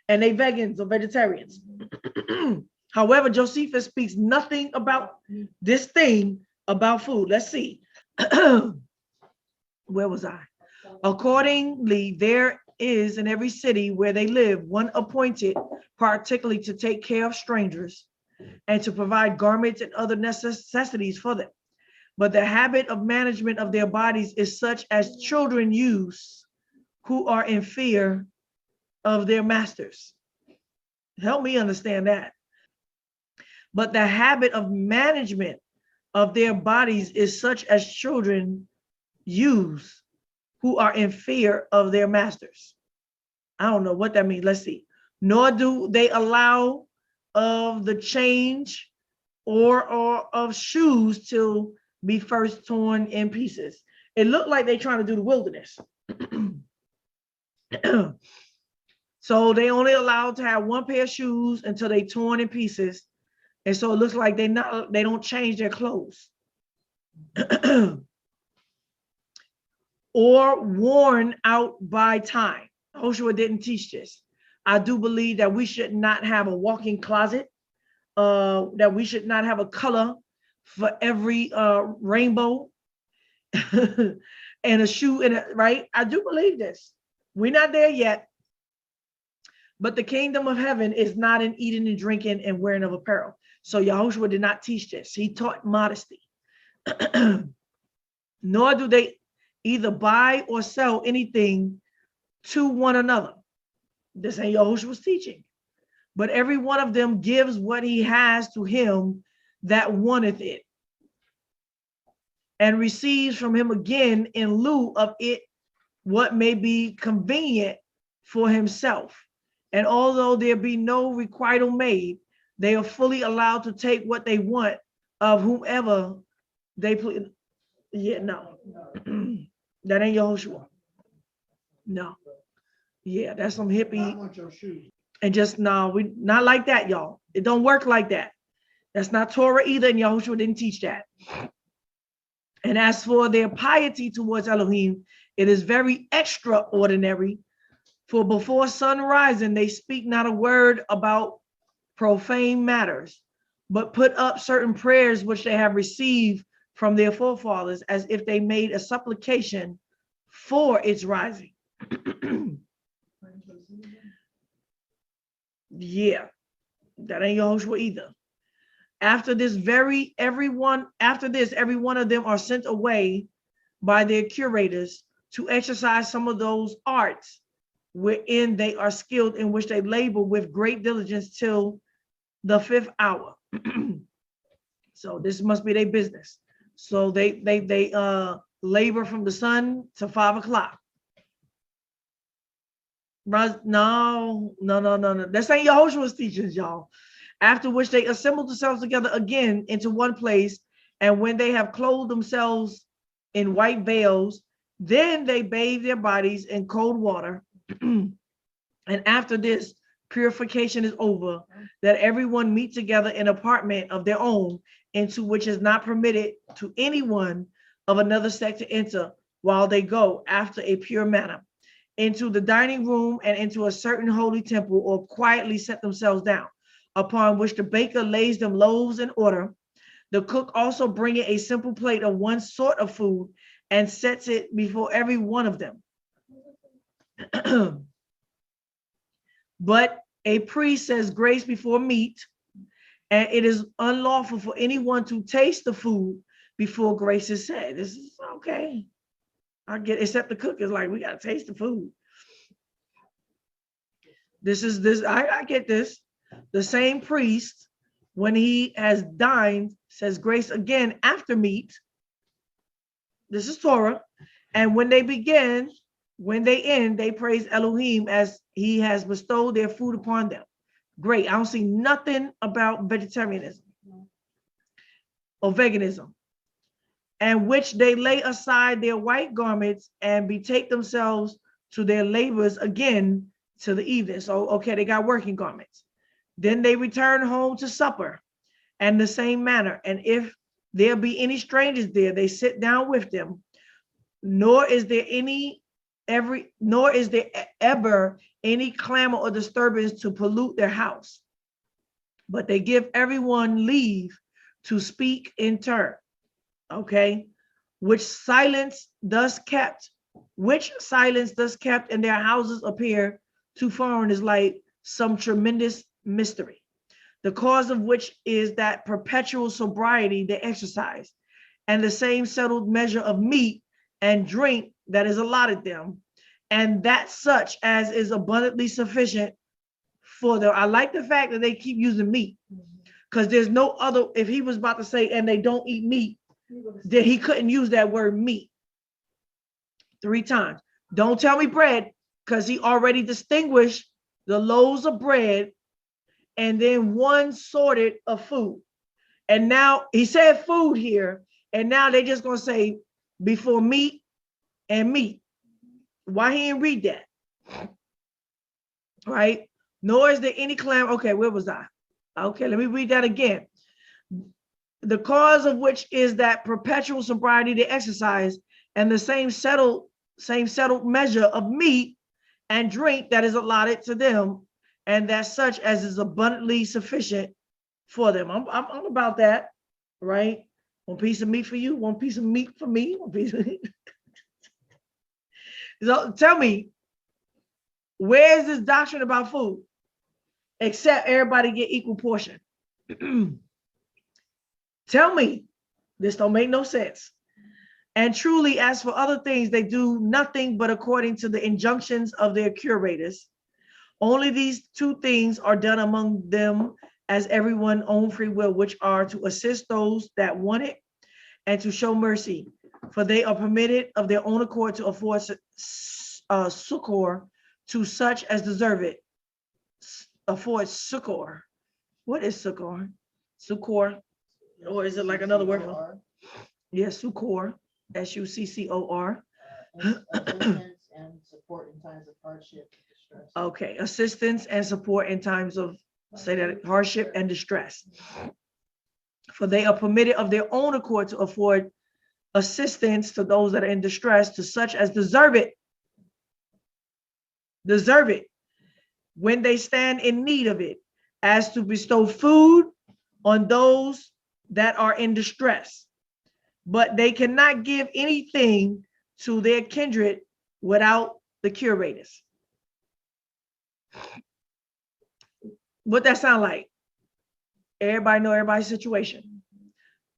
Speaker 1: And they vegans or vegetarians. However, Josephus speaks nothing about this thing about food. Let's see. Where was I? Accordingly, there is in every city where they live one appointed particularly to take care of strangers and to provide garments and other necessities for them. But the habit of management of their bodies is such as children use who are in fear of their masters. Help me understand that. But the habit of management of their bodies is such as children use who are in fear of their masters. I don't know what that means. Let's see. Nor do they allow of the change or of shoes to be first torn in pieces. It looked like they're trying to do the wilderness. So they only allowed to have one pair of shoes until they torn in pieces. And so it looks like they don't change their clothes. Or worn out by time. Yahushua didn't teach this. I do believe that we should not have a walk-in closet, that we should not have a color for every rainbow and a shoe, right? I do believe this. We're not there yet. But the kingdom of heaven is not in eating and drinking and wearing of apparel. So Yahushua did not teach this. He taught modesty. Nor do they either buy or sell anything to one another. This ain't Yahushua's teaching. But every one of them gives what he has to him that wanteth it, and receives from him again in lieu of it what may be convenient for himself. And although there be no requital made, they are fully allowed to take what they want of whomever they please. Yeah, no. That ain't Yahushua. No. Yeah, that's some hippie.
Speaker 3: I want your shoes.
Speaker 1: And just, no, we not like that, y'all. It don't work like that. That's not Torah either, and Yahushua didn't teach that. And as for their piety towards Elohim, it is very extraordinary. For before sun rising, they speak not a word about profane matters, but put up certain prayers which they have received from their forefathers, as if they made a supplication for its rising. Yeah, that ain't Yahushua either. After this, every one of them are sent away by their curators to exercise some of those arts wherein they are skilled, in which they labor with great diligence till the 5th hour. So this must be their business. So they labor from the sun to 5 o'clock. No. That's ain't Yahoshua's teachings, y'all. After which they assembled themselves together again into one place, and when they have clothed themselves in white veils, then they bathe their bodies in cold water. And after this purification is over, that everyone meet together in an apartment of their own, into which is not permitted to anyone of another sect to enter, while they go after a pure manner into the dining room and into a certain holy temple, or quietly set themselves down, upon which the baker lays them loaves in order. The cook also bringing a simple plate of one sort of food and sets it before every one of them. But a priest says grace before meat, and it is unlawful for anyone to taste the food before grace is said. This is okay. I get, except the cook is like, we gotta taste the food. I get this. The same priest, when he has dined, says grace again after meat. This is Torah. And when they end, they praise Elohim as he has bestowed their food upon them. Great. I don't see nothing about vegetarianism or veganism. And which they lay aside their white garments and betake themselves to their labors again to the evening. So, okay, they got working garments. Then they return home to supper and the same manner. And if there be any strangers there, they sit down with them. Nor is there ever any clamor or disturbance to pollute their house. But they give everyone leave to speak in turn. Okay, which silence thus kept in their houses appear to foreigners like some tremendous mystery, the cause of which is that perpetual sobriety they exercise, and the same settled measure of meat and drink that is allotted them, and that such as is abundantly sufficient for them. I like the fact that they keep using meat, because there's no other, if he was about to say, and they don't eat meat, then he couldn't use that word meat 3 times. Don't tell me bread, because he already distinguished the loaves of bread and then one sorted of food. And now he said food here, and now they're just going to say before meat and meat. Why he didn't read that? Right? Nor is there any clam. Okay, where was I? Okay, let me read that again. The cause of which is that perpetual sobriety they exercise, and the same settled measure of meat and drink that is allotted to them, and that such as is abundantly sufficient for them. I'm about that, right? One piece of meat for you, one piece of meat for me, one piece of meat. So tell me, where is this doctrine about food? Except everybody get equal portion. Tell me, this don't make no sense. And truly, as for other things, they do nothing but according to the injunctions of their curators. Only these 2 things are done among them as everyone own free will, which are to assist those that want it and to show mercy, for they are permitted of their own accord to afford succor to such as deserve it. Afford succor. What is succor? Succor. Or is it like another word for? Yes, succor, SUCCOR.
Speaker 3: Assistance and support in times of hardship and distress.
Speaker 1: Okay, assistance and support in times of, say that, hardship and distress. For they are permitted of their own accord to afford assistance to those that are in distress, to such as deserve it. Deserve it when they stand in need of it, as to bestow food on those that are in distress. But they cannot give anything to their kindred without the curators. What that sound like? Everybody know everybody's situation.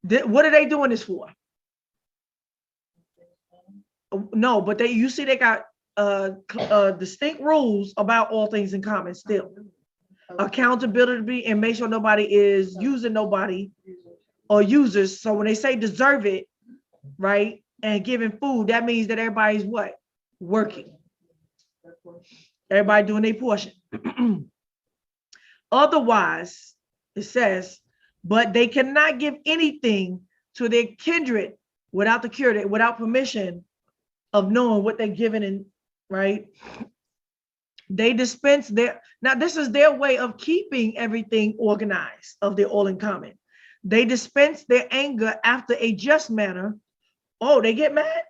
Speaker 1: What are they doing this for? No, but you see they got distinct rules about all things in common still. Accountability, and make sure nobody is using nobody or users. So when they say deserve it, right, and giving food, that means that everybody's what? Working. Everybody doing their portion. Otherwise, it says, but they cannot give anything to their kindred without the cure, without permission of knowing what they're giving in, right? They dispense now this is their way of keeping everything organized, of their all in common. They dispense their anger after a just manner. Oh, they get mad?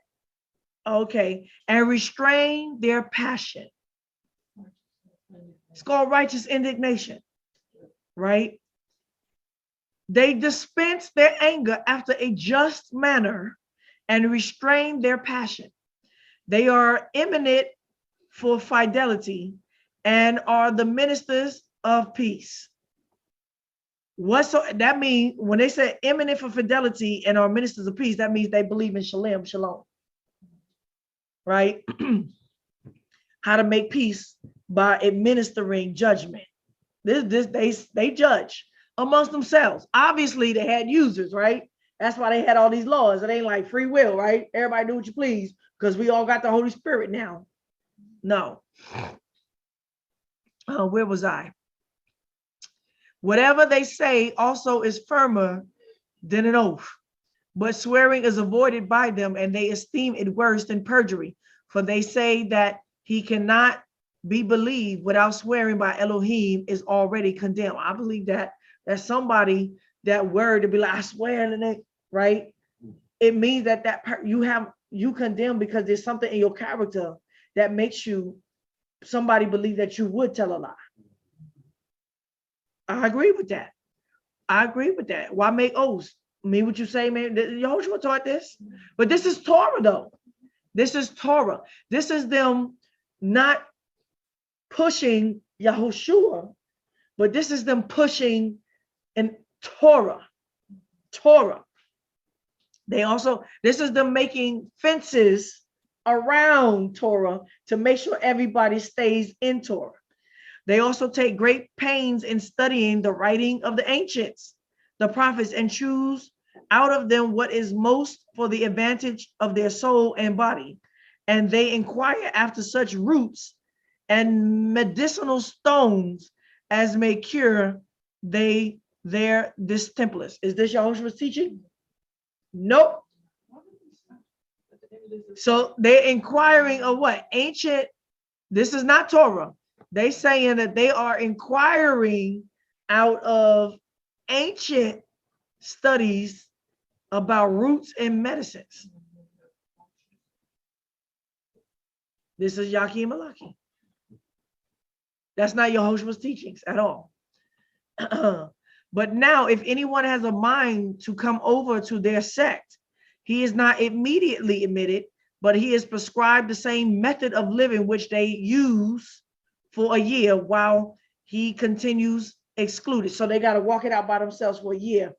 Speaker 1: Okay. And restrain their passion. It's called righteous indignation, right? They dispense their anger after a just manner and restrain their passion. They are eminent for fidelity and are the ministers of peace. What so that means when they say eminent for fidelity and are ministers of peace, that means they believe in shalom, right? How to make peace by administering judgment. They judge amongst themselves. Obviously, they had users, right? That's why they had all these laws. It ain't like free will, right? Everybody do what you please because we all got the Holy Spirit now. No. Where was I? Whatever they say also is firmer than an oath, but swearing is avoided by them, and they esteem it worse than perjury. For they say that he cannot be believed without swearing by Elohim is already condemned. I believe that somebody, that word to be like, I swear in the name, right? It means that you condemn because there's something in your character that makes you somebody believe that you would tell a lie. I agree with that. Why make oaths? Mean what you say, man. Yahoshua taught this, but this is Torah though. This is Torah. This is them not pushing Yahoshua, but this is them pushing in Torah. This is them making fences around Torah to make sure everybody stays in Torah. They also take great pains in studying the writing of the ancients, the prophets, and choose out of them what is most for the advantage of their soul and body. And they inquire after such roots and medicinal stones as may cure their distempers. Is this Yahushua's teaching? Nope. So they're inquiring of what? Ancient. This is not Torah. They saying that they are inquiring out of ancient studies about roots and medicines. This is Yaki and Malaki. That's not Yahoshua's teachings at all. But now, if anyone has a mind to come over to their sect, he is not immediately admitted, but he is prescribed the same method of living which they use for a year while he continues excluded. So they got to walk it out by themselves for a year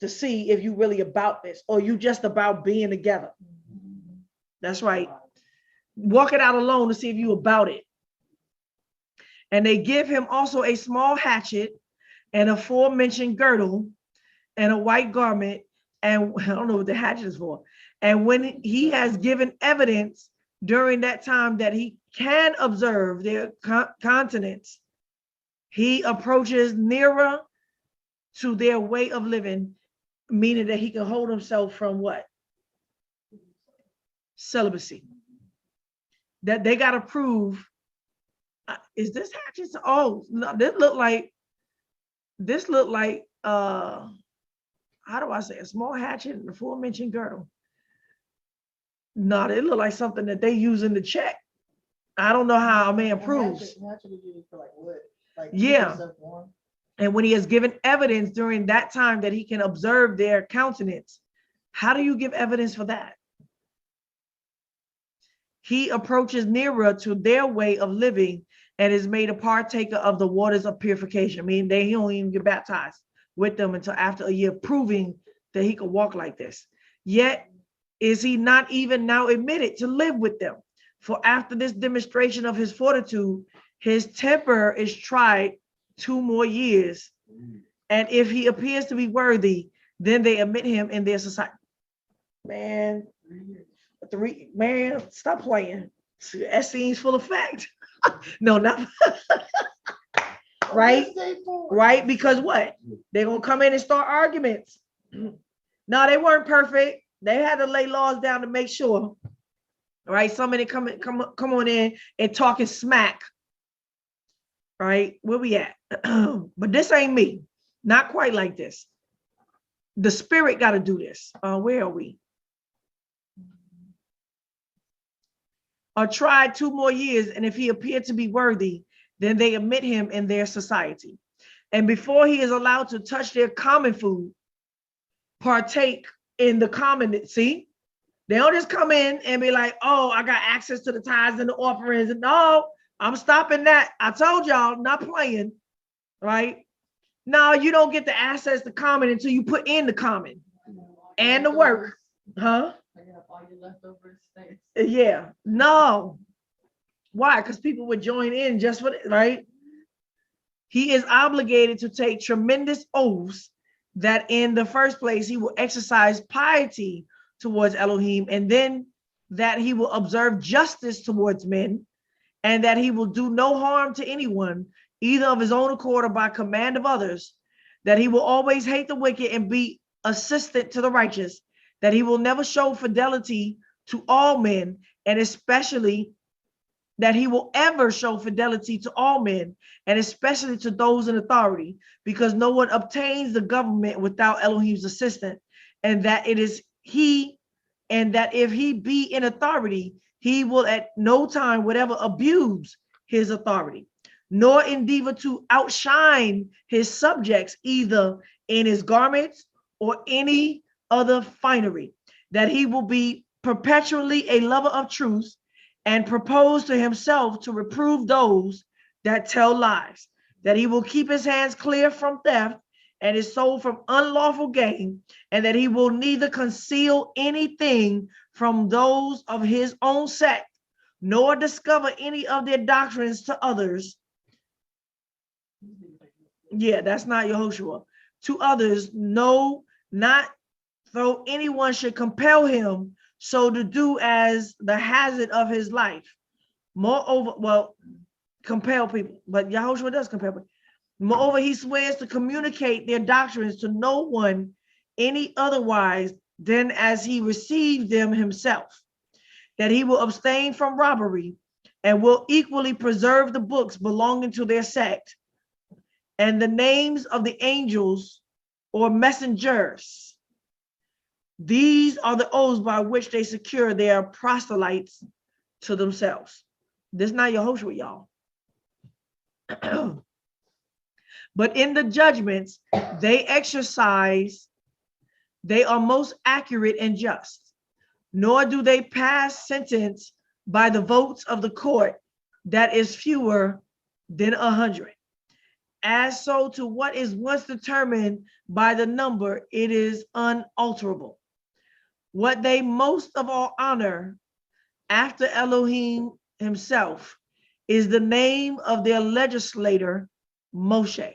Speaker 1: to see if you really about this or you just about being together. That's right. Walk it out alone to see if you about it. And they give him also a small hatchet and aforementioned girdle and a white garment. And I don't know what the hatchet is for. And when he has given evidence during that time that he can observe their continence, he approaches nearer to their way of living, meaning that he can hold himself from what? Celibacy. That they got to prove, is this hatchet? Oh, no, this look like, how do I say, a small hatchet and the aforementioned girdle. No, it look like something that they use in the check. I don't know how a man proves. Yeah. And when he has given evidence during that time that he can observe their countenance, how do you give evidence for that? He approaches nearer to their way of living and is made a partaker of the waters of purification. I mean, he don't even get baptized with them until after a year, proving that he could walk like this. Yet is he not even now admitted to live with them? For after this demonstration of his fortitude, his temper is tried 2 more years. And if he appears to be worthy, then they admit him in their society. Man, stop playing. Essenes full of fact. No, not right. Right, because what? They're gonna come in and start arguments. No, they weren't perfect. They had to lay laws down to make sure. Right, somebody come on in and talking smack. Right, where we at? But this ain't me. Not quite like this. The Spirit got to do this. Where are we? Or tried 2 more years, and if he appeared to be worthy, then they admit him in their society. And before he is allowed to touch their common food, partake in the common, see? They don't just come in and be like, oh, I got access to the tithes and the offerings. And no, I'm stopping that. I told y'all, not playing, right? No, you don't get the access to common until you put in the common and the work. Huh? Yeah, no. Why? Because people would join in just for it, right? He is obligated to take tremendous oaths that in the first place, he will exercise piety towards Elohim, and then that he will observe justice towards men, and that he will do no harm to anyone, either of his own accord or by command of others, that he will always hate the wicked and be assistant to the righteous, that he will never show fidelity to all men, and especially that he will ever show fidelity to all men, and especially to those in authority, because no one obtains the government without Elohim's assistance, and that it is he, and that if he be in authority, he will at no time whatever abuse his authority, nor endeavor to outshine his subjects either in his garments or any other finery, that he will be perpetually a lover of truth, and propose to himself to reprove those that tell lies, that he will keep his hands clear from theft and his soul from unlawful gain, and that he will neither conceal anything from those of his own sect, nor discover any of their doctrines to others. Yeah, that's not Yahoshua. To others, no, not though anyone should compel him so to do as the hazard of his life. Moreover, well, compel people, but Yahushua does compel people. Moreover, he swears to communicate their doctrines to no one any otherwise than as he received them himself, that he will abstain from robbery and will equally preserve the books belonging to their sect and the names of the angels or messengers. These are the oaths by which they secure their proselytes to themselves. This is not Yahushua, y'all. But in the judgments they exercise, they are most accurate and just, nor do they pass sentence by the votes of the court that is fewer than 100. As so to what is once determined by the number, it is unalterable. What they most of all honor after Elohim himself is the name of their legislator, Moshe,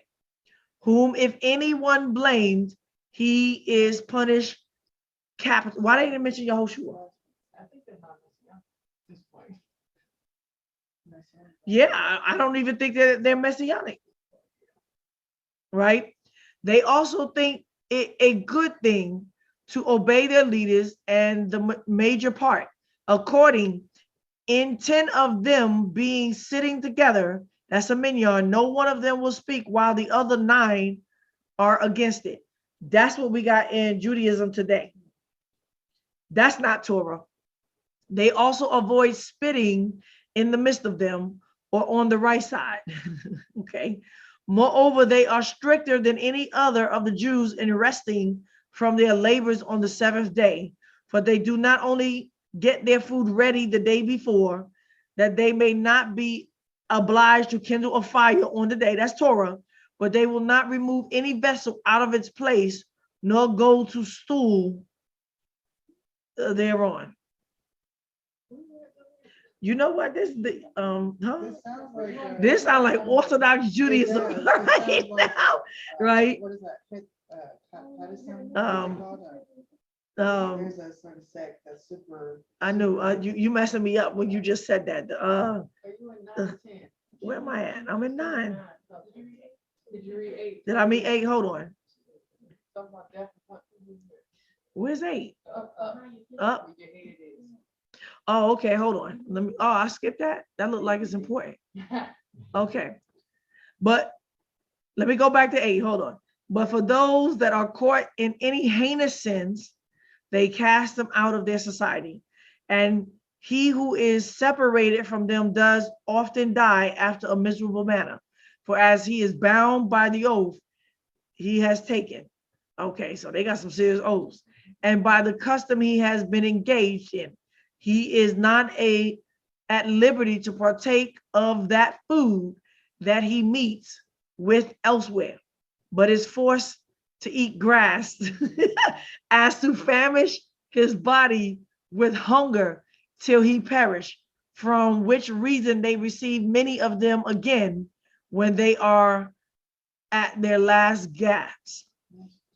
Speaker 1: whom if anyone blamed, he is punished capital. Why didn't they mention Yahushua? Yeah, I don't even think that they're messianic, right? They also think it a good thing to obey their leaders and the major part, according in 10 of them being sitting together, that's a minyan, no one of them will speak while the other 9 are against it. That's what we got in Judaism today. That's not Torah. They also avoid spitting in the midst of them or on the right side. Okay. Moreover, they are stricter than any other of the Jews in resting from their labors on the 7th day, for they do not only get their food ready the day before, that they may not be obliged to kindle a fire on the day, that's Torah, but they will not remove any vessel out of its place, nor go to stool thereon. You know what? This the This sounds like Orthodox Judaism right now, right?
Speaker 3: What is that? There's a certain sect that's super.
Speaker 1: I knew you messing me up when you just said that.
Speaker 4: Are you in 9 or 10?
Speaker 1: Where am I at? I'm in 9.
Speaker 4: Did you read 8?
Speaker 1: Did I mean 8? Hold on.
Speaker 4: Talking about death and what?
Speaker 1: Where's 8?
Speaker 4: Up.
Speaker 1: Oh, okay. Hold on. Let me. Oh, I skipped that. That looked like it's important. Okay, but let me go back to 8. Hold on. But for those that are caught in any heinous sins, they cast them out of their society, and he who is separated from them does often die after a miserable manner. For as he is bound by the oath he has taken. Okay, so they got some serious oaths. And by the custom he has been engaged in, he is not at liberty to partake of that food that he meets with elsewhere, but is forced to eat grass as to famish his body with hunger till he perish, from which reason they receive many of them again when they are at their last gasp,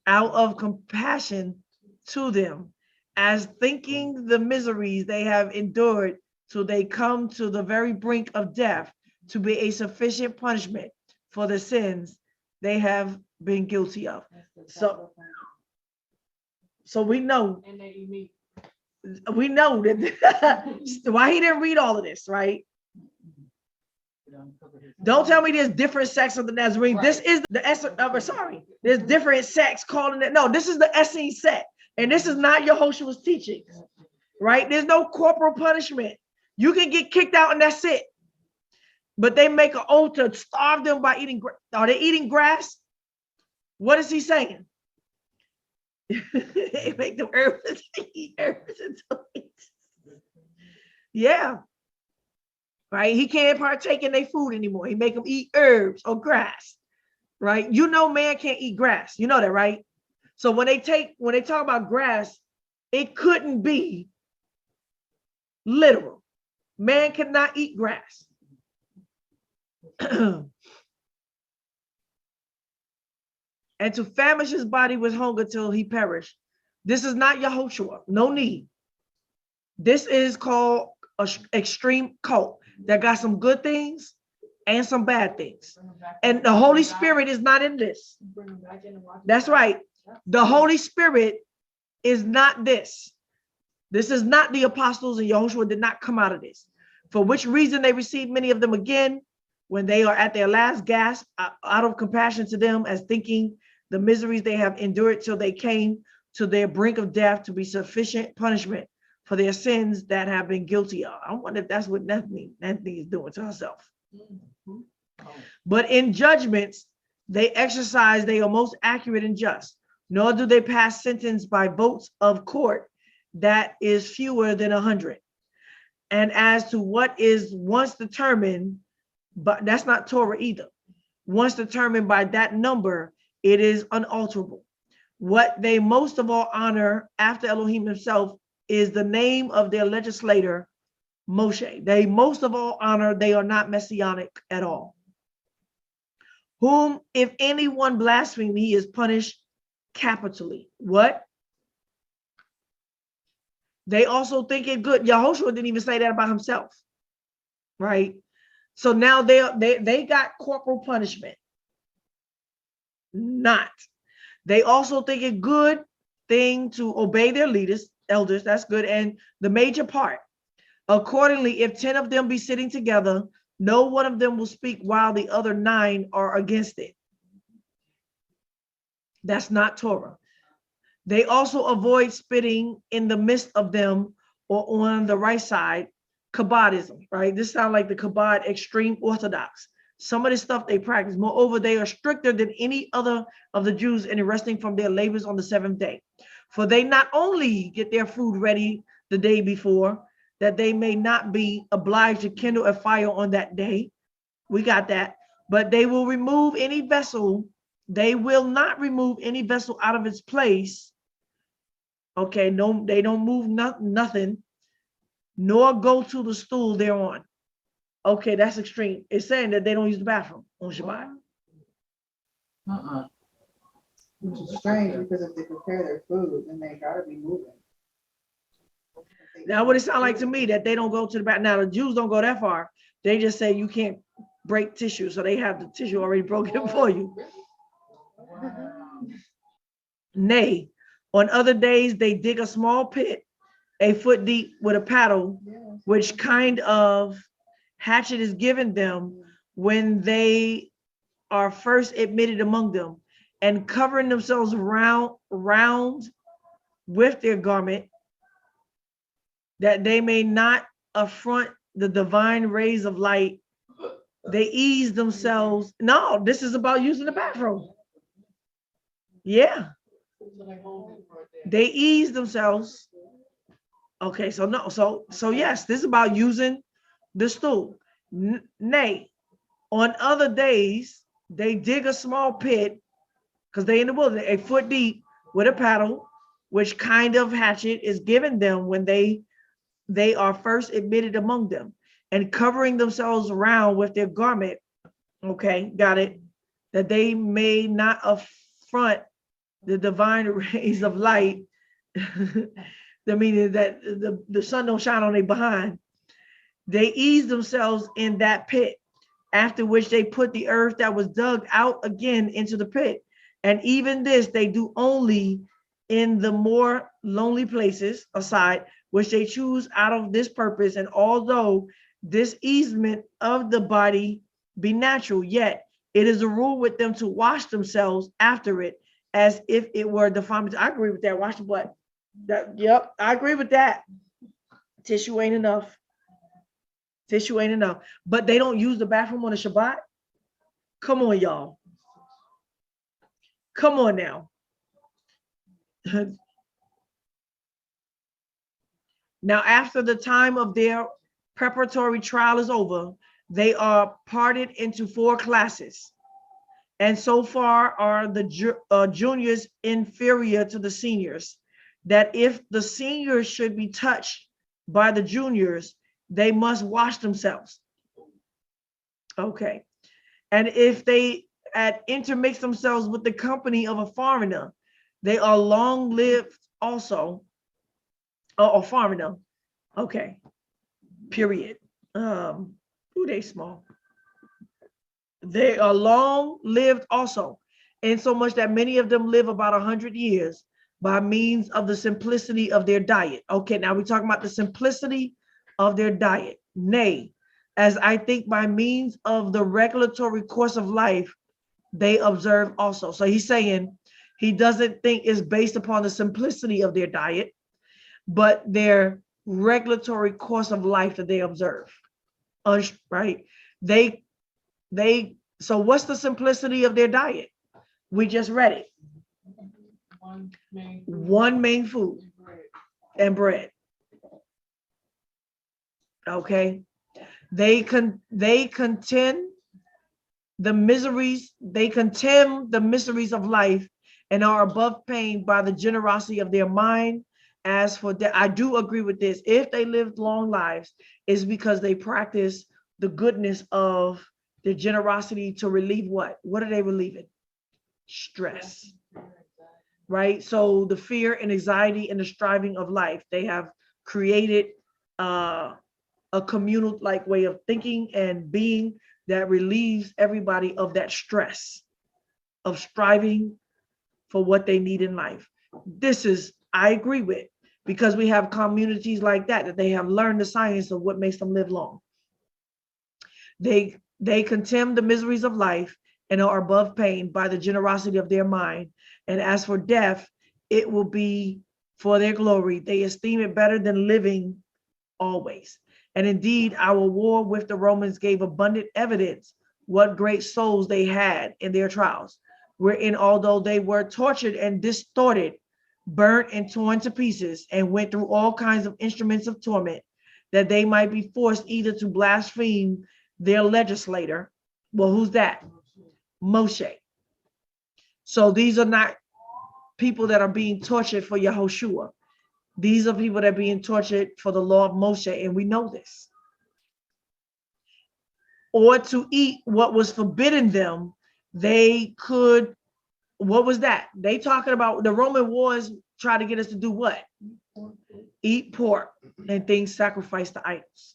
Speaker 1: out of compassion to them, as thinking the miseries they have endured till they come to the very brink of death to be a sufficient punishment for the sins they have been guilty of. So we know
Speaker 4: And they eat meat.
Speaker 1: that why he didn't read all of this, right? Don't tell me there's different sects of the Nazarene.
Speaker 4: Right.
Speaker 1: This is the sorry, there's different sects calling it. No, this is the Essenes sect, and this is not Yahoshua's teachings, right? There's no corporal punishment. You can get kicked out and that's it. But they make an oath to starve them by eating. Are they eating grass? What is he saying? They make them herbs eat herbs and twigs. Yeah. Right? He can't partake in their food anymore. He make them eat herbs or grass. Right? You know, man can't eat grass. You know that, right? So when they talk about grass, it couldn't be literal. Man cannot eat grass. And to famish his body with hunger till he perish. This is not Yahoshua. No need. This is called an extreme cult that got some good things and some bad things. And the Holy Spirit is not in this. That's right. The Holy Spirit is not this. This is not the apostles, and Yahushua did not come out of this. For which reason they received many of them again when they are at their last gasp, out of compassion to them, as thinking the miseries they have endured till they came to their brink of death to be sufficient punishment for their sins that have been guilty of. I wonder if that's what Nathan is doing to herself. But in judgments, they are most accurate and just, nor do they pass sentence by votes of court that is fewer than 100. And as to what is once determined, but that's not Torah either. Once determined by that number, it is unalterable. What they most of all honor after Elohim himself is the name of their legislator, Moshe. They most of all honor, they are not messianic at all. Whom, if anyone blaspheme, he is punished capitally. What? They also think it good. Yahushua didn't even say that about himself, right? So now they got corporal punishment. Not. They also think it good thing to obey their leaders, elders. That's good. And the major part. Accordingly, if 10 of them be sitting together, no one of them will speak while the other 9 are against it. That's not Torah. They also avoid spitting in the midst of them or on the right side, Kabbadism, right? This sounds like the Chabad extreme Orthodox. Some of the stuff they practice. Moreover, they are stricter than any other of the Jews in resting from their labors on the 7th day. For they not only get their food ready the day before, that they may not be obliged to kindle a fire on that day. We got that. But they will remove any vessel. They will not remove any vessel out of its place. Okay, no, they don't move nothing, nor go to the stool thereon. Okay, that's extreme. It's saying that they don't use the bathroom on Shabbat.
Speaker 3: Which is strange because if they prepare their food, then they gotta be moving.
Speaker 1: Now, what it sound like to me that they don't go to the back. Now, the Jews don't go that far. They just say you can't break tissue, so they have the tissue already broken for you. Nay, on other days they dig a small pit, a foot deep, with a paddle, which kind of hatchet is given them when they are first admitted among them, and covering themselves round with their garment, that they may not affront the divine rays of light, they ease themselves. No, this is about using the bathroom. Yeah, they ease themselves. Okay, so no, so yes, this is about using the stool. Nay, on other days they dig a small pit, because they in the wilderness, a foot deep, with a paddle, which kind of hatchet is given them when they are first admitted among them, and covering themselves around with their garment. Okay, got it. That they may not affront the divine rays of light. The meaning that the sun don't shine on their behind. They ease themselves in that pit, after which they put the earth that was dug out again into the pit. And even this they do only in the more lonely places aside, which they choose out of this purpose. And although this easement of the body be natural, yet it is a rule with them to wash themselves after it, as if it were defilement. I agree with that. Wash the butt. Yep, I agree with that. Tissue ain't enough. Tissue ain't enough. But they don't use the bathroom on a Shabbat. Come on, y'all. Come on now. Now, after the time of their preparatory trial is over, they are parted into 4 classes. And so far are the juniors inferior to the seniors, that if the seniors should be touched by the juniors, they must wash themselves. Okay. And if they intermix themselves with the company of a foreigner, they are long lived also. Or foreigner. Okay. Period. Who they small? They are long lived also, in so much that many of them live about 100 years by means of the simplicity of their diet. Okay, now we're talking about the simplicity of their diet. Nay, as I think by means of the regulatory course of life, they observe also. So he's saying he doesn't think it's based upon the simplicity of their diet, but their regulatory course of life that they observe. Right? So what's the simplicity of their diet? We just read it. One main food and bread. Okay. They contemn the miseries of life, and are above pain by the generosity of their mind. As for that, I do agree with this. If they lived long lives, it's because they practice the goodness of their generosity to relieve what? What are they relieving? Stress. Right? So the fear and anxiety and the striving of life, they have created a communal like way of thinking and being that relieves everybody of that stress of striving for what they need in life. This is, I agree with, because we have communities like that they have learned the science of what makes them live long. They contemn the miseries of life and are above pain by the generosity of their mind. And as for death, it will be for their glory. They esteem it better than living always. And indeed, our war with the Romans gave abundant evidence what great souls they had in their trials, wherein although they were tortured and distorted, burnt and torn to pieces, and went through all kinds of instruments of torment, that they might be forced either to blaspheme their legislator. Well, who's that? Moshe. So these are not people that are being tortured for Yahoshua. These are people that are being tortured for the law of Moshe, and we know this. Or to eat what was forbidden them, they could what was that? They talking about the Roman wars try to get us to do what? Eat pork and things sacrificed to idols.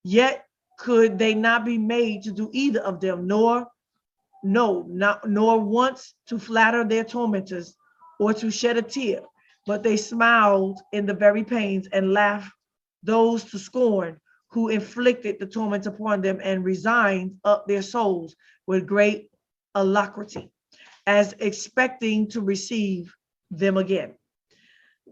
Speaker 1: Yet could they not be made to do either of them, nor once to flatter their tormentors or to shed a tear, but they smiled in the very pains and laughed those to scorn who inflicted the torment upon them, and resigned up their souls with great alacrity, as expecting to receive them again.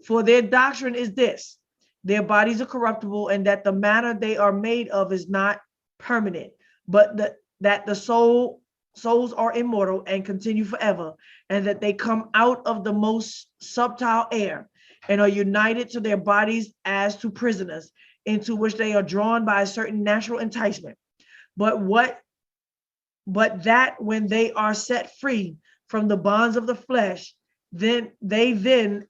Speaker 1: For their doctrine is this: their bodies are corruptible, and that the matter they are made of is not permanent, but that the souls are immortal and continue forever, and that they come out of the most subtile air and are united to their bodies as to prisoners, into which they are drawn by a certain natural enticement. But that when they are set free from the bonds of the flesh, then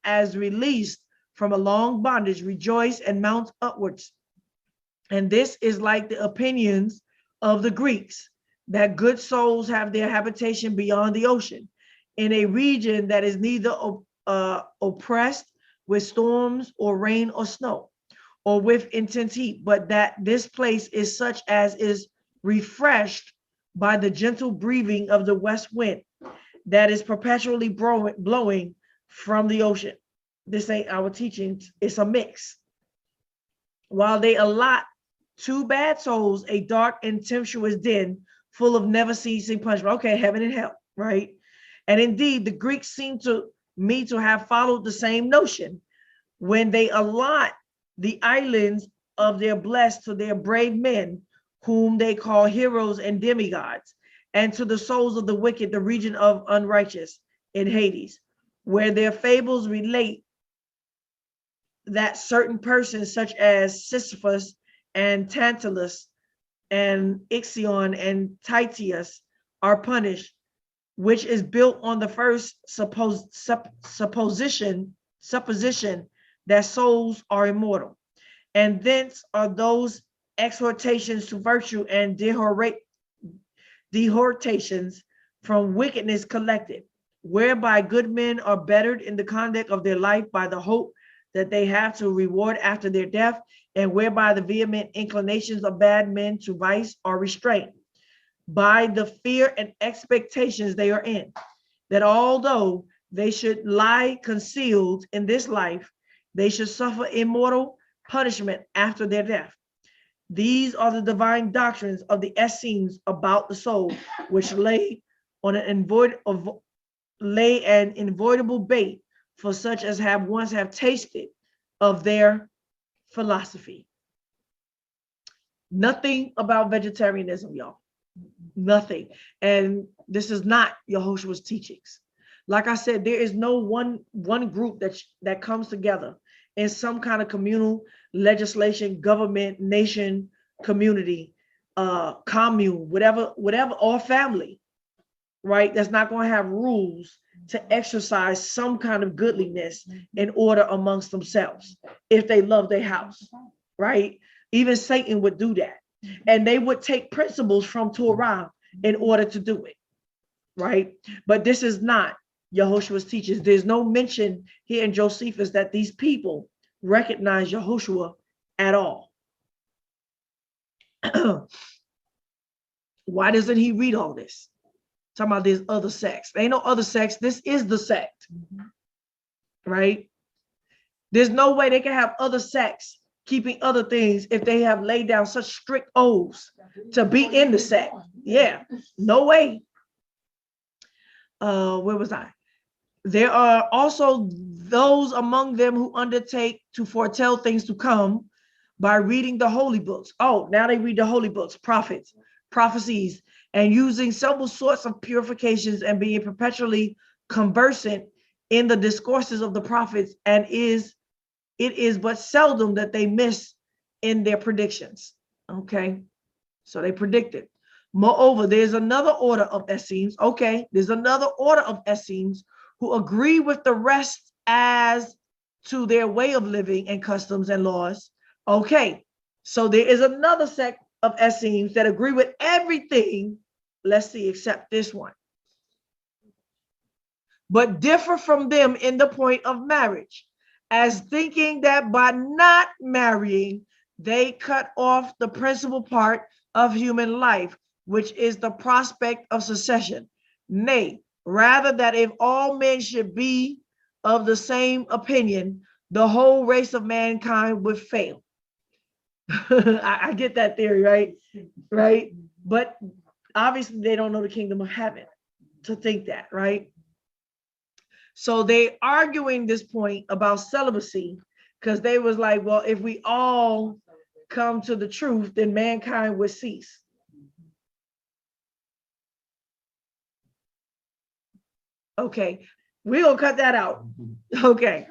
Speaker 1: as released from a long bondage, rejoice and mount upwards. And this is like the opinions of the Greeks, that good souls have their habitation beyond the ocean, in a region that is neither oppressed with storms or rain or snow, or with intense heat, but that this place is such as is refreshed by the gentle breathing of the west wind that is perpetually blowing from the ocean. This ain't our teachings, it's a mix. While they allot to bad souls a dark and tempestuous den full of never ceasing punishment. Okay, heaven and hell, right? And indeed, the Greeks seem to me to have followed the same notion when they allot the islands of their blessed to their brave men, whom they call heroes and demigods, and to the souls of the wicked, the region of unrighteous in Hades, where their fables relate that certain persons such as Sisyphus and Tantalus and Ixion and Titius are punished, which is built on the first supposition that souls are immortal. And thence are those exhortations to virtue and dehortations from wickedness collected, whereby good men are bettered in the conduct of their life by the hope that they have to reward after their death, and whereby the vehement inclinations of bad men to vice are restrained by the fear and expectations they are in, that although they should lie concealed in this life, they should suffer immortal punishment after their death. These are the divine doctrines of the Essenes about the soul, which lay an invoidable bait for such as once have tasted of their philosophy. Nothing about vegetarianism, y'all. Nothing. And this is not Yahoshua's teachings. Like I said, there is no one group that comes together in some kind of communal legislation, government, nation, community, commune, whatever, or family, right? That's not going to have rules to exercise some kind of goodliness in order amongst themselves if they love their house, right? Even Satan would do that. And they would take principles from Torah in order to do it, right? But this is not Yahoshua's teachings. There's no mention here in Josephus that these people recognize Yahoshua at all. Why doesn't he read all this? Talking about there's other sects. There ain't no other sects. This is the sect, right? There's no way they can have other sects keeping other things if they have laid down such strict oaths to be in the sect. Yeah, no way. Where was I? There are also those among them who undertake to foretell things to come by reading the holy books. Oh, now they read the holy books, prophets, prophecies, and using several sorts of purifications and being perpetually conversant in the discourses of the prophets. And it is but seldom that they miss in their predictions. Okay, so they predicted. Moreover, there's another order of Essenes. Okay, there's another order of Essenes who agree with the rest as to their way of living and customs and laws. Okay, so there is another sect of Essenes that agree with everything, let's see, except this one. but differ from them in the point of marriage, as thinking that by not marrying, they cut off the principal part of human life, which is the prospect of succession. Nay, rather that if all men should be of the same opinion, the whole race of mankind would fail. I get that theory, right? Right? But obviously they don't know the kingdom of heaven to think that, right? So they arguing this point about celibacy because they was like, well, if we all come to the truth, then mankind would cease. Okay, we're gonna cut that out. Okay.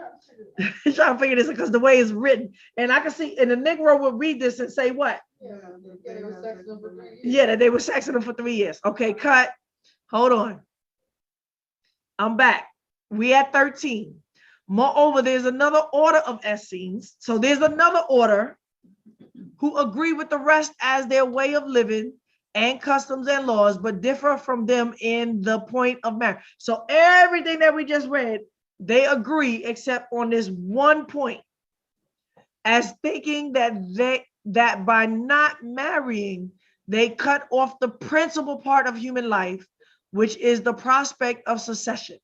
Speaker 1: Trying to figure this out because the way it's written. And I can see, and the Negro would read this and say what? Yeah, that they were sexing them for 3 years. Okay, cut. Hold on. I'm back. We at 13. Moreover, there's another order of Essenes. So there's another order who agree with the rest as their way of living and customs and laws, but differ from them in the point of marriage. So everything that we just read, they agree except on this one point, as thinking that by not marrying, they cut off the principal part of human life, which is the prospect of succession.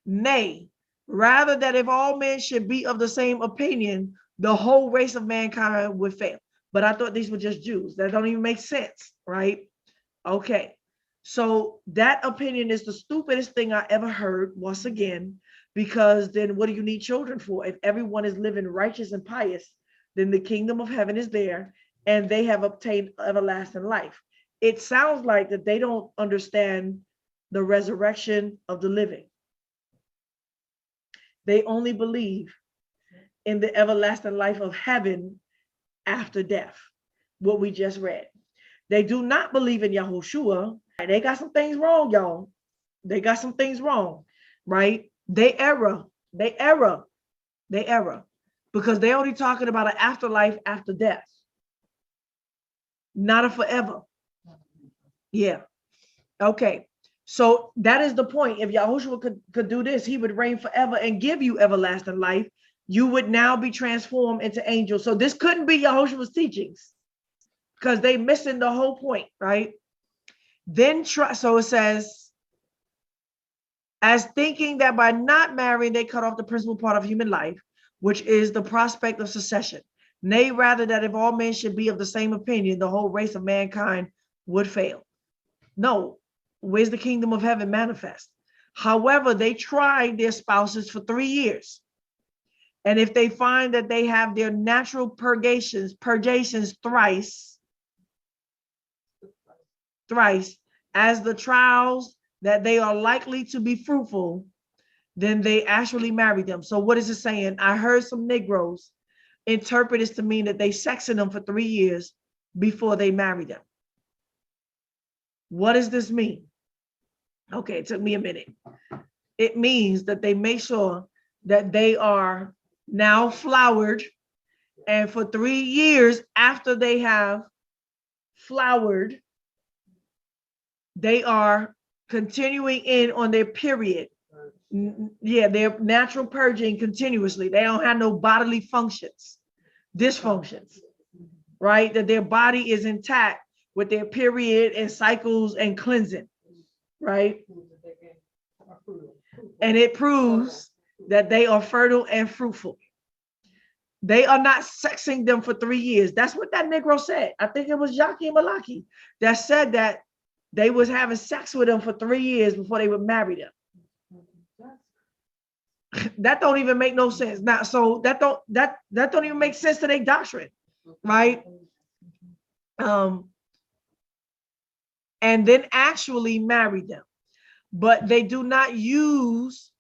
Speaker 1: Nay, rather that if all men should be of the same opinion, the whole race of mankind would fail. But I thought these were just Jews. That don't even make sense, right? Okay, so that opinion is the stupidest thing I ever heard, once again, because then what do you need children for? If everyone is living righteous and pious, then the kingdom of heaven is there and they have obtained everlasting life. It sounds like that they don't understand the resurrection of the living. They only believe in the everlasting life of heaven after death, what we just read. They do not believe in Yahoshua. They got some things wrong, y'all. They got some things wrong, right? They error, because they're only talking about an afterlife after death, not a forever. Yeah. Okay. So that is the point. If Yahushua could do this, he would reign forever and give you everlasting life. You would now be transformed into angels. So this couldn't be Yahushua's teachings because they missing the whole point, right? Then so it says, as thinking that by not marrying, they cut off the principal part of human life, which is the prospect of succession. Nay, rather that if all men should be of the same opinion, the whole race of mankind would fail. No, where's the kingdom of heaven manifest? However, they tried their spouses for 3 years. And if they find that they have their natural purgations thrice, as the trials that they are likely to be fruitful, then they actually marry them. So what is it saying? I heard some Negroes interpret this to mean that they sexing them for 3 years before they marry them. What does this mean? Okay, it took me a minute. It means that they make sure that they are now flowered, and for 3 years after they have flowered, they are continuing in on their period. Yeah, they're natural purging continuously. They don't have no bodily dysfunctions, right? That their body is intact with their period and cycles and cleansing, right? And it proves that they are fertile and fruitful. They are not sexing them for 3 years. That's what that Negro said. I think it was Yaki and Malaki that said that they was having sex with them for 3 years before they would marry them. That don't even make no sense. Now, so that don't even make sense to their doctrine, right? And then actually marry them. But they do not use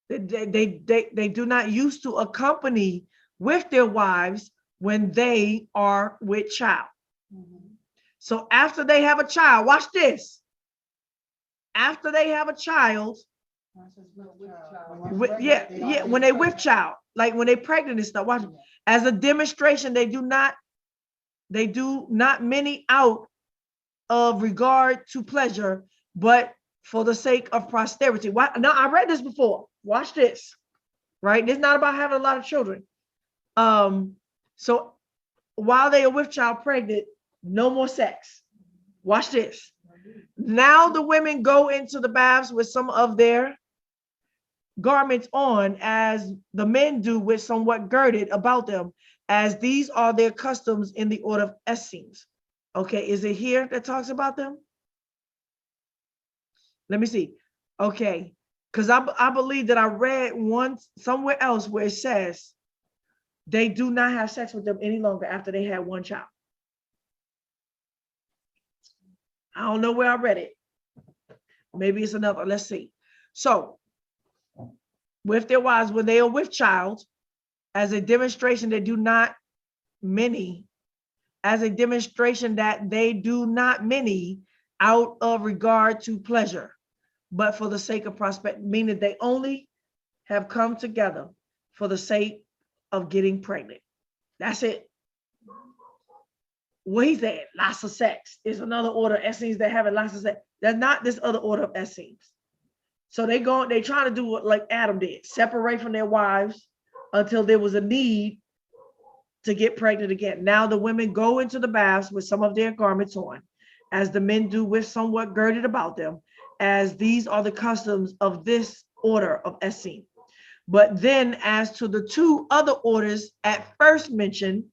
Speaker 1: they do not use to accompany with their wives when they are with child. So after they have a child, watch this. After they have a child, when they with child, like when they pregnant and stuff, watch, as a demonstration, they do not many out of regard to pleasure, but for the sake of posterity. Why? Now, I read this before. Watch this, right? This is not about having a lot of children. So while they are with child pregnant, no more sex. Watch this. Now the women go into the baths with some of their garments on, as the men do with somewhat girded about them, as these are their customs in the order of Essenes. Okay, is it here that talks about them? Let me see. Okay, because I believe that I read once somewhere else where it says they do not have sex with them any longer after they had one child. I don't know where I read it. Maybe it's another. Let's see. So, with their wives, when they are with child, as a demonstration they do not many, as a demonstration that they do not many out of regard to pleasure, but for the sake of prosperity, meaning they only have come together for the sake of getting pregnant. That's it. What he said, lots of sex is another order of Essenes that having lots of sex. That's not this other order of Essenes. So they trying to do what like Adam did, separate from their wives until there was a need to get pregnant again. Now the women go into the baths with some of their garments on, as the men do with somewhat girded about them, as these are the customs of this order of Essenes. But then as to the two other orders at first mentioned,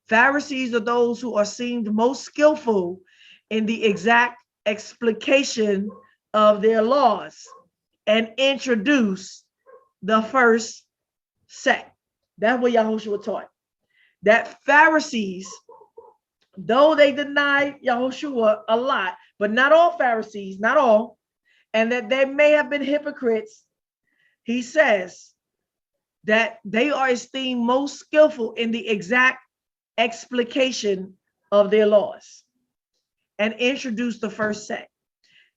Speaker 1: Pharisees are those who are seemed most skillful in the exact explication of their laws and introduce the first sect. That's what Yahoshua taught. That Pharisees, though they denied Yahoshua a lot, but not all Pharisees, not all, and that they may have been hypocrites, he says that they are esteemed most skillful in the exact explication of their laws and introduce the first sect.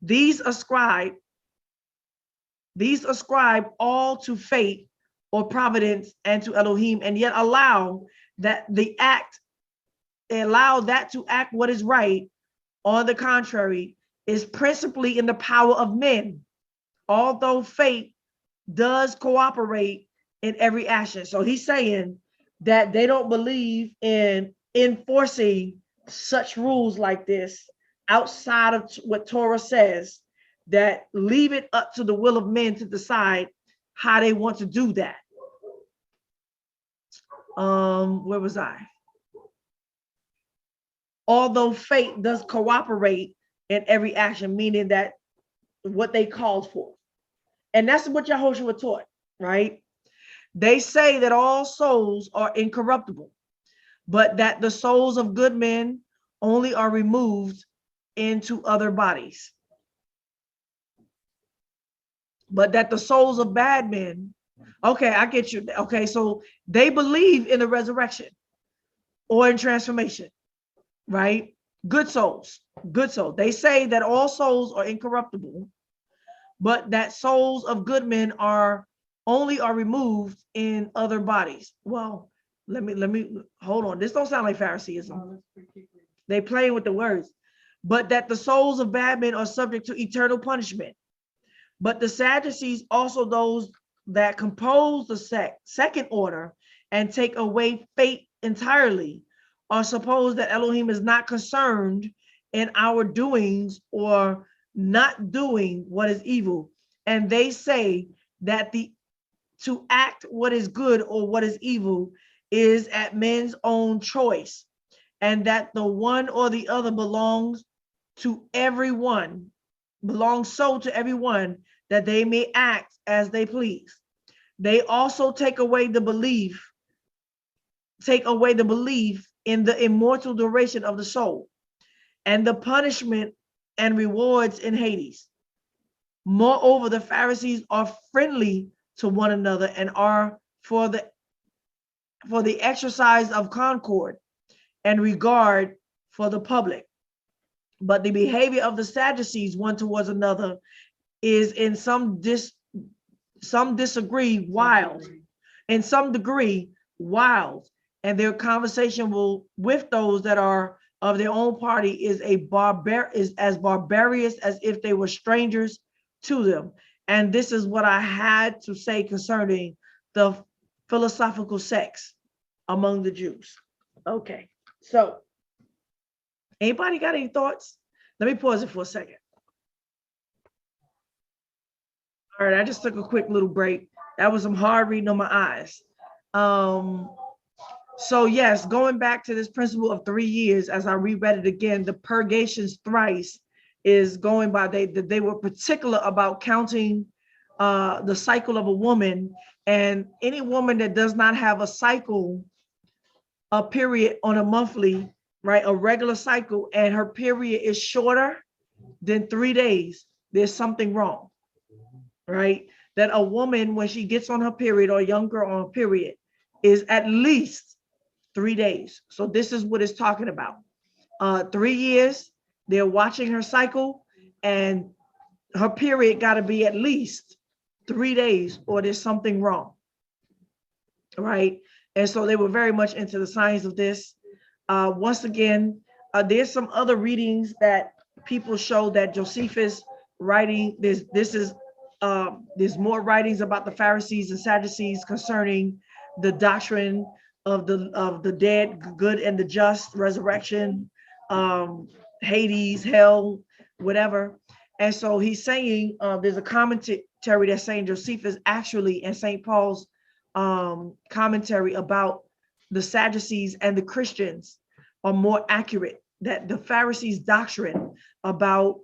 Speaker 1: These ascribe all to fate or providence and to Elohim, and yet allow that to act what is right. On the contrary, is principally in the power of men, although fate does cooperate in every action. So he's saying that they don't believe in enforcing such rules like this outside of what Torah says, that leave it up to the will of men to decide how they want to do that. Where was I? Although fate does cooperate in every action, meaning that what they called for. And that's what Yahoshua taught, right? They say that all souls are incorruptible, but that the souls of good men only are removed into other bodies. But that the souls of bad men, okay, I get you. Okay, so they believe in the resurrection or in transformation, right? Good souls, good souls. They say that all souls are incorruptible, but that souls of good men are removed in other bodies. Well, let me hold on. This don't sound like Phariseeism. They play with the words. But that the souls of bad men are subject to eternal punishment. But the Sadducees, also those that compose the second order and take away fate entirely, are supposed that Elohim is not concerned in our doings or not doing what is evil. And they say that to act what is good or what is evil is at men's own choice, and that the one or the other belongs so to everyone, that they may act as they please. They also take away the belief in the immortal duration of the soul and the punishment and rewards in Hades. Moreover, the Pharisees are friendly to one another and are for the exercise of concord and regard for the public. But the behavior of the Sadducees one towards another is in some degree wild, and their conversation with those that are of their own party is as barbarous as if they were strangers to them. And this is what I had to say concerning the philosophical sects among the Jews. Okay, so anybody got any thoughts? Let me pause it for a second. All right, I just took a quick little break. That was some hard reading on my eyes. So yes, going back to this principle of 3 years, as I reread it again, the purgations thrice is going by, they were particular about counting the cycle of a woman, and any woman that does not have a cycle, a period on a monthly, right, a regular cycle, and her period is shorter than 3 days, there's something wrong, right? That a woman, when she gets on her period, or a young girl on her period, is at least 3 days. So this is what it's talking about. 3 years, they're watching her cycle, and her period got to be at least 3 days, or there's something wrong, right? And so they were very much into the science of this. Once again, there's some other readings that people show that Josephus writing, there's more writings about the Pharisees and Sadducees concerning the doctrine of the dead, good and the just, resurrection, Hades, hell, whatever. And so he's saying, there's a commentary that's saying Josephus actually, and St. Paul's commentary about the Sadducees and the Christians are more accurate, that the Pharisees' doctrine about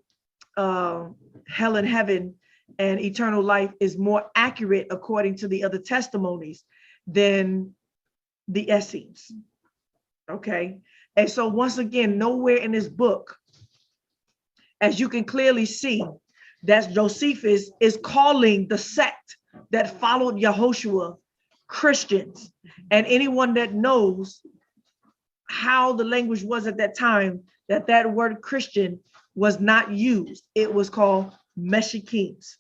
Speaker 1: hell and heaven and eternal life is more accurate according to the other testimonies than the Essenes. Okay. And so once again, nowhere in this book, as you can clearly see, that Josephus is calling the sect that followed Yahoshua Christians. And anyone that knows how the language was at that time, that word Christian was not used. It was called Malaki'S.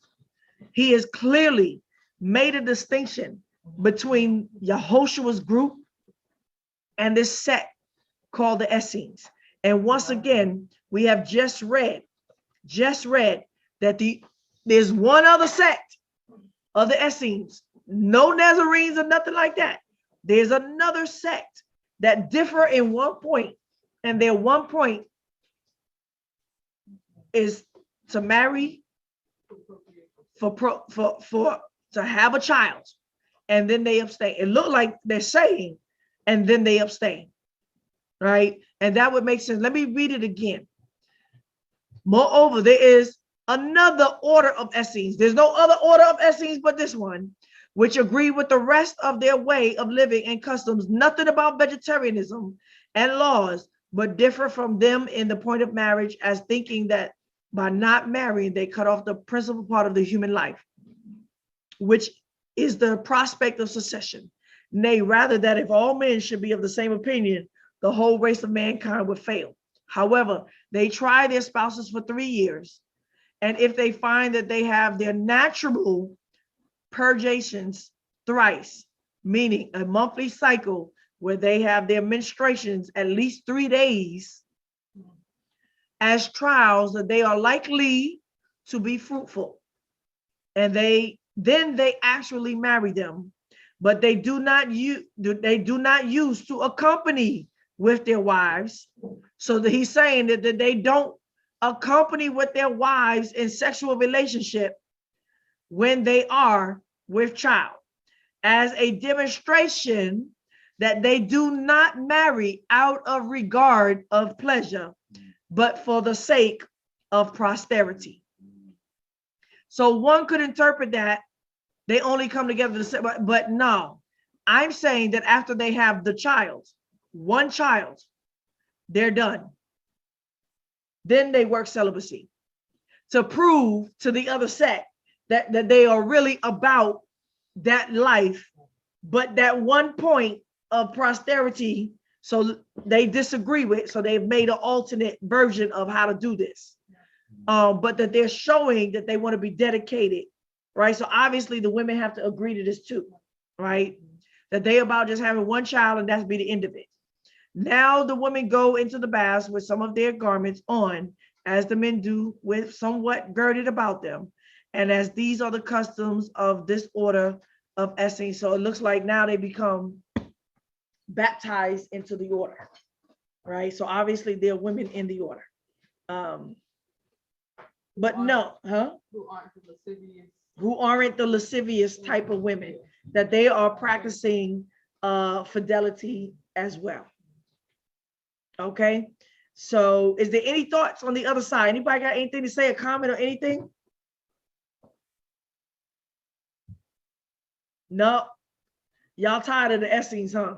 Speaker 1: He has clearly made a distinction between Yahoshua's group and this sect called the Essenes. And once again, we have just read that there's one other sect of the Essenes, no Nazarenes or nothing like that. There's another sect that differ in one point, and their one point is to marry to have a child, and then they abstain. It looked like they're saying, and then they abstain, right? And that would make sense. Let me read it again. Moreover, there is another order of Essenes. There's no other order of Essenes but this one, which agree with the rest of their way of living and customs, nothing about vegetarianism and laws, but differ from them in the point of marriage, as thinking that by not marrying, they cut off the principal part of the human life, which is the prospect of succession. Nay, rather that if all men should be of the same opinion, the whole race of mankind would fail. However, they try their spouses for 3 years, and if they find that they have their natural purgations thrice, meaning a monthly cycle where they have their menstruations at least 3 days, as trials, that they are likely to be fruitful, and they actually marry them, but they do not use to accompany with their wives. So that he's saying that they don't accompany with their wives in sexual relationship when they are with child, as a demonstration that they do not marry out of regard of pleasure, but for the sake of posterity. So one could interpret that they only come together to say, but no, I'm saying that after they have the child, one child, they're done. Then they work celibacy to prove to the other sect that they are really about that life, but that one point of posterity, so they disagree with, so they've made an alternate version of how to do this. But that they're showing that they want to be dedicated, right? So obviously the women have to agree to this too, right? That they about just having one child and that's be the end of it. Now the women go into the baths with some of their garments on, as the men do, with somewhat girded about them, And as these are the customs of this order of Essenes, so it looks like now they become baptized into the order, right? So obviously there are women in the order. But no,
Speaker 4: Who aren't the lascivious.
Speaker 1: who aren't the lascivious type of women, that they are practicing fidelity as well. Okay, so is there any thoughts on the other side? Anybody got anything to say, a comment or anything? No, y'all tired of the Essenes, huh?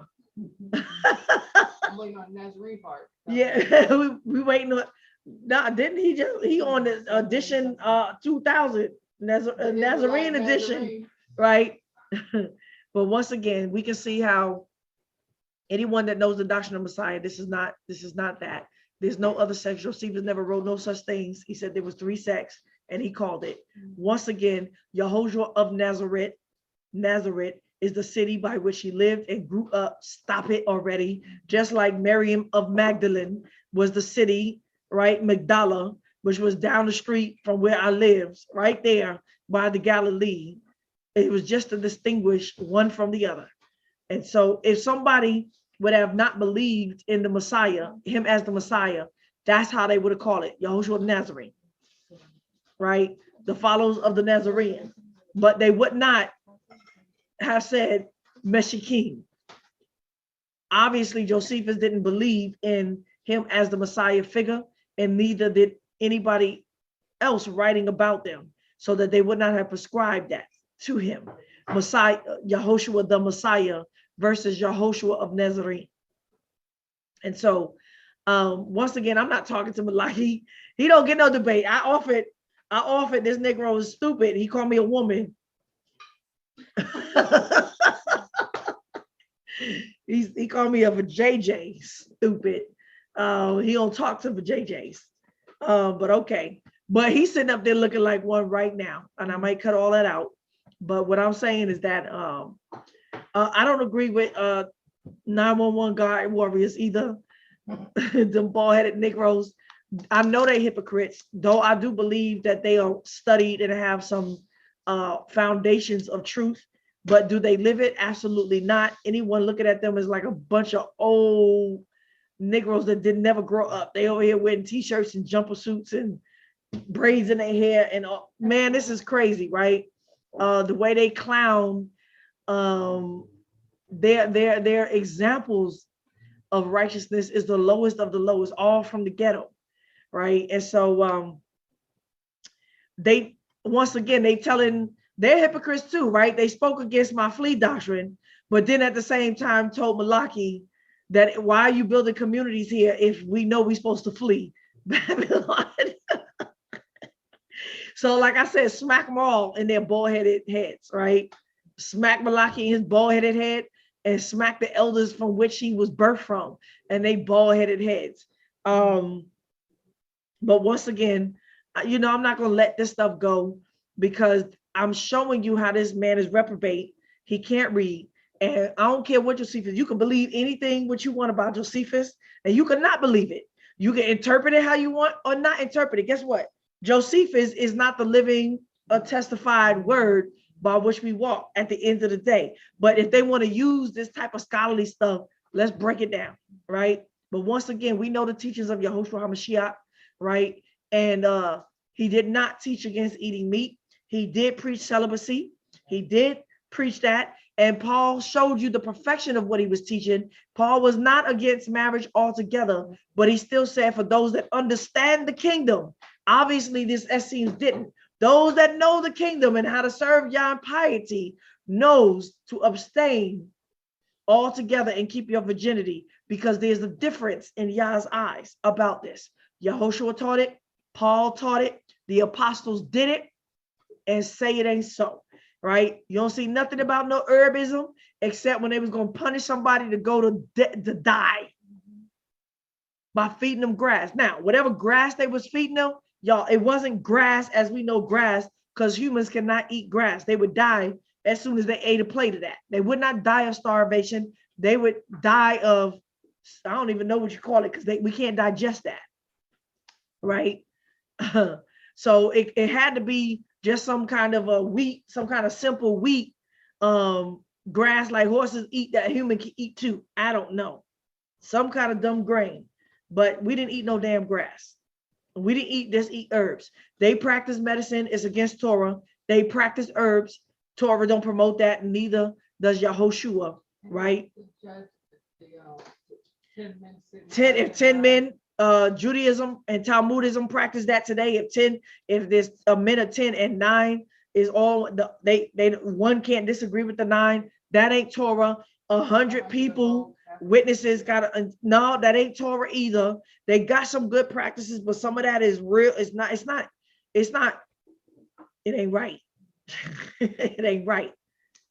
Speaker 4: I'm waiting on Nazarene part.
Speaker 1: Yeah, we waiting on. Nah, didn't he on the edition 2000 Nazarene edition, right? But once again, we can see how anyone that knows the doctrine of Messiah, this is not that. There's no other sects. Josephus never wrote no such things. He said there was 3 sects and he called it. Once again, Yahoshua of Nazareth is the city by which he lived and grew up. Stop it already. Just like Miriam of Magdalene was the city, right? Magdala, which was down the street from where I lived, right there by the Galilee. It was just to distinguish one from the other. And so if somebody would have not believed in the Messiah, him as the Messiah, that's how they would have called it, Yahoshua of Nazarene, right? The followers of the Nazarene. But they would not have said Meshikim. Obviously, Josephus didn't believe in him as the Messiah figure, and neither did anybody else writing about them, so that they would not have prescribed that to him. Messiah, Yahoshua the Messiah versus Yahoshua of Nazarene. And so, once again, I'm not talking to Malaki. He don't get no debate. I offered this Negro is stupid. He called me a woman. He called me a JJ, stupid. He don't talk to the JJs. But okay. But he's sitting up there looking like one right now, and I might cut all that out. But what I'm saying is that I don't agree with 911 guard warriors either. Them bald-headed Negroes. I know they're hypocrites, though I do believe that they are studied and have some foundations of truth. But do they live it? Absolutely not. Anyone looking at them is like a bunch of old Negroes that did never grow up. They over here wearing t-shirts and jumper suits and braids in their hair. And man, this is crazy, right? The way they clown, their examples of righteousness is the lowest of the lowest, all from the ghetto, right? And so they, once again, they're hypocrites too, right? They spoke against my flee doctrine, but then at the same time told Malaki that why are you building communities here if we know we're supposed to flee Babylon? So like I said, smack them all in their bald-headed heads, right? Smack Malaki in his bald-headed head and smack the elders from which he was birthed from and they bald-headed heads. But once again, I'm not going to let this stuff go because I'm showing you how this man is reprobate. He can't read. And I don't care what Josephus, you can believe anything what you want about Josephus, and you can not believe it. You can interpret it how you want or not interpret it. Guess what? Josephus is not the living or testified word by which we walk at the end of the day. But if they want to use this type of scholarly stuff, let's break it down, right? But once again, we know the teachings of Yahoshua HaMashiach, right? And he did not teach against eating meat. He did preach celibacy. He did preach that. And Paul showed you the perfection of what he was teaching. Paul was not against marriage altogether, but he still said for those that understand the kingdom, obviously this Essenes didn't. Those that know the kingdom and how to serve Yah in piety knows to abstain altogether and keep your virginity, because there's a difference in Yah's eyes about this. Yahoshua taught it. Paul taught it. The apostles did it, and say it ain't so. Right? You don't see nothing about no herbism except when they was going to punish somebody to go to die by feeding them grass. Now, whatever grass they was feeding them, y'all, it wasn't grass as we know grass, because humans cannot eat grass. They would die as soon as they ate a plate of that. They would not die of starvation. They would die of, I don't even know what you call it, because we can't digest that. Right? So it had to be just some kind of a wheat, some kind of simple wheat, grass like horses eat that a human can eat too. I don't know. Some kind of dumb grain, but we didn't eat no damn grass. We didn't eat herbs. They practice medicine. It's against Torah. They practice herbs. Torah don't promote that. Neither does Yahoshua, right? If 10 men, Judaism and Talmudism practice that today. If there's a men of 10 and 9 is all they one can't disagree with the 9. That ain't Torah. 100 people, witnesses no, that ain't Torah either. They got some good practices, but some of that is real. It ain't right. It ain't right.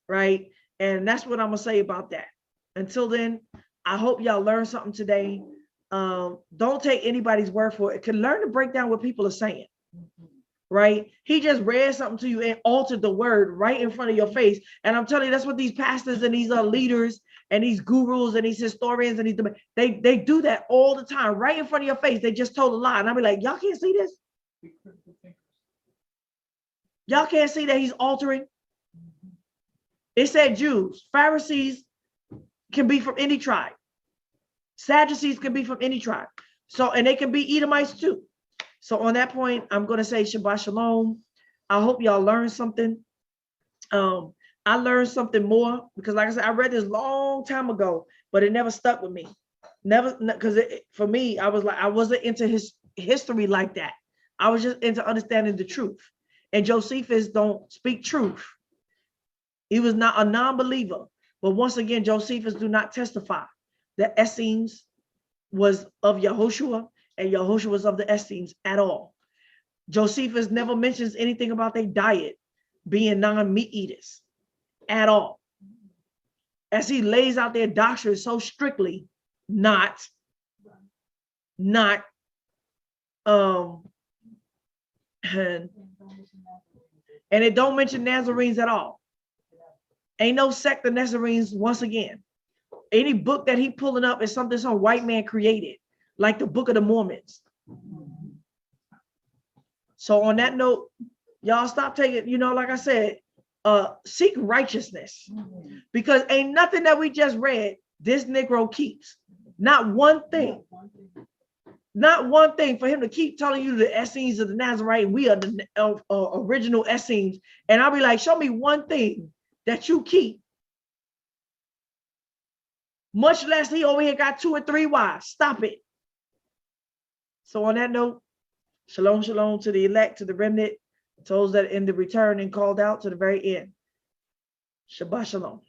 Speaker 1: Right. And that's what I'm gonna say about that. Until then, I hope y'all learned something today. Don't take anybody's word for it. Can learn to break down what people are saying. Right? He just read something to you and altered the word right in front of your face. And I'm telling you, that's what these pastors and these leaders and these gurus and these historians and they do that all the time, right in front of your face. They just told a lie. And I'll be like, y'all can't see this? Y'all can't see that he's altering? It said Jews, Pharisees can be from any tribe. Sadducees can be from any tribe. So, and they can be Edomites too. So on that point, I'm going to say Shabbat Shalom. I hope y'all learned something. I learned something more because like I said, I read this long time ago, but it never stuck with me. Never, because for me, I wasn't into his history like that. I was just into understanding the truth. And Josephus don't speak truth. He was not a non-believer. But once again, Josephus do not testify that Essenes was of Yahoshua and Yahushua was of the Essenes at all. Josephus never mentions anything about their diet being non-meat eaters at all. As he lays out their doctrine so strictly, and it don't mention Nazarenes at all. Ain't no sect of Nazarenes once again. Any book that he pulling up is something some white man created, like the Book of the Mormons. So on that note, y'all stop taking, like I said, seek righteousness, because ain't nothing that we just read this Negro keeps. Not one thing. Not one thing for him to keep telling you the Essenes of the Nazarene, we are the original Essenes. And I'll be like, show me one thing that you keep. Much less he over here got 2 or 3 wives. Stop it. So on that note, shalom, shalom to the elect, to the remnant, to those that in the return and called out to the very end. Shabbat shalom.